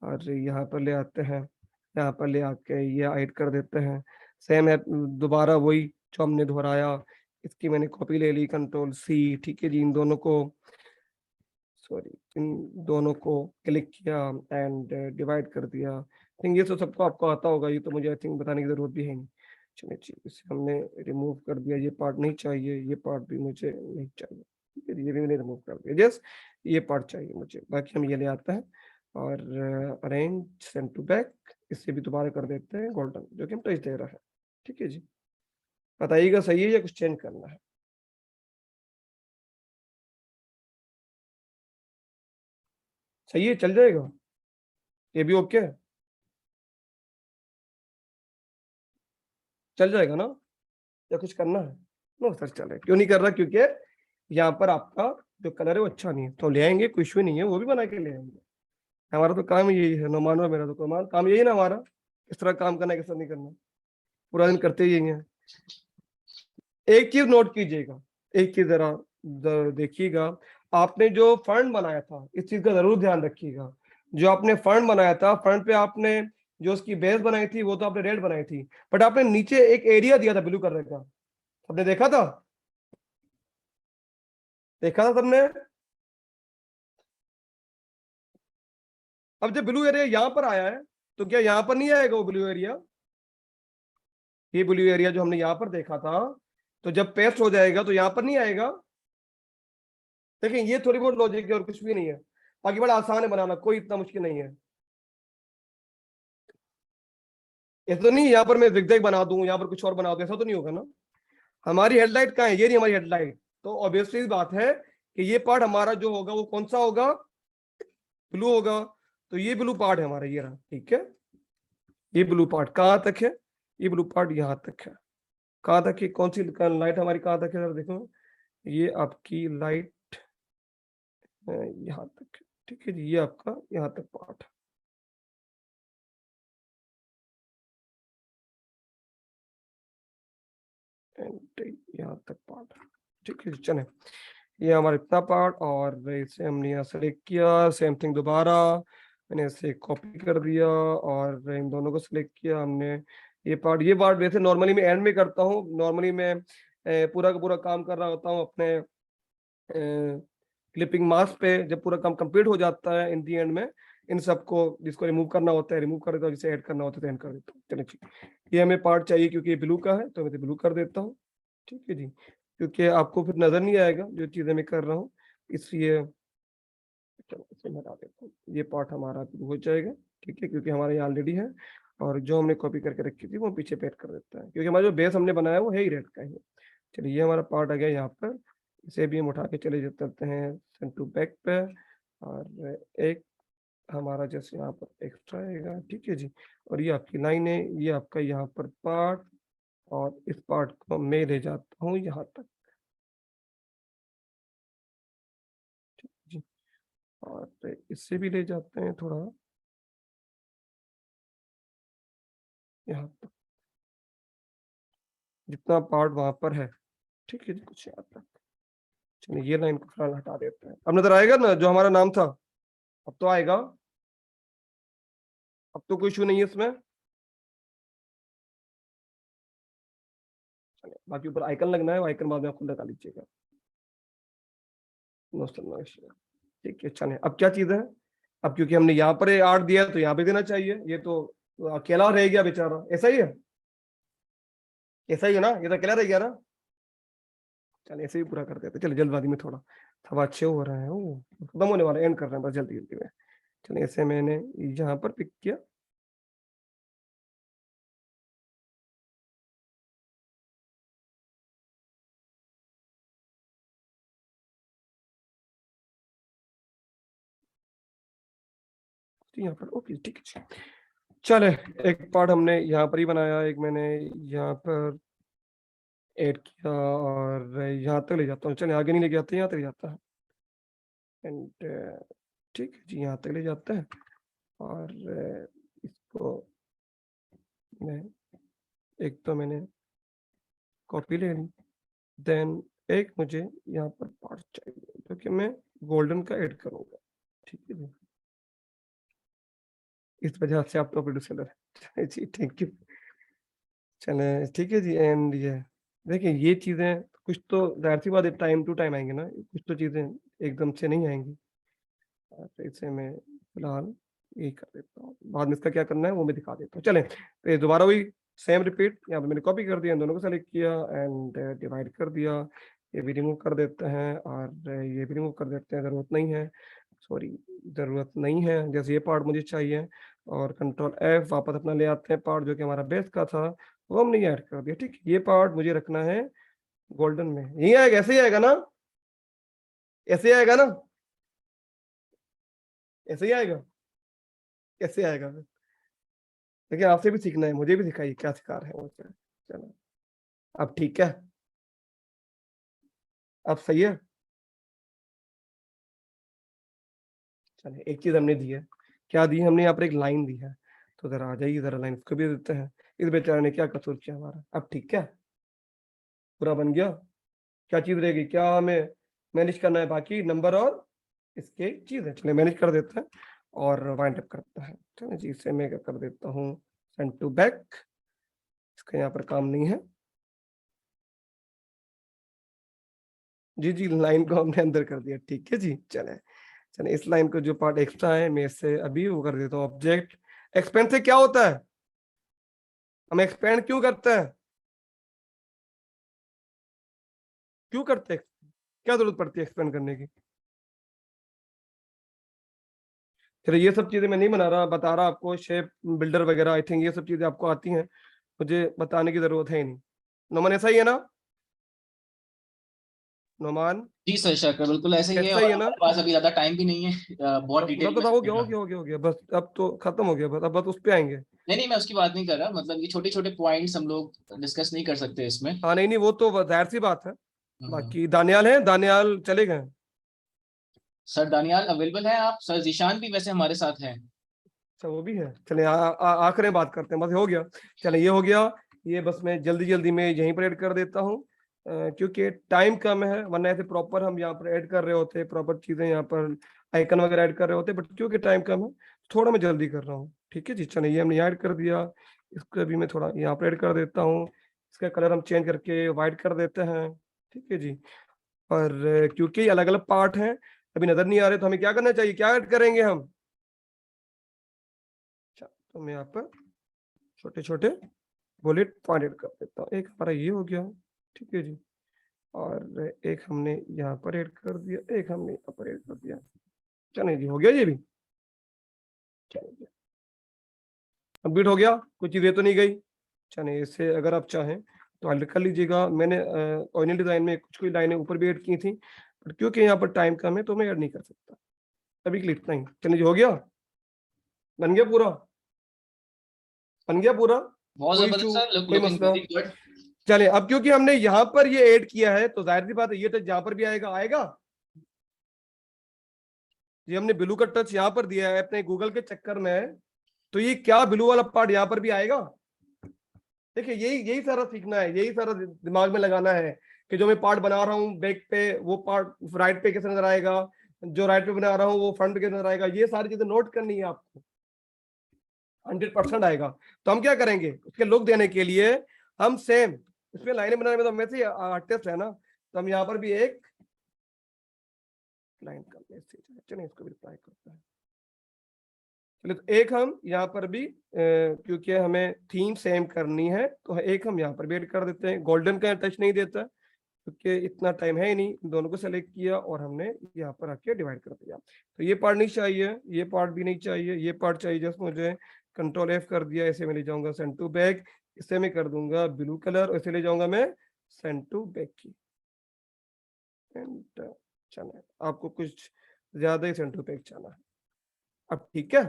और यहाँ पर ले आते हैं, यहाँ पर ले आके ये हाइड कर देते हैं, सेम है दोबारा वही जो हमने दोहराया, इसकी मैंने कॉपी ले ली, कंट्रोल सी। ठीक है जी, इन दोनों को, सॉरी, इन दोनों को क्लिक किया एंड डिवाइड कर दिया। थिंक ये तो सबको आपको आता होगा, ये तो मुझे आई थिंक बताने की जरूरत भी है नहीं। चलिए जी, इसे हमने रिमूव कर दिया, ये पार्ट नहीं चाहिए, ये पार्ट भी मुझे नहीं चाहिए। ठीक है, ये भी मैंने रिमूव कर दिया, जस्ट ये पार्ट चाहिए मुझे, बाकी हम ये ले आते हैं और अरेंज सेंड टू बैक, इससे भी दोबारा कर देते हैं गोल्डन, जो कि हम टच दे रहा है। ठीक है जी, बताइएगा सही है या कुछ चेंज करना है। सही है, चल जाएगा, ये भी ओके है, चल जाएगा ना, या कुछ करना है। नो सर चले, क्यों नहीं कर रहा, क्योंकि यहाँ पर आपका जो कलर है वो अच्छा नहीं है, तो ले आएंगे, कोई इश्यू नहीं है, वो भी बना के ले आएंगे। हमारा तो काम यही है, नो मानो मेरा तो काम यही है ना हमारा, किस तरह काम करना है किस तरह नहीं करना, पूरा दिन करते ही यही है। एक चीज नोट कीजिएगा, एक चीज जरा देखिएगा, आपने जो फंड बनाया था इस चीज का जरूर ध्यान रखिएगा। जो आपने फंड बनाया था, फंड पे आपने जो उसकी बेस बनाई थी वो तो आपने रेड बनाई थी, बट आपने नीचे एक एरिया दिया था ब्लू कलर का, आपने देखा था, देखा था सबने। अब जब ब्लू एरिया यहाँ पर आया है तो क्या यहाँ पर नहीं आएगा वो ब्लू एरिया, ये ब्लू एरिया जो हमने यहाँ पर देखा था, तो जब पेस्ट हो जाएगा तो यहाँ पर नहीं आएगा। देखिए ये थोड़ी बहुत लॉजिक है और कुछ भी नहीं है, बाकी बड़ा आसान है बनाना, कोई इतना मुश्किल नहीं है। ऐसा तो नहीं यहाँ पर मैं जिगजैग बना दूं, यहाँ पर कुछ और बना दूं, ऐसा तो नहीं होगा ना। हमारी हेडलाइट कहाँ है, ये नहीं हमारी हेडलाइट, तो ऑब्वियसली बात है कि ये पार्ट हमारा जो होगा वो कौन सा होगा, ब्लू होगा, तो ये ब्लू पार्ट है हमारा, ये रहा। ठीक है, ये ब्लू पार्ट कहाँ तक है, ये ब्लू पार्ट यहाँ तक है, कहाँ तक है, कौन सी लाइट हमारी कहाँ तक है, जरा देखो, ये आपकी लाइट यहाँ तक है। ठीक है जी, ये आपका यहाँ तक पार्ट है, एंड यहाँ तक पार्ट है। ठीक है जी, चले ये हमारा इतना पार्ट, और इसे हमने यहाँ सेलेक्ट किया, सेम थिंग दोबारा मैंने इसे कॉपी कर दिया और इन दोनों को सिलेक्ट किया हमने, ये पार्ट वैसे नॉर्मली मैं एंड में करता हूँ। नॉर्मली मैं पूरा का पूरा काम कर रहा होता हूँ अपने क्लिपिंग मास्क पे। जब पूरा काम कंप्लीट हो जाता है इन दी एंड में इन सबको जिसको रिमूव करना होता है रिमूव कर देता हूँ, जिसे ऐड करना होता है तो ऐड कर देता हूँ। चलिए ठीक, ये हमें पार्ट चाहिए क्योंकि ये ब्लू का है तो मैं ब्लू कर देता हूँ। ठीक है जी, क्योंकि आपको फिर नजर नहीं आएगा जो चीजें मैं कर रहा हूँ, इसलिए चलो इसे मैं हटा देता हूँ। ये पार्ट हमारा ब्लू हो जाएगा। ठीक है, क्योंकि हमारा ये ऑलरेडी है और जो हमने कॉपी करके रखी थी वो पीछे पे ऐड कर देता है, क्योंकि हमारा जो बेस हमने बनाया वो है ही रेड का ही। चलिए ये हमारा पार्ट आ गया यहाँ पर। इसे भी हम उठा के चले जाते हैं सेंड टू बैक पे, और एक हमारा जैसे यहाँ पर एक्स्ट्रा आएगा। ठीक है जी, और ये आपकी लाइन है, ये आपका यहाँ पर पार्ट, और इस पार्ट को मैं ले जाता हूँ यहाँ तक। ठीक है जी, और इससे भी ले जाते हैं थोड़ा यहाँ तक, जितना पार्ट वहां पर है। ठीक है जी, कुछ यहाँ तक। चलिए ये लाइन को फिलहाल हटा देते हैं। अब नजर आएगा ना जो हमारा नाम था, अब तो आएगा, अब तो कोई इशू नहीं है इसमें। चलिए बाकी ऊपर आइकन लगना है, वो आइकन बाद में आप खुद लगा लीजिएगा। No sir, no issue. ठीक है, चलिए अब क्या चीज है, अब क्योंकि हमने यहाँ पर 8 दिया है तो यहाँ पे देना चाहिए। ये तो अकेला रह गया बेचारा, ऐसा ही है, ऐसा ही है ना, ये तो अकेला रह गया ना। चलिए ऐसे ही पूरा कर देते, चलिए जल्दबाजी में थोड़ा थोड़ा अच्छे हो रहे हैं, वो खत्म होने वाला, एंड कर रहे हैं बस जल्दी जल्दी में। चलिए ऐसे मैंने यहाँ पर पिक किया। यहाँ पर ओके, ठीक है। चले एक पार्ट हमने यहाँ पर ही बनाया, एक मैंने यहाँ पर ऐड किया, और यहाँ तक ले जाता हूँ। चलिए आगे नहीं लेके जाते, यहाँ तक ले जाता है। एंड ठीक है जी, यहाँ तक ले जाता है, और इसको मैं एक तो मैंने कॉपी ले ली, देन एक मुझे यहाँ पर पार्ट चाहिए जो कि मैं गोल्डन का ऐड करूंगा। ठीक है जी, इस वजह से आप तो प्रोड्यूसर है जी, थैंक यू। चले ठीक है जी, एंड ये देखिए ये चीजें कुछ तो जाहिर सी बात है टाइम टू टाइम आएंगे ना, कुछ तो चीजें एकदम से नहीं आएंगी। तो इसे मैं फिलहाल यही कर देता हूँ, बाद में इसका क्या करना है वो मैं दिखा देता हूँ। चलें तो ये दोबारा वही सेम रिपीट, यहाँ पे मैंने कॉपी कर दिया, इन दोनों को सेलेक्ट किया एंड डिवाइड कर दिया। ये भी रिमूव कर देते हैं, और ये भी रिमूव कर देते हैं, ज़रूरत नहीं है, सॉरी ज़रूरत नहीं है। जैसे ये पार्ट मुझे चाहिए, और कंट्रोल F वापस अपना ले आते हैं पार्ट जो कि हमारा बेस का था, वो हमने ऐड कर दिया। ठीक, ये पार्ट मुझे रखना है गोल्डन में, यही आएगा, ऐसे ही आएगा ना, ऐसे ही आएगा ना, ऐसे ही आएगा, कैसे आएगा फिर? देखिए आपसे भी सीखना है, मुझे भी सिखाइए क्या सिखा रहे हैं वो। चलो अब ठीक है, अब सही है। चलिए एक चीज हमने दी है, क्या दी है हमने, यहाँ पर एक लाइन दी है, तो जरा आ जाइए, जरा लाइन इसको भी देते हैं। इस बेचारे ने क्या कसूर किया हमारा, अब ठीक है, पूरा बन गया। क्या चीज रहेगी, क्या हमें मैनेज करना है, बाकी नंबर और इसके चीज है। चलिए मैनेज कर देते हैं और वाइंड अप करते हैं। चलिए जी, इसे मैं क्या कर देता हूँ सेंड टू बैक, इसका यहाँ पर काम नहीं है जी। जी लाइन को हमने अंदर कर दिया, ठीक है जी। चले चले इस लाइन को जो पार्ट एक्स्ट्रा है मैं इससे अभी वो कर देता हूँ। ऑब्जेक्ट एक्सपेंड से क्या होता है, हम एक्सपेंड क्यों करते हैं, क्यों करते हैं, क्या जरूरत पड़ती है एक्सपेंड करने की। चलिए ये सब चीजें मैं नहीं बना रहा, बता रहा आपको, शेप बिल्डर वगैरह आई थिंक ये सब चीजें आपको आती हैं, मुझे बताने की जरूरत है ही नहीं। नोमान ऐसा ही है ना, नोमान जी सर शाकिर बिल्कुल ऐसे ही है, ऐसा और ही है ना। हमारे पास अभी ज्यादा टाइम भी नहीं है बहुत बस डिटेल बस में। हो गया, हो गया, हो गया, हो गया, बस अब तो खत्म हो गया, बस अब बस उस पे आएंगे। नहीं नहीं मैं उसकी बात नहीं कर रहा, मतलब ये छोटे छोटे पॉइंट्स हम लोग डिस्कस नहीं कर सकते इसमें। हाँ नहीं नहीं, वो तो जाहिर सी बात है। हम्म। बाकी दानियाल है, दानियाल चले गए। सर दानियाल अवेलेबल है आप, सर जीशान भी वैसे हमारे साथ हैं। अच्छा वो भी है, चले आखिर में बात करते हैं, बस हो गया। चले ये हो गया, ये बस मैं जल्दी जल्दी में यहीं पर ऐड कर देता हूँ क्योंकि टाइम कम है, वरना ऐसे प्रॉपर हम यहाँ पर ऐड कर रहे होते, प्रॉपर चीजें यहाँ पर आइकन वगैरह ऐड कर रहे होते, बट क्योंकि टाइम कम है थोड़ा मैं जल्दी कर रहा हूँ। ठीक है जी, चलिए ये हमने ऐड कर दिया, इसको अभी मैं थोड़ा यहाँ पर ऐड कर देता हूँ, इसका कलर हम चेंज करके वाइट कर देते हैं, ठीक है जी। और क्योंकि अलग अलग पार्ट हैं अभी नजर नहीं आ रहे, तो हमें क्या करना चाहिए, क्या ऐड करेंगे हम? अच्छा, तो मैं यहाँ पर छोटे छोटे बुलेट पॉइंट ऐड कर देता हूँ। एक हमारा ये हो गया, ठीक है जी, और एक हमने यहाँ पर ऐड कर दिया, एक हमने यहाँ पर ऐड कर दिया। चलिए जी, हो गया ये भी, चलिए कंप्लीट हो गया, कुछ चीजें तो नहीं गई। चलिए इसे अगर आप चाहें तो हल कर लीजिएगा। मैंने ओरिजिनल डिजाइन में कुछ कुछ लाइनें ऊपर भी ऐड की थी, पर क्योंकि यहाँ पर टाइम कम है तो मैं ऐड नहीं कर सकता, अभी के लिए इतना ही। चलिए जी, हो गया, बन गया पूरा, बन गया पूरा, बहुत कोई जबरदस्त इशू, सर, कोई लुकिंग मसला? Very good. चलिए अब क्योंकि हमने यहाँ पर ये ऐड किया है तो जाहिर सी बात है ये टच यहाँ पर भी आएगा, आएगा। ये हमने ब्लू का टच यहाँ पर दिया है अपने गूगल के चक्कर में, तो ये क्या ब्लू वाला पार्ट यहाँ पर भी आएगा? देखिए यही यही सारा सीखना है, यही सारा दिमाग में लगाना है कि जो मैं पार्ट बना रहा हूँ बैक पे, वो पार्ट राइट पे कैसे नजर आएगा, जो राइट पे बना रहा हूँ वो फ्रंट पे कैसे नजर आएगा, ये सारी चीजें नोट करनी है आपको, 100% आएगा। तो हम क्या करेंगे, उसके लुक देने के लिए हम सेम इसमें लाइनें बनाने में तो वैसे ही आर्टिस्ट है ना, तो हम यहाँ पर भी एक लाइन कर लेते हैं। चलिए इसको भी ट्राई करते हैं। चलिए तो एक हम यहाँ पर भी क्योंकि हमें थीम सेम करनी है तो एक हम यहाँ पर भी ऐड कर देते हैं। गोल्डन का टच नहीं देता क्योंकि इतना टाइम है ही नहीं, दोनों को सेलेक्ट किया और हमने यहाँ पर आके डिवाइड कर दिया। तो ये पार्ट नहीं चाहिए, ये पार्ट भी नहीं चाहिए, ये पार्ट चाहिए जस्ट मुझे, कंट्रोल F कर दिया, ऐसे मैं ले जाऊंगा सेंड टू बैक, इसे मैं कर दूंगा ब्लू कलर और इसे ले जाऊंगा मैं सेंड टू बैक की। एंड चला, आपको कुछ ज्यादा ही सेंड टू बैक चला है अब, ठीक है,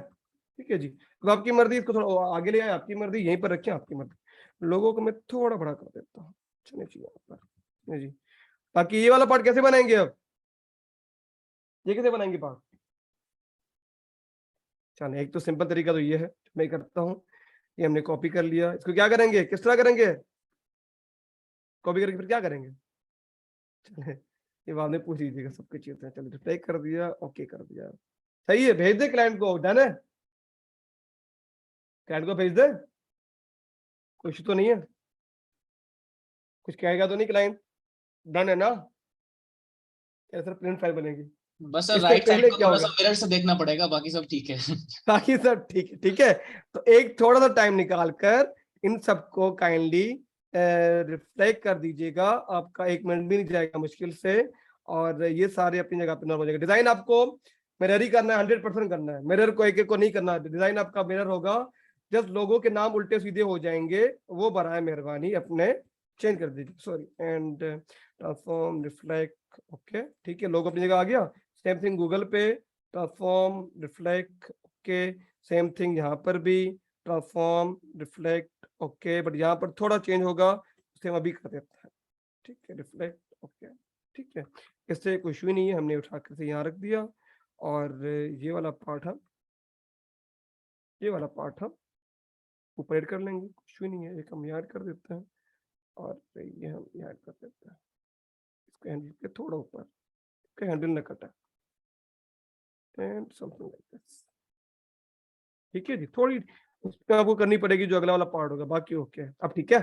ठीक है जी। अब आपकी मर्जी, इसको थोड़ा आगे ले आए, आपकी मर्जी, यहीं पर रखें, आपकी मर्जी। लोगों को मैं थोड़ा बड़ा कर देता हूँ, चलिए जी यहाँ पर जी। बाकी ये वाला पार्ट कैसे बनाएंगे अब, ये कैसे बनाएंगे पार्ट? चलिए एक तो सिंपल तरीका तो ये है, मैं करता हूँ, ये हमने कॉपी कर लिया, इसको क्या करेंगे, किस तरह करेंगे, कॉपी करके फिर क्या करेंगे? चलिए ये बाद में पूछ लीजिएगा सबकी चीजें। चलिए तो टाइप कर दिया, ओके कर दिया, सही है, भेज दे क्लाइंट को, डन है, क्लाइंट को भेज दे, कुछ तो नहीं है, कुछ कहेगा तो नहीं क्लाइंट, डन है ना? क्या सर प्रिंट फाइल बनेगी? बस सर इससे राइट साइड पहले को क्या थोड़ा सा होगा? मिरर से देखना पड़ेगा, बाकी सब ठीक है। बाकी सब ठीक है, ठीक है। तो एक थोड़ा सा टाइम निकाल कर इन सबको काइंडली रिफ्लेक्ट कर दीजिएगा, आपका 1 मिनट भी नहीं जाएगा मुश्किल से, और ये सारे अपनी जगह पे नॉर्मल हो जाएगा। डिजाइन आपको मिरर ही करना है, 100% करना है, मिरर को एक एक को नहीं करना है, डिजाइन आपका मिरर होगा। जस्ट लोगों के नाम उल्टे सीधे हो जाएंगे, वो बनाए मेहरबानी अपने, चेंज कर दीजिए, sorry, and transform reflect, okay ठीक है, लोगो अपनी जगह आ गया। सेम थिंग गूगल पे, transform reflect, okay, same thing यहाँ पर भी, ट्रांसफॉर्म रिफ्लेक्ट, ओके, बट यहाँ पर थोड़ा चेंज होगा, उसे हम अभी कर देते हैं, ठीक है, रिफ्लेक्ट, ओके, ठीक है, इससे कोई इशू नहीं है, हमने उठा कर से यहाँ रख दिया। और ये वाला पार्ट हम, ये वाला पार्ट हम ऊपर ऐड कर लेंगे, कुछ इशू नहीं है, एक हम यहाँ ऐड कर देते हैं और ये हम यहाँ ऐड कर देते हैं, इसको हैंडल के थोड़ा ऊपर, हैंडल न कटा, एंड समथिंग लाइक दिस, ठीक है जी। थोड़ी उसमें आपको करनी पड़ेगी जो अगला वाला पार्ट होगा, बाकी ओके। अब ठीक है,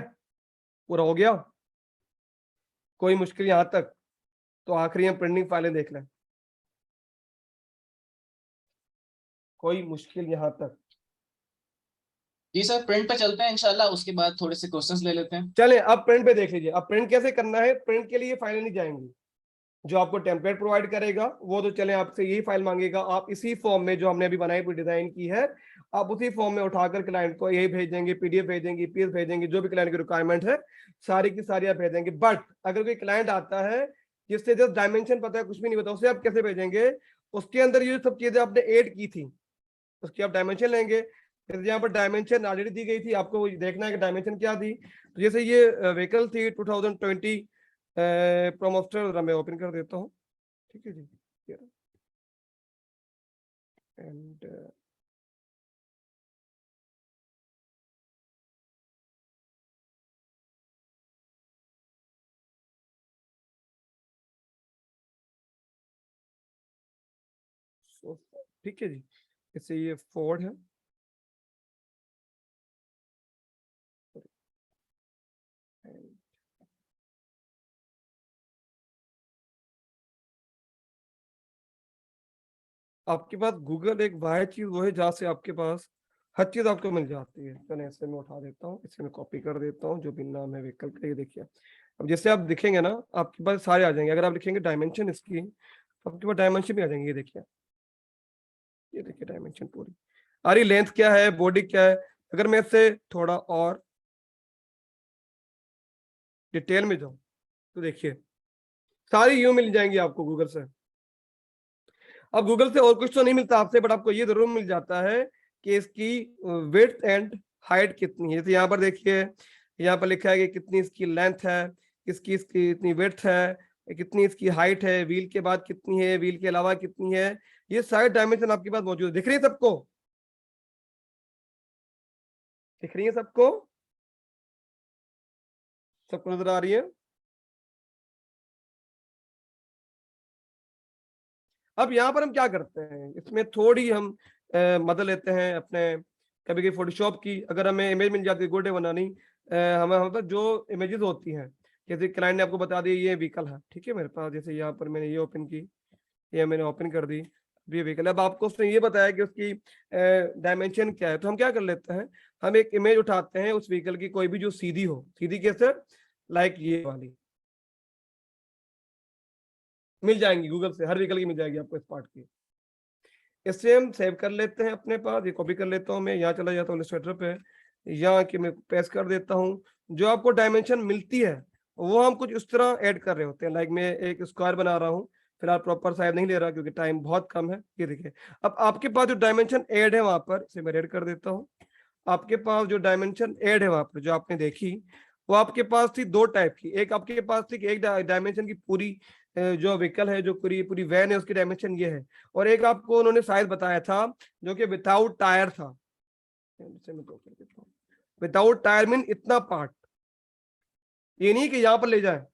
पूरा हो गया, कोई मुश्किल यहाँ तक? तो आखिरी हम प्रिंटिंग फाइलें देख लें, कोई मुश्किल यहाँ तक? जी सर, प्रिंट पे चलते हैं इंशाल्लाह, उसके बाद थोड़े से क्वेश्चंस ले लेते हैं। चले अब प्रिंट पे देख लीजिए। अब प्रिंट कैसे करना है, प्रिंट के लिए फाइलें नहीं जाएंगी, जो आपको टेम्पलेट प्रोवाइड करेगा वो तो चले आपसे यही फाइल मांगेगा, आप इसी फॉर्म में जो हमने अभी बनाई हुई डिजाइन की है, आप उसी फॉर्म में उठाकर क्लाइंट को यही भेज देंगे, पीडीएफ भेज देंगे, पीएस भेज देंगे, जो भी क्लाइंट की रिक्वायरमेंट है सारी की सारी आप भेज देंगे। बट अगर कोई क्लाइंट आता है जिससे जस्ट डायमेंशन पता है, कुछ भी नहीं पता, उसे आप कैसे भेजेंगे? उसके अंदर ये सब चीजें आपने ऐड की थी, उसकी आप डायमेंशन लेंगे, जैसे यहाँ पर डायमेंशन ऑलरेडी दी गई थी, आपको देखना है कि डायमेंशन क्या थी। तो जैसे ये व्हीकल थी 2020 प्रोमोस्टर, मैं ओपन कर देता हूँ, ठीक है जी, एंड ठीक है जी, इससे ये फोर्ड है, आपके पास गूगल एक वाहिद चीज वो है जहाँ से आपके पास हर चीज आपको मिल जाती है। चलो ऐसे मैं उठा देता हूँ, इसे मैं कॉपी कर देता हूँ, जो भी नाम है व्हीकल का, ये देखिए। अब जैसे आप दिखेंगे ना, आपके पास सारे आ जाएंगे। अगर आप लिखेंगे डायमेंशन इसकी, तो आपके पास डायमेंशन भी आ जाएंगे। ये देखिए डायमेंशन पूरी आ रही, लेंथ क्या है, बॉडी क्या है। अगर मैं इससे थोड़ा और डिटेल में जाऊं तो देखिए सारी यूं मिल जाएंगी आपको गूगल से। अब गूगल से और कुछ तो नहीं मिलता आपसे, बट आपको ये जरूर मिल जाता है कि इसकी विड्थ एंड हाइट कितनी है। जैसे यहाँ पर देखिए, यहाँ पर लिखा है कि कितनी इसकी लेंथ है, इसकी इसकी इतनी विड्थ है, कितनी इसकी हाइट है, व्हील के बाद कितनी है, व्हील के अलावा कितनी है। ये सारे डायमेंशन आपके पास मौजूद है। दिख रही है सबको? दिख रही है सबको? सबको नजर आ रही है? अब यहाँ पर हम क्या करते हैं, इसमें थोड़ी हम मदद लेते हैं अपने कभी कभी फोटोशॉप की। अगर हमें इमेज मिल जाती है गुड बनानी, हमें हमारे पास जो इमेजेस होती हैं, जैसे क्लाइंट ने आपको बता दिया ये व्हीकल है, ठीक है मेरे पास, जैसे यहाँ पर मैंने ये ओपन की, ये मैंने ओपन कर दी, ये व्हीकल। अब आपको उसने ये बताया कि उसकी डायमेंशन क्या है, तो हम क्या कर लेते हैं, हम एक इमेज उठाते हैं उस व्हीकल की, कोई भी जो सीधी हो। सीधी कैसे? लाइक ये वाली मिल जाएंगी गूगल से, हर व्हीकल की मिल जाएगी आपको इस पार्ट की। इससे हम सेव कर लेते हैं अपने पास। ये कॉपी कर लेता हूँ मैं, यहाँ चला जाता हूँ इलस्ट्रेटर पे, यहाँ की मैं पेस्ट कर देता हूँ। जो आपको डायमेंशन मिलती है वो हम कुछ इस तरह ऐड कर रहे होते हैं। लाइक मैं एक स्क्वायर बना रहा हूँ, फिलहाल प्रॉपर साइज नहीं ले रहा क्योंकि टाइम बहुत कम है। ये देखिए, अब आपके पास जो डायमेंशन ऐड है वहां पर, इसे मैं ऐड कर देता हूँ। आपके पास जो डायमेंशन ऐड है वहां पर, जो आपने देखी, वो आपके पास थी दो टाइप की। एक आपके पास थी कि एक डायमेंशन की पूरी जो व्हीकल है, जो पूरी पूरी वैन है, उसकी डायमेंशन ये है। और एक आपको उन्होंने साइज बताया था जो कि विदाउट टायर था। विदाउट टायर मीन इतना पार्ट, ये नहीं कि यहां पर ले जाए।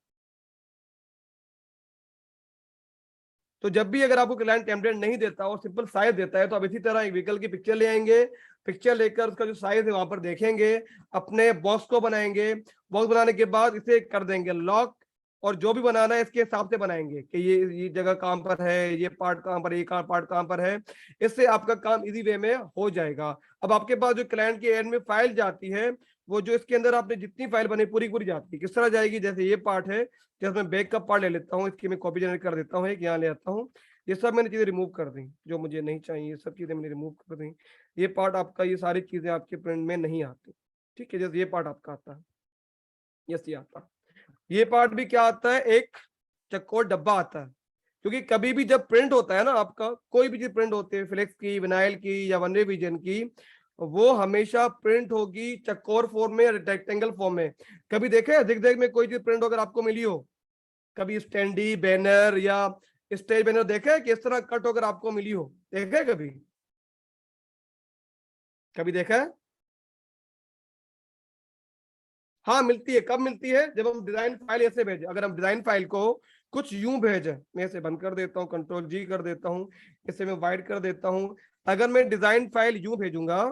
तो जब भी अगर आपको क्लाइंट टेम्पलेट नहीं देता और सिंपल साइज देता है, तो आप इसी तरह एक व्हीकल की पिक्चर ले आएंगे, पिक्चर लेकर उसका जो साइज है वहां पर देखेंगे, अपने बॉक्स को बनाएंगे, बॉक्स बनाने के बाद इसे कर देंगे लॉक, और जो भी बनाना है इसके हिसाब से बनाएंगे कि ये जगह कहां पर है, ये पार्ट कहां पर है, ये पार्ट कहां पर है। इससे आपका काम इजी वे में हो जाएगा। अब आपके पास जो क्लाइंट के एंड में फाइल जाती है, वो जो इसके अंदर आपने जितनी फाइल बनी पूरी पूरी जाती है, किस तरह जाएगी, जैसे ये पार्ट है, जैसे मैं बैक का पार्ट ले लेता हूँ, इसकी मैं कॉपी जनरेट कर देता हूँ, एक यहाँ ले आता हूँ। ये सब मैंने चीजें रिमूव कर दी जो मुझे नहीं चाहिए, ये सब चीजें मैंने रिमूव कर दी। ये पार्ट आपका, ये सारी चीजें आपके प्रिंट में नहीं आती, ठीक है। जैसे ये पार्ट आपका आता है, यस ये आता है। ये पार्ट भी क्या आता है, एक चक्कोर डब्बा आता है। क्योंकि कभी भी जब प्रिंट होता है ना, आपका कोई भी चीज प्रिंट होती है, फ्लेक्स की, विनाइल की या वन रिवीजन की, वो हमेशा प्रिंट होगी चक्कोर फॉर्म में या रेक्टेंगल फॉर्म में। कभी देखे है जिग-जैग में कोई चीज प्रिंट होकर आपको मिली हो? कभी स्टैंडी बैनर या स्टेज बैनर देखा है किस तरह कट होकर आपको मिली हो? देखा है कभी? कभी देखा है? हाँ मिलती है। कब मिलती है? जब हम डिजाइन फाइल ऐसे भेजें। अगर हम डिजाइन फाइल को कुछ यूं भेजें, मैं इसे बंद कर देता हूँ, कंट्रोल जी कर देता हूँ, इसे मैं वाइड कर देता हूँ। अगर मैं डिजाइन फाइल यूं भेजूंगा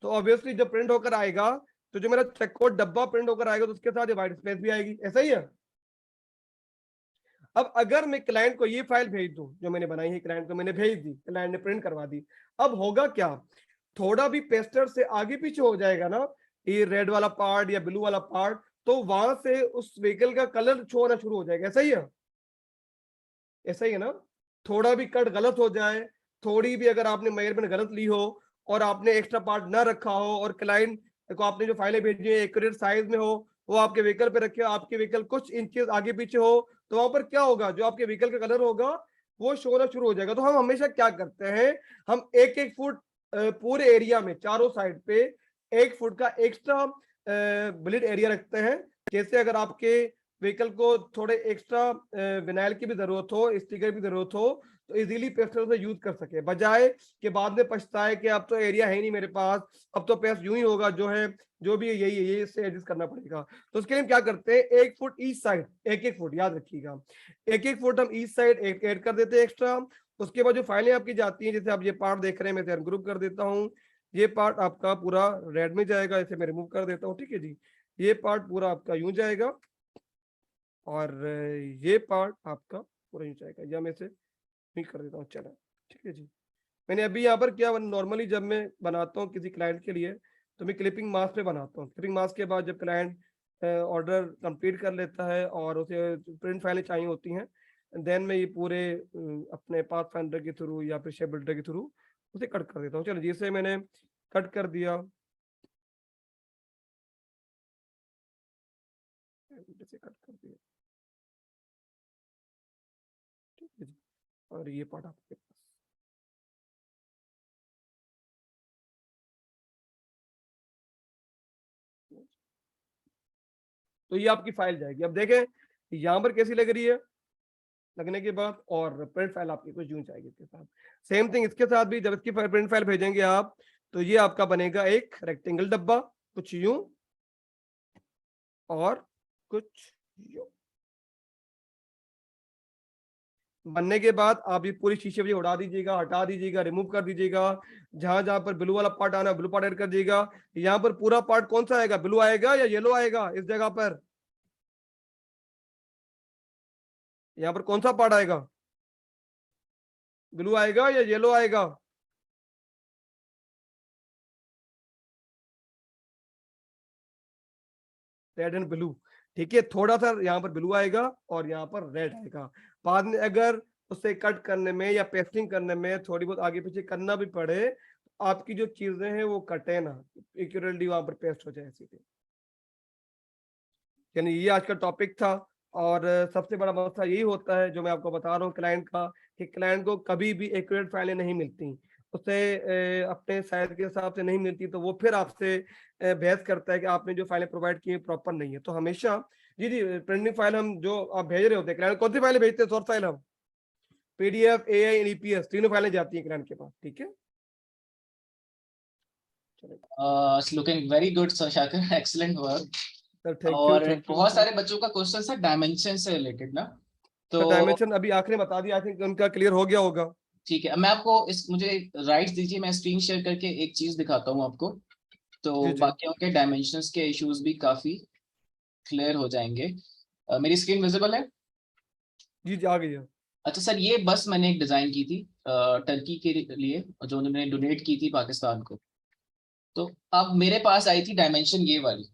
तो ऑब्वियसली जब प्रिंट होकर आएगा, तो जो मेरा चेककोड डब्बा प्रिंट होकर आएगा तो उसके साथ वाइट स्पेस भी आएगी। ऐसा ही है। अब अगर मैं क्लाइंट को ये फाइल भेज दूं जो मैंने बनाई है, क्लाइंट को मैंने भेज दी, क्लाइंट ने प्रिंट करवा दी, अब होगा क्या, थोड़ा भी पेस्टर से आगे पीछे हो जाएगा ना, ये रेड वाला पार्ट या ब्लू वाला पार्ट, तो वहां से उस व्हीकल का कलर शो होना शुरू हो जाएगा। ऐसा ही है? ऐसा ही है ना? थोड़ा भी कट गलत हो जाए, थोड़ी भी अगर आपने मेजरमेंट गलत ली हो और आपने एक्स्ट्रा पार्ट ना रखा हो, और क्लाइंट को आपने जो फाइलें भेजी है एक्यूरेट साइज में हो, वो आपके व्हीकल पे रखे हो, आपके व्हीकल कुछ इंचेस आगे पीछे हो, तो वहां पर क्या होगा, जो आपके व्हीकल का कलर होगा वो शो होना शुरू हो जाएगा। तो हम हमेशा क्या करते हैं, हम एक एक फुट पूरे एरिया में चारों साइड पे 1 फुट का एक्स्ट्रा ब्लिड एरिया रखते हैं। जैसे अगर आपके व्हीकल को थोड़े एक्स्ट्रा विनाइल की भी जरूरत हो, स्टिकर की जरूरत हो, तो इजीली पेस्टर से यूज कर सके, बजाय कि बाद में पछताए कि अब तो एरिया है नहीं मेरे पास, अब तो पेस्ट यूं ही होगा, जो है जो भी है यही है, ये इससे एडजस्ट करना पड़ेगा। तो उसके लिए हम क्या करते हैं, 1 फुट ईच साइड, एक फुट याद रखिएगा, एक फुट हम ईच साइड ऐड कर देते हैं एक्स्ट्रा। उसके बाद जो फाइलें आपकी जाती हैं, जैसे आप ये पार्ट देख रहे हैं, मैं ग्रुप कर देता हूँ, ये पार्ट आपका पूरा रेड में जाएगा, इसे मैं रिमूव कर देता हूँ, ठीक है जी। ये पार्ट पूरा आपका यूं जाएगा, और ये पार्ट आपका पूरा यूं जाएगा, या मैं इसे नहीं कर देता हूँ, चला ठीक है जी। मैंने अभी यहाँ पर क्या, नॉर्मली जब मैं बनाता हूँ किसी क्लाइंट के लिए तो मैं क्लिपिंग मास्क पे बनाता हूँ। क्लिपिंग मास्क के बाद जब क्लाइंट ऑर्डर कंप्लीट कर लेता है और उसे प्रिंट फाइलें चाहिए होती हैं, देन मैं ये पूरे अपने पाथफाइंडर के थ्रू या फिर शेप बिल्डर के थ्रू उसे कट कर देता हूँ। चलो जिसे मैंने कट कर दिया, जैसे कट कर दिया, ठीक है जी। और ये पार्ट आपके पास, तो ये आपकी फाइल जाएगी। अब देखें यहाँ पर कैसी लग रही है लगने के बाद, और प्रिंट फाइल आपकी कुछ यूं जाएगी इसके साथ। सेम थिंग इसके साथ भी, जब इसकी प्रिंट फाइल भेजेंगे आप तो ये आपका बनेगा एक रेक्टेंगल डब्बा, कुछ यूं और कुछ यूं। बनने के बाद आप ये पूरी शीशे वजह उड़ा दीजिएगा, हटा दीजिएगा, रिमूव कर दीजिएगा। जहां जहां पर ब्लू वाला पार्ट आना है ब्लू पार्ट ऐड कर दीजिएगा। यहाँ पर पूरा पार्ट कौन सा आएगा, ब्लू आएगा या येलो आएगा? इस जगह पर यहाँ पर कौन सा पार्ट आएगा, ब्लू आएगा या येलो आएगा? रेड एंड ब्लू, ठीक है। थोड़ा सा यहाँ पर ब्लू आएगा और यहाँ पर रेड आएगा। बाद में अगर उसे कट करने में या पेस्टिंग करने में थोड़ी बहुत आगे पीछे करना भी पड़े, आपकी जो चीजें हैं वो कटे ना, एक्यूरेटली वहां पर पेस्ट हो जाए सीधे। यानी ये आज का टॉपिक था। और सबसे बड़ा मसला यही होता है जो मैं आपको बता रहा हूँ क्लाइंट का, कि क्लाइंट को कभी भी एक्यूरेट फाइलें नहीं मिलती, उसे अपने साइज के हिसाब से नहीं मिलती, तो वो फिर आपसे बहस करता है कि आपने जो फाइलें प्रोवाइड की प्रॉपर नहीं है। तो हमेशा जी जी प्रिंटिंग फाइल हम जो आप भेज रहे होते हैं क्लाइंट, कौन सी फाइलें भेजते हैं? सोर्स फाइल हम PDF, AI, EPS तीनों फाइलें जाती हैं क्लाइंट के पास, ठीक है। Looking very good sir Shakir, excellent work. Sir thank you, और थैंक यू। बहुत सारे बच्चों का क्वेश्चन था डायमेंशन से रिलेटेड ना, तो डायमेंशन अभी आखिरी बता दिया, आई थिंक उनका क्लियर हो गया होगा। ठीक है। मैं आपको मुझे राइट्स दीजिए, मैं स्क्रीन शेयर करके एक चीज दिखाता हूँ आपको, तो जी जी बाकियों के डायमेंशंस के इश्यूज भी काफी क्लियर हो जाएंगे। मेरी स्क्रीन विजिबल है? जी जी आ गई है। अच्छा सर, ये बस मैंने एक डिजाइन की थी टर्की के लिए, जो उन्होंने डोनेट की थी पाकिस्तान को। तो अब मेरे पास आई थी डायमेंशन ये वाली।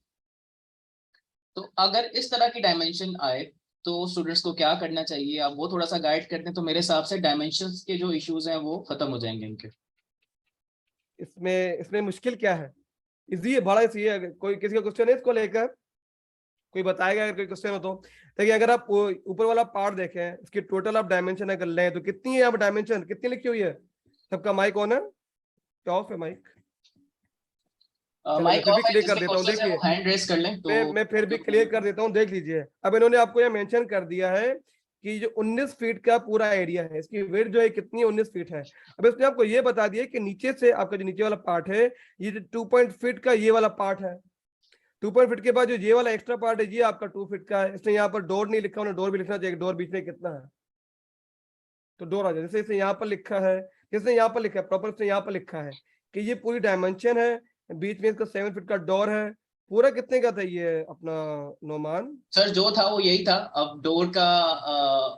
तो अगर इस तरह की डायमेंशन आए तो स्टूडेंट्स को क्या करना चाहिए, आप वो थोड़ा सा गाइड करते हैं तो मेरे हिसाब से डायमेंशंस के जो इश्यूज हैं वो खत्म हो जाएंगे इनके। इसमें इसमें मुश्किल क्या है? इजी है, बड़ा इजी है। कोई किसी का क्वेश्चन है इसको लेकर? कोई बताएगा अगर कोई क्वेश्चन हो तो? देखिए अगर आप ऊपर वाला पार्ट देखें, इसकी टोटल आप डायमेंशन अगर लें तो कितनी है यहाँ पर डायमेंशन, कितनी लिखी हुई है? सबका माइक ऑन है? ऑफ है माइक? माइक फिर भी ऑफ है, क्लियर कर जिसमें देता हूँ, क्वेश्चन है देखिए वो हैंड रेस कर लें। तो मैं फिर भी क्लियर कर देता हूँ, देख लीजिए। अब इन्होंने आपको यह मेंशन कर दिया है कि जो 19 फीट का पूरा एरिया है, इसकी वेट जो है कितनी है, 19 फीट है। अब इसने आपको ये बता दिया कि नीचे से आपका जो नीचे वाला पार्ट है, ये जो 2 फीट का ये वाला पार्ट है, 2 फीट के बाद जो ये वाला एक्स्ट्रा पार्ट है ये आपका 2 फीट का है। इसने यहाँ पर डोर नहीं लिखा, उन्हें डोर भी लिखना चाहिए, डोर बीच में कितना है तो डोर आ जाए। जैसे इसने यहाँ पर लिखा है, जिसने यहाँ पर लिखा है प्रॉपर, इसने यहाँ पर लिखा है कि ये पूरी डायमेंशन है, बीच में इसका 7 फीट का डोर है। पूरा कितने का था ये अपना नोमान? सर जो था वो यही था। अब डोर का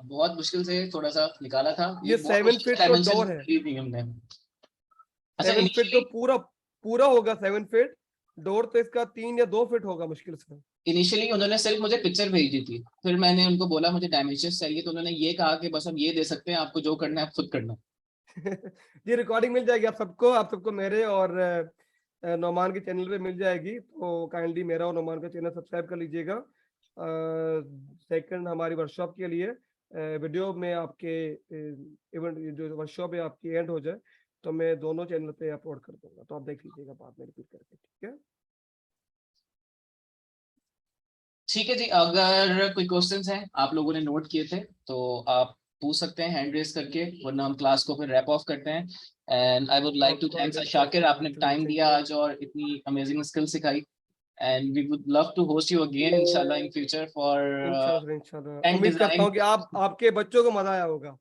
बहुत मुश्किल से थोड़ा सा निकाला था, ये बहुत 7 मुश्किल फीट तो डायमेंशन डोर है, ली थी हमने। अच्छा 7 फीट तो इनिशियली पूरा पूरा होगा 7 फीट। डोर तो इसका 3 या 2 फीट होगा मुश्किल से। इनिशियली उन्होंने सिर्फ मुझे पिक्चर भेजी थी, फिर मैंने उनको बोला मुझे डायमेंशन चाहिए, तो उन्होंने ये कहा कि बस हम ये दे सकते हैं, आपको जो करना है आप खुद करना। ये रिकॉर्डिंग मिल जाएगी आप सबको मेरे और नोमान के चैनल पे मिल जाएगी, तो काइंडली मेरा और नोमान का चैनल सब्सक्राइब कर लीजिएगा। सेकंड हमारी वर्कशॉप के लिए वीडियो में आपके इवेंट जो वर्कशॉप है आपकी एंड हो जाए तो मैं दोनों चैनल पे अपलोड कर दूंगा, तो आप देख लीजिएगा बाद में रिपीट करके, ठीक है। ठीक है जी, अगर कोई क्वेश्चंस हैं आप लोगों ने नोट किए थे तो आप पूछ सकते हैं हैंड रेस करके, वरना हम क्लास को फिर रैप ऑफ करते हैं। And I would like to thank Shakir, आपने टाइम दिया आज और इतनी अमेजिंग स्किल सिखाई। And we would love to host you again इंशाल्लाह इन फ्यूचर फॉर इंशाल्लाह उम्मीद करता हूँ कि आपके बच्चों को मजा आया होगा।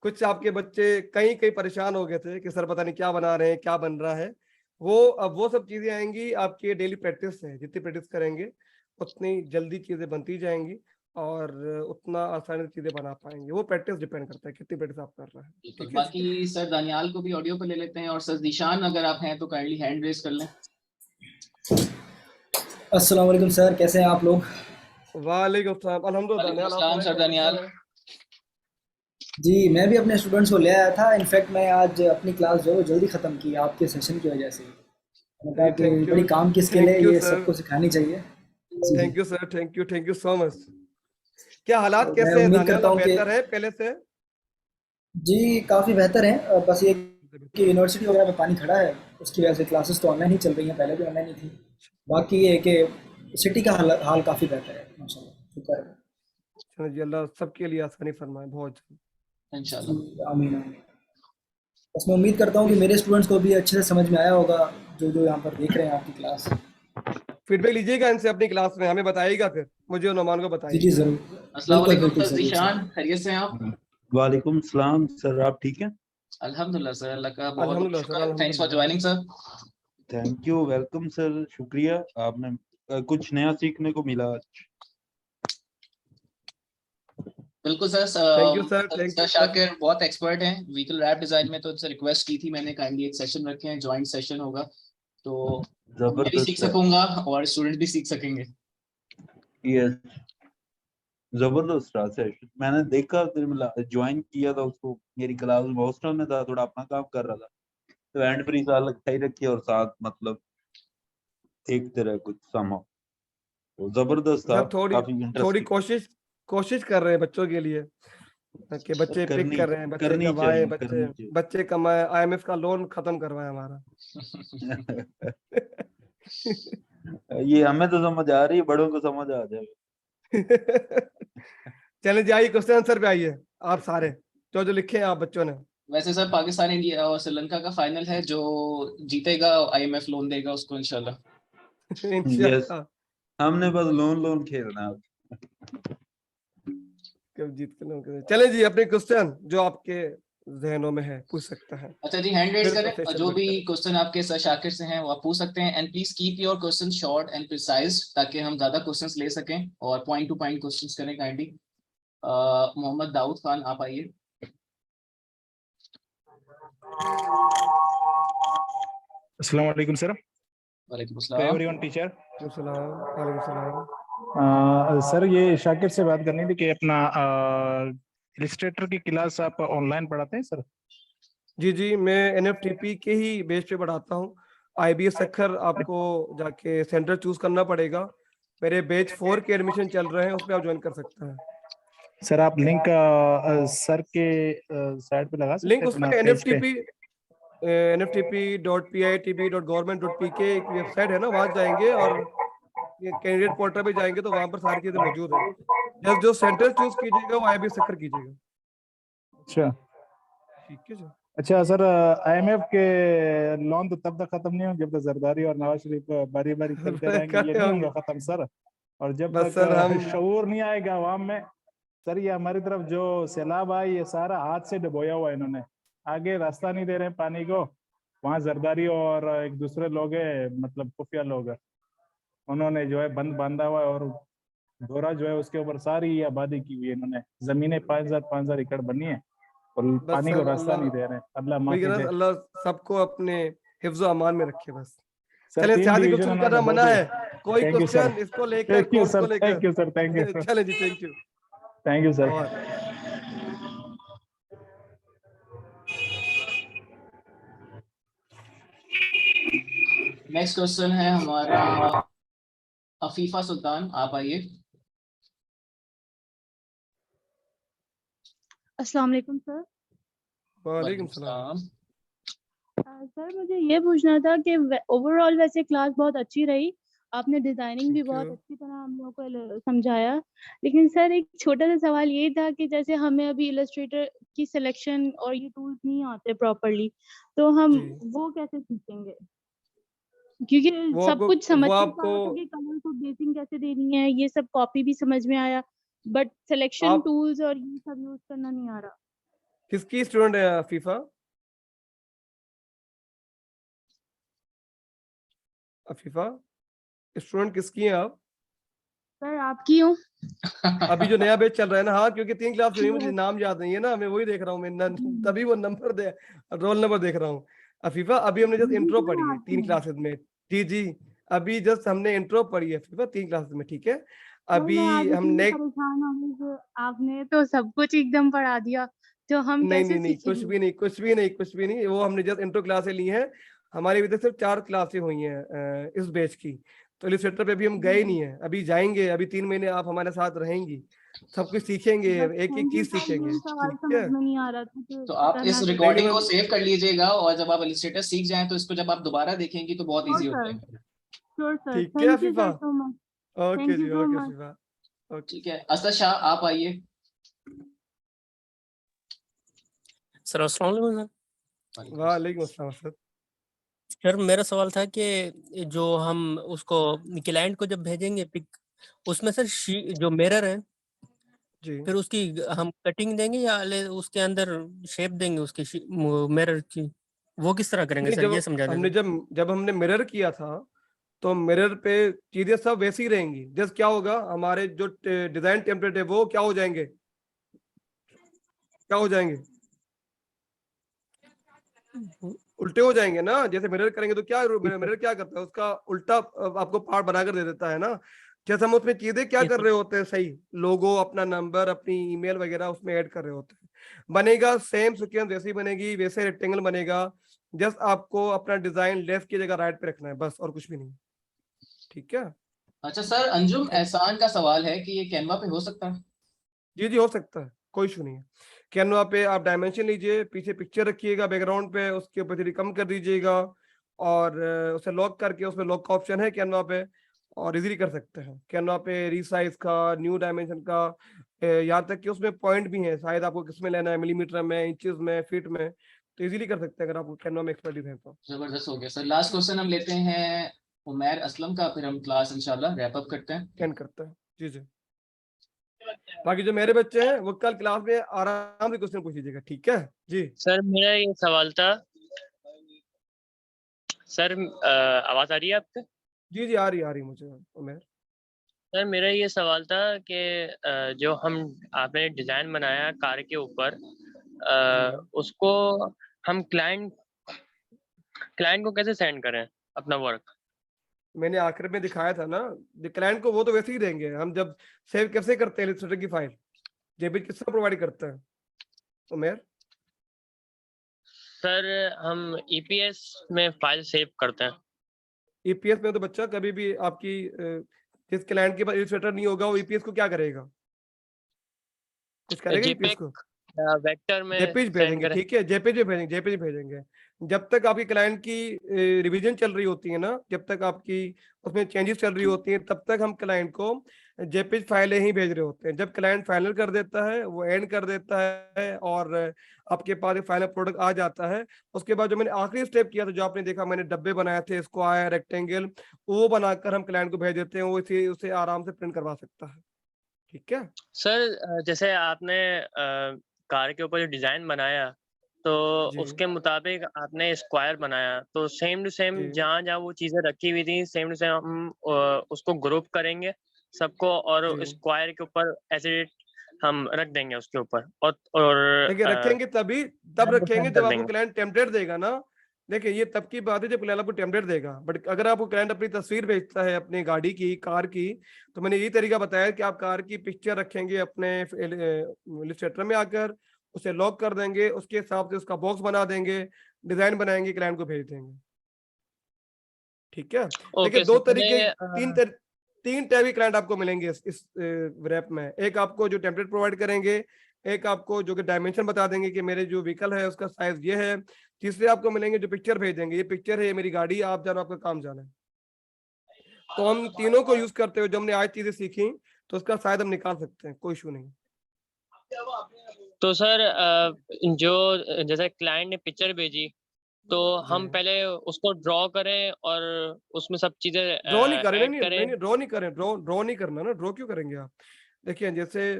कुछ आपके बच्चे कहीं परेशान हो गए थे कि सर पता नहीं क्या बना रहे हैं, क्या बन रहा है। अब वो सब चीजें आएंगी आपकी डेली प्रैक्टिस से, जितनी प्रैक्टिस करेंगे उतनी जल्दी चीजें बनती जाएंगी और उतना आसानी से चीजें बना पाएंगे। वो प्रैक्टिस डिपेंड करता है कितनी प्रैक्टिस आप कर रहे हैं। बिल्कुल। ठीक है जी। बाकी सर दानियाल को भी ऑडियो पे ले लेते हैं, और सर जीशान अगर आप हैं तो काइंडली हैंड रेज कर लें। अस्सलाम वालेकुम सर, कैसे हैं आप लोग? वालेकुम अस्सलाम। अल्हम्दुलिल्लाह वालेकुम दानियाल, आप अस्सलाम सुनाएं सर कैसे दानियाल। हैं? जी, मैं भी अपने स्टूडेंट्स को ले आया था। इनफैक्ट मैं आज अपनी क्लास जो है वो जल्दी ख़त्म की आपके सेशन की वजह से। मैंने कहा कि थैंक यू, बड़ी काम की स्किल है, थैंक यू ये सर, सबको सिखानी चाहिए। जी जी। Thank you sir, thank you so much. क्या हालात तो मैं कैसे हैं उम्मीद दानियाल, करता अब हूँ कि बेहतर है पहले से? जी काफ़ी बेहतर हैं। बस ये कि यूनिवर्सिटी वगैरह में पानी खड़ा है, उसकी वजह से क्लासेस तो ऑनलाइन ही चल रही हैं, पहले भी ऑनलाइन ही थी। बाकी ये है कि सिटी का हाल काफ़ी बेहतर है माशाल्लाह, शुक्र है। चलो जी, अल्लाह सबके लिए आसानी फरमाए बहुत जल्द। इंशाल्लाह। जी, आमीन आमीन। बस मैं उम्मीद करता हूँ कि मेरे स्टूडेंट्स को भी अच्छे से समझ में आया होगा, जो यहाँ पर देख रहे हैं आपकी क्लास। फीडबैक लीजिएगा इनसे अपनी क्लास में, हमें बताइएगा, फिर मुझे और नोमान को जी बताइएगा। जी ज़रूर, अस्सलाम बिल्कुल वालेकुम बिल्कुल सर ज़रूर सर। जीशान, खैरियत से हैं आप? वालेकुम सलाम सर, आप ठीक हैं? अल्हम्दुलिल्लाह सर, अल्लाह का बहुत बहुत अल्हम्दुलिल्लाह सर, शुक्र। थैंक्स फॉर अल्हम्दुलिल्लाह। Joining sir. Thank you, welcome sir, शुक्रिया। आपने कुछ नया सीखने को मिला आज। बिल्कुल sir. Thank you sir, thank sir you sir. Shakir बहुत एक्सपर्ट हैं व्हीकल रैप डिजाइन में, तो उनसे रिक्वेस्ट की थी मैंने, काइंडली एक सेशन रखे हैं, जॉइंट सेशन होगा, तो मैं भी सीख जबरदस्त है, सकूंगा और स्टूडेंट भी सीख सकेंगे। यस, जबरदस्त रहा सेशन। मैंने देखा, ज्वाइन किया था उसको, मेरी क्लास में हॉस्टल में था, थोड़ा अपना काम कर रहा था, तो हैंड फ्री साल लगाई रखी और साथ मतलब देखते रहे कुछ समझ, तो जबरदस्त था, सर थोड़ी काफी थोड़ी इंटरेस्टिंग। कोशिश कर रहे हैं बच्चों के लिए, कि बच्चे पिक कर रहे हैं, बच्चे कमाए, बच्चे करनी चाहिए। बच्चे कमाए, IMF का लोन खत्म करवाए हमारा। ये हमें तो समझ आ रही है, बड़ों को समझ आ जाएगा। चले जी, आइए क्वेश्चन आंसर पे आइए। आप सारे जो लिखे हैं आप बच्चों ने। वैसे सर पाकिस्तान इंडिया और श्रीलंका का फाइनल है, जो जीतेगा IMF लोन देगा उसको इंशाल्लाह। यस, इंशाल्लाह। हमने बस लोन लोन खेलना है। कब जीत के लोग। चले जी, अपने क्वेश्चन जो आपके जहनों में है पूछ सकते हैं, अच्छा जी, हैंड रेज फिर करें, सेशन जो भी करते हैं। क्वेश्चन आपके सर शाकिर से हैं वो आप पूछ सकते हैं, and please keep your question short and precise, ताकि हम ज्यादा क्वेश्चंस ले सकें और पॉइंट टू पॉइंट क्वेश्चंस करें काइंडली। मोहम्मद दाऊद खान आप आइए। अस्सलाम वालेकुम सर। वालेकुम तो अस्सलाम। Everyone teacher. वालेकुम सलाम, वालेकुम सलाम। सर ये शाकिर से बात करनी थी कि अपना इलिस्ट्रेटर की क्लास आप ऑनलाइन पढ़ाते हैं सर? जी जी, मैं NFTP के ही बेस पे पढ़ाता हूँ। IBS सखर आपको जाके सेंटर चूज करना पड़ेगा। मेरे बैच 4 के एडमिशन चल रहे हैं, उसमें आप ज्वाइन कर सकते हैं। सर आप लिंक सर के साइट पे लगा सकते लिंक हैं उसमें अपना पेज पे? nftp.pitb.government.pk एक वेबसाइट है ना, वहां जाएंगे और ये कैंडिडेट पोर्टल पे जाएंगे तो वहां पर सारी चीजें मौजूद है। जस्ट जो सेंटर चूज कीजिएगा वो IBS सखर कीजिएगा। अच्छा ठीक है जी। अच्छा सर, IMF के लोन तो तब तक खत्म नहीं होंगे जब तक जरदारी और नवाज शरीफ बारी बारी चलते रहेंगे, ये नहीं होंगे खत्म सर। और जब बस तक सर हम शऊर नहीं आएगा आवाम में सर, ये हमारी तरफ जो सैलाब आई ये सारा हाथ से डुबोया हुआ है इन्होंने, आगे रास्ता नहीं दे रहे हैं पानी को। वहाँ जरदारी और एक दूसरे लोग है, मतलब खुफिया लोग है, उन्होंने जो है बंद बांधा हुआ है, और दौरा जो है उसके ऊपर सारी आबादी की हुई है इन्होंने, जमीनें 5,000 एकड़ बनी है और बस पानी को सर रास्ता अल्लाह, नहीं दे रहे हैं। अल्लाह वही माफी कहना, दे अल्लाह सबको अपने हिफ्ज़ अमान में रखे बस। सर। चले, 3 ज्यादा डिवीजन क्वेश्चन उन्होंने करना मना बहुत है। कोई थैंक यू सर, क्वेश्चन इसको लेकर, थैंक यू कोर्स सर, को लेकर। Thank you sir, thank you sir, चले जी, thank you. Thank you sir. और नेक्स्ट क्वेश्चन है हमारा अफीफा सुल्तान, आप आइए। अस्सलाम वालेकुम सर। वालेकुम सलाम। सर मुझे ये पूछना था कि ओवरऑल वैसे क्लास बहुत अच्छी रही, आपने डिजाइनिंग भी थैंक बहुत यू। अच्छी तरह हम लोगों को समझाया, लेकिन सर एक छोटा सा सवाल ये था कि जैसे हमें अभी इलस्ट्रेटर की सिलेक्शन और ये टूल्स नहीं आते प्रॉपरली, तो हम जी, वो कैसे सीखेंगे? क्योंकि वो सब आपको कुछ समझ वो में तो आपको आया था कि कलर को बेसिंग कैसे देनी है, ये सब कॉपी भी समझ में आया, बट सिलेक्शन आप टूल्स और ये सब यूज करना नहीं आ रहा। किसकी स्टूडेंट है फीफा? अफीफा, स्टूडेंट किसकी हैं आप? सर आपकी हूँ। अभी जो नया बैच चल रहा है ना, हाँ, क्योंकि 3 क्लास हुई है, मुझे नाम याद नहीं है ना, मैं वही देख रहा हूँ, मैं तभी वो नंबर दे रोल नंबर देख रहा हूँ। अफीफा, अभी हमने जस्ट इंट्रो पढ़ी है 3 क्लासेस में। जी जी, अभी जस्ट हमने इंट्रो पढ़ी है अफीफा 3 क्लासेस में, ठीक है। सर अभी मैं आज हम इतनी नेक्स्ट, परेशान हो गई कि आपने तो सब कुछ एकदम पढ़ा दिया, तो हम नहीं कैसे नहीं नहीं, कुछ सीखेंगे? भी नहीं, कुछ भी नहीं, कुछ भी नहीं, वो हमने जस्ट इंट्रो क्लासें ली हैं। हमारी अभी तक सिर्फ 4 क्लासें हुई हैं इस बैच की। तो इलिस्ट्रेटर पे अभी हम गए नहीं है, अभी जाएंगे, अभी 3 महीने आप हमारे साथ रहेंगी, सब कुछ सीखेंगे, बस एक एक थैंक यू चीज सर, सीखेंगे, यही सवाल ठीक समझ है। में नहीं आ रहा था कि तो आप करना इस कैसे। नहीं नहीं रिकॉर्डिंग को मैम, सेव कर लीजिएगा, और जब आप इलस्ट्रेटर सीख जाएं तो इसको जब आप दोबारा देखेंगी तो बहुत श्योर इजी हो सर, जाएगा। श्योर सर, ठीक है thank you Afifa, sir so much, okay thank you ji, so okay much. Afifa, okay. ठीक है, असद शाह आप आइए। सर अस्सलाम वालेकुम सर। वालेकुम अस्सलाम असद। सर मेरा सवाल था कि जो हम उसको क्लाइंट को जब भेजेंगे पिक, उसमें सर जो मिरर है, जी फिर उसकी हम कटिंग देंगे या उसके अंदर शेप देंगे उसकी मिरर की, वो किस तरह करेंगे नहीं, सर, ये समझा दें हमने सर। जब हमने मिरर किया था, तो मिरर पे चीजें सब वैसी ही रहेंगी। जस्ट क्या होगा, हमारे जो डिजाइन टेम्पलेट है वो क्या हो जाएंगे, क्या हो जाएंगे, उल्टे हो जाएंगे ना। जैसे मिरर करेंगे तो क्या मिरर क्या करता है, उसका उल्टा आपको पार्ट बनाकर दे देता है ना। जैसे हम उसमें चीजें क्या कर रहे होते हैं, सही लोगो, अपना नंबर, अपनी ईमेल वगैरह उसमें ऐड कर रहे होते हैं, बनेगा सेम सीक्वेंस, वैसी बनेगी, वैसे रेक्टेंगल बनेगा। जस्ट आपको अपना डिजाइन लेफ्ट की जगह राइट पे रखना है, बस, और कुछ भी नहीं, ठीक है। अच्छा सर, अंजुम एहसान का सवाल है कि ये कैनवा पे हो सकता है? जी जी, हो सकता है, कोई इशू नहीं है। कैनवा पे आप डायमेंशन लीजिए, पीछे पिक्चर रखिएगा बैकग्राउंड पे, उसके ऊपर थोड़ी कम कर दीजिएगा, और उसे लॉक करके, उसमें लॉक का ऑप्शन है कैनवा पे, और इजीली कर सकते हैं कैनवा पे रीसाइज का, न्यू डायमेंशन का, यहाँ तक कि उसमें पॉइंट भी है, शायद आपको किसमें लेना है, मिलीमीटर में, इंचेस में, फीट में, तो इजीली कर सकते हैं अगर आपको कैनवा में एक्सपर्टीज है तो। जबरदस्त हो गया सर। लास्ट क्वेश्चन हम लेते हैं उमैर असलम का, फिर हम क्लास इंशाल्लाह रैप अप करते हैं। कैन करता है, जी जी। बाकी जो मेरे बच्चे हैं वो कल क्लास में आराम से क्वेश्चन पूछ लीजिएगा, ठीक है जी। सर मेरा ये सवाल था सर, आवाज आ रही है आपको? जी जी, आ रही मुझे उमेर। सर मेरा ये सवाल था कि जो हम आपने डिजाइन बनाया कार के ऊपर, उसको हम क्लाइंट को कैसे सेंड करें अपना वर्क? मैंने आखिर में दिखाया था ना, क्लाइंट को वो तो वैसे ही देंगे हम। जब सेव कैसे करते हैं इलस्ट्रेटर की फाइल, जेपीजी किसका प्रोवाइड करता है उमेर? सर हम ईपीएस में फाइल सेव करते हैं। ईपीएस में तो बच्चा कभी भी आपकी जिस क्लाइंट के पास इलस्ट्रेटर नहीं होगा वो ईपीएस को क्या करेगा, कुछ करेगा ईपीएस को? वेक्टर में जेपीजी सेंड भेजेंगे, करें। ठीक है, जेपीजी भेजेंगे। जब तक आपकी क्लाइंट की रिवीजन चल रही होती है ना, जब तक आपकी उसमें चेंजेस चल रही होती हैं, तब तक हम क्लाइंट को जेपीजी फाइलें ही भेज रहे होते हैं। जब क्लाइंट फाइनल कर देता है, वो एंड कर देता है, और आपके पास एक फाइनल प्रोडक्ट आ जाता है, उसके बाद जो मैंने आखिरी स्टेप किया था, जो आपने देखा मैंने डब्बे बनाए थे, स्क्वायर, रेक्टेंगल, वो बनाकर हम क्लाइंट को भेज देते हैं, वो इसे उसे आराम से प्रिंट करवा सकता है, ठीक है। सर जैसे आपने कार के ऊपर जो डिजाइन बनाया, तो जी उसके मुताबिक आपने स्क्वायर बनाया, तो सेम टू सेम जी जहाँ जहाँ वो चीजें रखी हुई थी, सेम टू सेम हम उसको ग्रुप करेंगे सबको, और जी, स्क्वायर के ऊपर ऐसे हम रख देंगे उसके ऊपर, और देखिए रखेंगे तभी, तब रखेंगे सेंड जब कर आपको देंगे। क्लाइंट टेम्पलेट देगा ना। देखिए ये तब की बात है जब क्लाइंट आपको टेम्पलेट देगा, बट अगर आपको क्लाइंट अपनी तस्वीर भेजता है अपनी गाड़ी की, कार की, तो मैंने यही तरीका बताया कि आप कार की पिक्चर रखेंगे अपने इलस्ट्रेटर में आकर, उसे लॉक कर देंगे, उसके हिसाब से उसका बॉक्स बना देंगे, डिजाइन बनाएंगे, क्लाइंट को भेज देंगे, ठीक है। देखिए ओके दो सर, तरीके, मुझे तीन टाइप के क्लाइंट आपको मिलेंगे इस रैप में। एक आपको जो टेम्पलेट प्रोवाइड करेंगे, एक आपको जो कि डायमेंशन बता देंगे कि मेरे जो व्हीकल है उसका साइज ये है, तीसरे आपको मिलेंगे जो पिक्चर भेज देंगे, ये पिक्चर है, ये मेरी गाड़ी, आप जानो आपका काम जाना है। तो हम तीनों को यूज करते हुए जो हमने आज चीजें सीखी, तो उसका शायद हम निकाल सकते हैं, कोई इशू नहीं। तो सर जो जैसे क्लाइंट ने पिक्चर भेजी, तो हम जी, पहले उसको ड्रॉ करें और उसमें सब चीजें ड्रॉ नहीं करें, नहीं ऐड नहीं करें। नहीं नहीं, ड्रॉ नहीं करें, ड्रॉ नहीं करना ना, ड्रॉ क्यों करेंगे आप? देखिए जैसे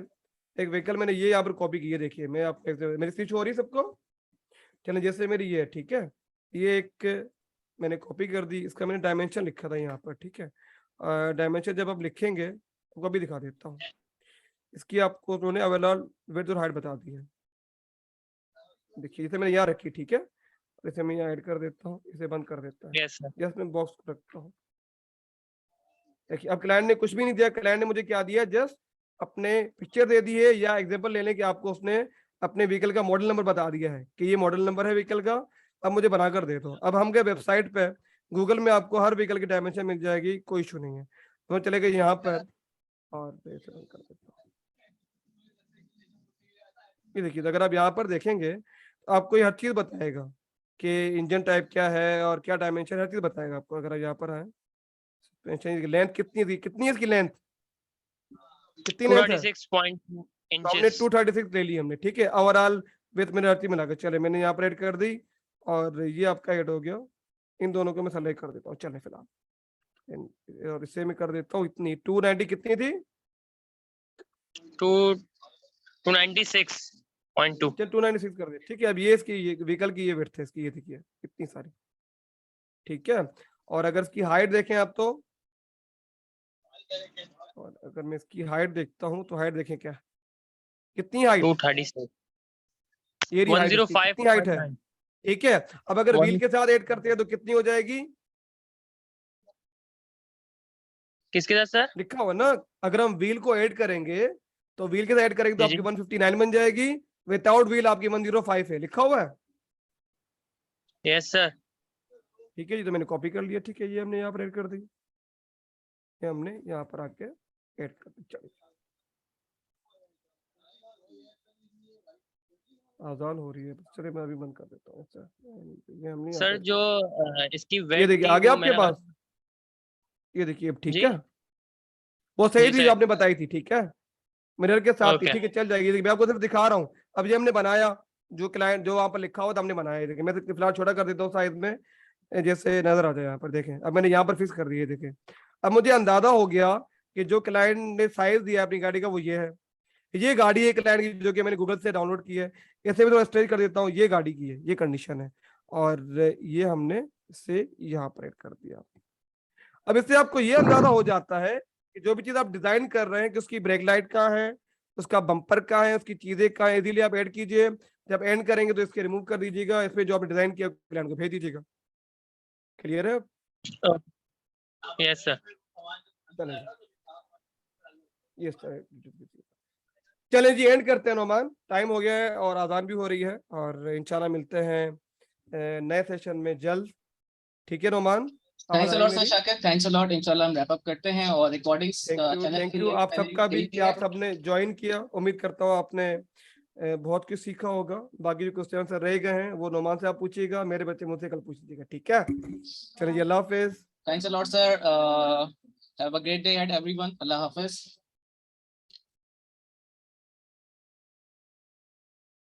एक व्हीकल मैंने ये यहाँ पर कॉपी की है, देखिए मैं आप मेरी स्पीच हो रही है सबको? चलिए जैसे मेरी ये है, ठीक है, ये एक मैंने कॉपी कर दी, इसका मैंने डायमेंशन लिखा था यहाँ पर, ठीक है। डायमेंशन जब आप लिखेंगे आपको अभी दिखा देता हूँ। इसकी आपको उन्होंने ओवरऑल विड्थ और हाइट बता दी है। देखिए इसे मैंने यहाँ रखी, ठीक है, इसे मैं यहाँ ऐड कर देता हूँ, इसे बंद कर देता है। Yes sir. यस, मैं बॉक्स रखता हूँ। देखिए अब क्लाइंट ने कुछ भी नहीं दिया, क्लाइंट ने मुझे क्या दिया, जस्ट अपने पिक्चर दे दी है, या एग्जांपल ले लें कि आपको उसने अपने व्हीकल का मॉडल नंबर बता दिया है कि ये मॉडल नंबर है व्हीकल का, अब मुझे बनाकर दे दो। अब हम गए वेबसाइट पे, गूगल में आपको हर व्हीकल की डायमेंशन मिल जाएगी, कोई इशू नहीं है। तो मैं चले गए यहाँ पर और इसे बंद कर देता हूँ। ये देखिए अगर आप यहाँ पर देखेंगे तो आपको ये हर चीज बताएगा कि इंजन टाइप क्या है और क्या डायमेंशन, हर चीज बताएगा आपको। अगर आप यहाँ पर आए, लेंथ कितनी थी, कितनी है इसकी लेंथ, कितनी लेंथ है, 236 तो हमने इंचेस। 236 ले ली हमने, ठीक है। ओवरऑल विथ मैंने हर चीज मिलाकर, चले मैंने यहाँ पर ऐड कर दी और ये आपका ऐड हो गया। इन दोनों को मैं सेलेक्ट कर देता हूँ, चले फिलहाल, और इसे मैं कर देता हूँ इतनी 290 कितनी थी, 296.2। चल 296 कर दे, ठीक है। अब ये इसकी ये व्हीकल की ये विड्थ है इसकी, ये देखिए कितनी सारी, ठीक है। और अगर इसकी हाइट देखें आप तो, और अगर मैं इसकी हाइट देखता हूँ तो हाइट देखें क्या, कितनी हाइट, 236 ये रही हाइट, कितनी हाइट है, 105.9। ठीक है। अब अगर व्हील के साथ ऐड करते हैं तो कितनी हो जाएगी, किसके साथ सर? लिखा हुआ ना, अगर हम व्हील को ऐड करेंगे तो व्हील के साथ ऐड करेंगे तो जी, आपकी 159 बन जाएगी, विदाउट व्हील आपकी 105 है, लिखा हुआ है, यस सर। ठीक है जी। तो मैंने कॉपी कर लिया, ठीक है, ये हमने यहाँ पर ऐड कर दी, ये हमने यहाँ पर आके ऐड कर दी। चलिए आजान हो रही है, चलिए मैं अभी बंद कर देता हूँ। अच्छा, ये हमने यहाँ सर पे- जो इसकी ये वेट देखिए थी आ गया वो आपके मैंने पास, ये देखिए अब ठीक जी है, वो सही जी थी जो सर। आपने बताई थी, ठीक है, मिरर के साथ थी, ओके ठीक है, चल जाएगी। देखिए मैं आपको सिर्फ दिखा रहा हूँ, अब ये हमने बनाया, जो क्लाइंट जो वहाँ पर लिखा हुआ था हमने बनाया है। देखिए मैं तो फिलहाल छोटा कर देता हूँ साइज में, जैसे नजर आ जाए यहाँ पर, देखें अब मैंने यहाँ पर फिक्स कर दिए, देखें अब मुझे अंदाजा हो गया कि जो क्लाइंट ने साइज दिया अपनी गाड़ी का वो ये है। ये गाड़ी है क्लाइंट की जो कि मैंने गूगल से डाउनलोड की है, ऐसे भी थोड़ा स्ट्रेच कर देता हूँ, ये गाड़ी की है, ये कंडीशन है, और ये हमने इसे यहाँ पर ऐड कर दिया। अब इससे आपको ये अंदाजा हो जाता है कि जो भी चीज आप डिजाइन कर रहे हैं कि उसकी ब्रेक लाइट कहाँ है, उसका बम्पर कहाँ है, उसकी चीजें कहाँ है, इजीली आप ऐड कीजिए। जब एंड करेंगे तो इसके रिमूव कर दीजिएगा, इसमें जो आपने डिजाइन किया क्लाइंट को भेज दीजिएगा। क्लियर है? Yes sir. ये चलें जी, एंड करते हैं नोमान, टाइम हो गया है और आजान भी हो रही है, और इंशाल्लाह मिलते हैं नए सेशन में जल्द, ठीक है Noman? Thanks a lot sir Shakir, thanks a lot. इंशाल्लाह हम रैप अप करते हैं और रिकॉर्डिंग्स चैनल थैंक के यू लिए आप सबका भी कि आप है। सबने ज्वाइन किया। उम्मीद करता हूँ आपने बहुत कुछ सीखा होगा। बाकी जो क्वेश्चन आंसर रह गए हैं वो नोमान से आप पूछिएगा, मेरे बच्चे मुझसे कल पूछ लीजिएगा, ठीक है? चलिए अल्लाह हाफिज। Thanks a lot sir, have a great day at everyone. अल्लाह हाफिज।